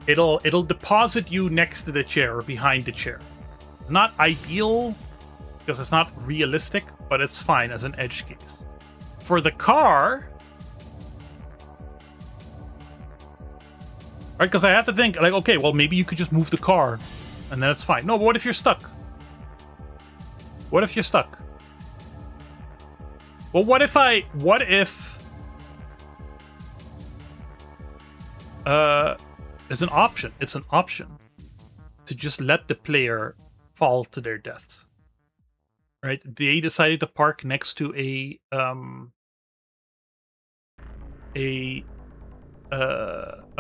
It'll deposit you next to the chair or behind the chair. Not ideal because it's not realistic, but it's fine as an edge case. For the car, right? Because I have to think like, okay, well maybe you could just move the car, and then it's fine. No, but what if you're stuck? What if you're stuck? Well, what if there's an option. It's an option to just let the player fall to their deaths. Right? They decided to park next to a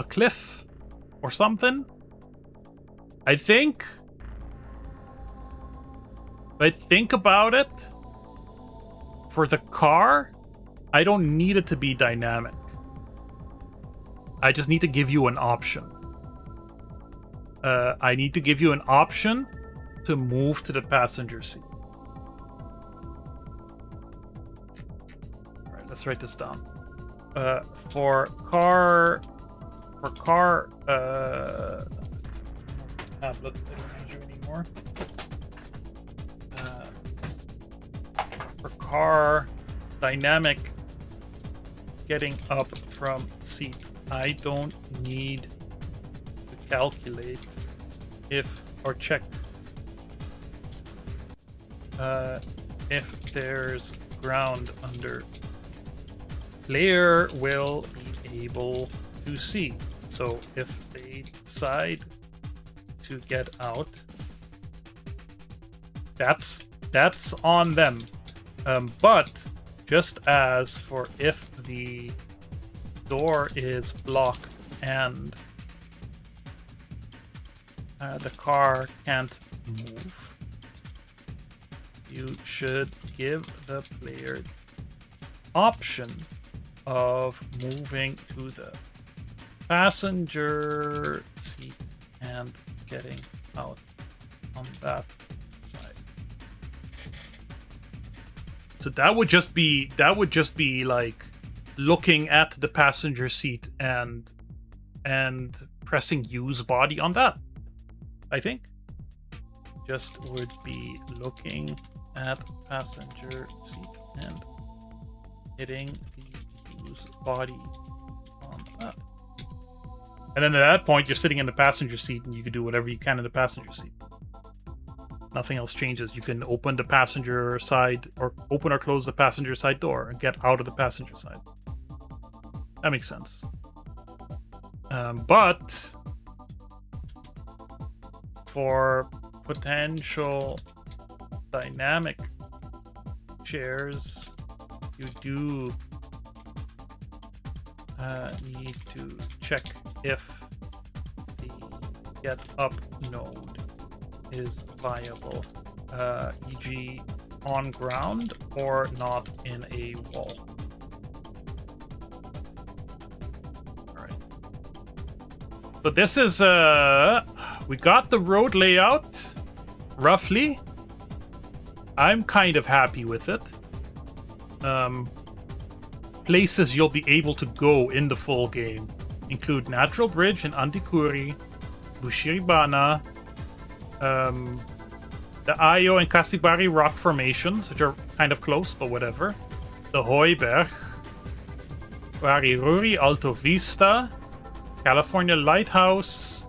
cliff or something. I think about it. For the car, I don't need it to be dynamic. I just need to give you an option. I need to give you an option to move to the passenger seat. All right, let's write this down. For car, tablet, I don't need you anymore. For car, dynamic, getting up from seat. I don't need to calculate if or check if there's ground under. Player will be able to see. So if they decide to get out, that's on them. But just as for if the door is blocked and the car can't move, you should give the player option of moving to the passenger seat and getting out on that side. So that would just be like looking at the passenger seat and pressing use body on that. I think just would be looking at passenger seat and hitting the use body on that. And then at that point, you're sitting in the passenger seat and you can do whatever you can in the passenger seat. Nothing else changes. You can open the passenger side or open or close the passenger side door and get out of the passenger side. That makes sense. But for potential dynamic chairs, you do need to check if the get up node is viable, e.g. on ground or not in a wall. Alright. So this is we got the road layout roughly. I'm kind of happy with it. Places you'll be able to go in the full game include Natural Bridge in Antikuri, Bushiribana, the Ayo and Kasibari rock formations, which are kind of close, but whatever. The Hooiberg, Wariruri, Alto Vista, California Lighthouse.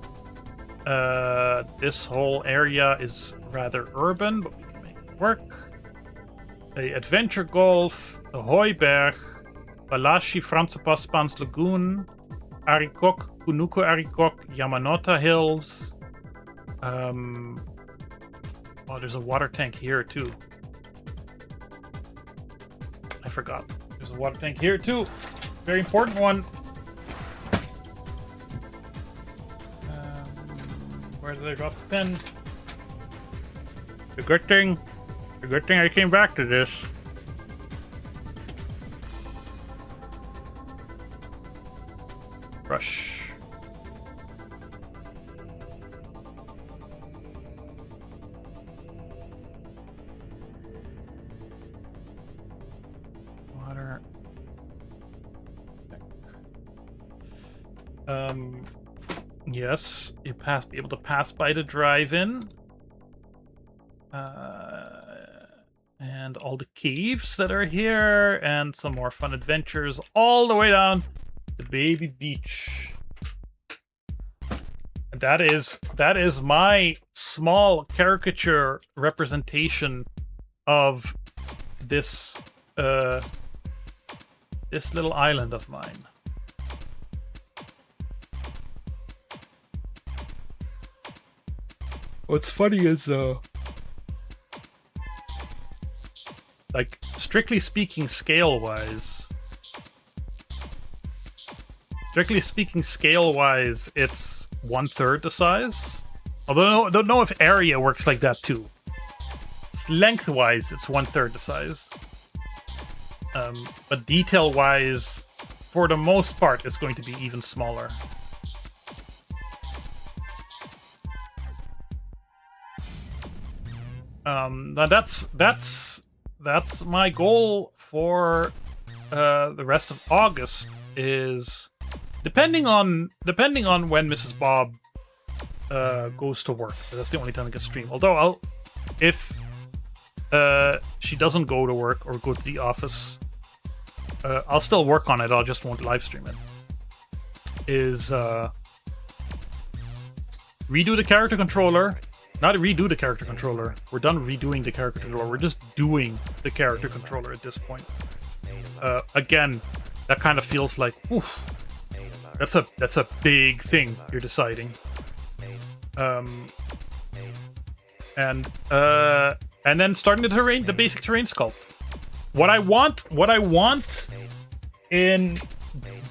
This whole area is rather urban, but we can make it work. The Adventure Golf, the Hooiberg, Balashi, Franzepasspans Lagoon, Arikok, Kunuku Arikok, Yamanota Hills. Oh, there's a water tank here too. I forgot. There's a water tank here too. Very important one. Where did I drop the pen? The good thing I came back to this. Brush. Water. Yes, you be able to pass by the drive-in. And all the caves that are here, and some more fun adventures all the way down to Baby Beach. And that is my small caricature representation of this this little island of mine. What's funny is like, strictly speaking scale-wise, it's 1/3 the size. Although I don't know if area works like that too. Lengthwise, it's 1/3 the size. But detail-wise, for the most part, it's going to be even smaller. Now that's my goal for the rest of August. Is depending on when Mrs. Bob goes to work. That's the only time I can stream. Although if she doesn't go to work or go to the office, I'll still work on it. I just won't live stream it. Is redo the character controller. Not redo the character controller. We're done redoing the character controller. We're just doing the character controller at this point. Again, that kind of feels like, oof, that's a big thing you're deciding. And then starting the basic terrain sculpt. What I want in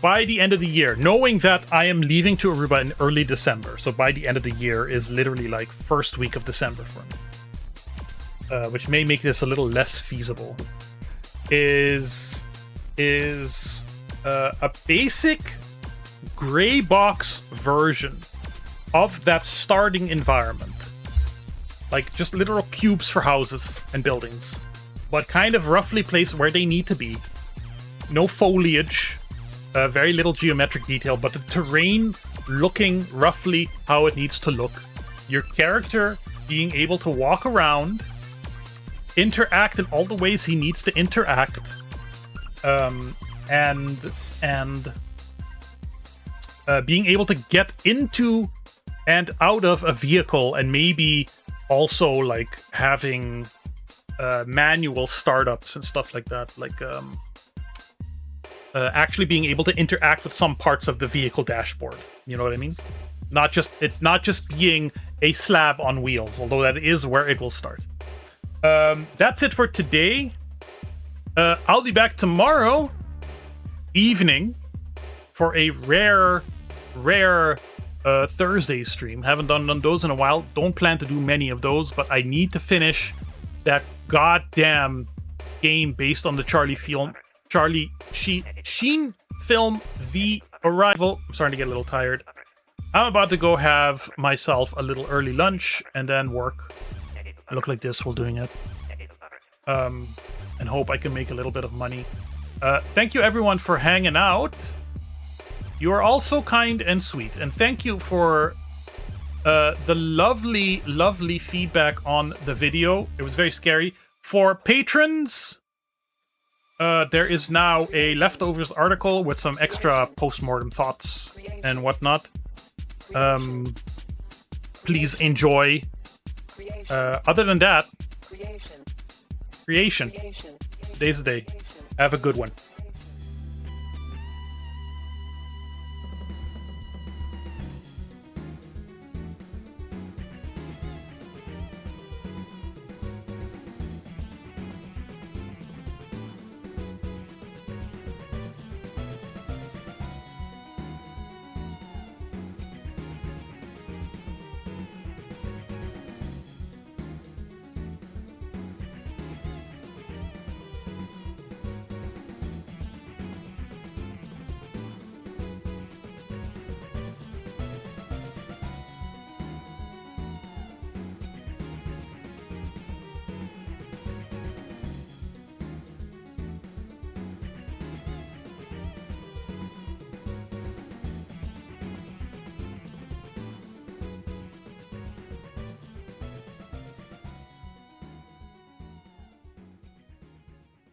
by the end of the year, knowing that I am leaving to Aruba in early December, so by the end of the year is literally like first week of December for me, which may make this a little less feasible, is a basic gray box version of that starting environment. Like just literal cubes for houses and buildings. but kind of roughly placed where they need to be. No foliage, very little geometric detail, but the terrain looking roughly how it needs to look. Your character being able to walk around, interact in all the ways he needs to interact, and being able to get into and out of a vehicle, and maybe also like having manual startups and stuff like that, like actually being able to interact with some parts of the vehicle dashboard. You know what I mean? Not just being a slab on wheels, although that is where it will start. That's it for today. I'll be back tomorrow evening for a rare Thursday stream. Haven't done those in a while. Don't plan to do many of those, but I need to finish that goddamn game based on the Charlie Sheen film, The Arrival. I'm starting to get a little tired. I'm about to go have myself a little early lunch and then work. I look like this while doing it. And hope I can make a little bit of money. Thank you everyone for hanging out. You are all so kind and sweet. And thank you for the lovely feedback on the video. It was very scary. For patrons, there is now a leftovers article with some extra post-mortem thoughts and whatnot. Please enjoy. Other than that, creation. Today's the day. Have a good one.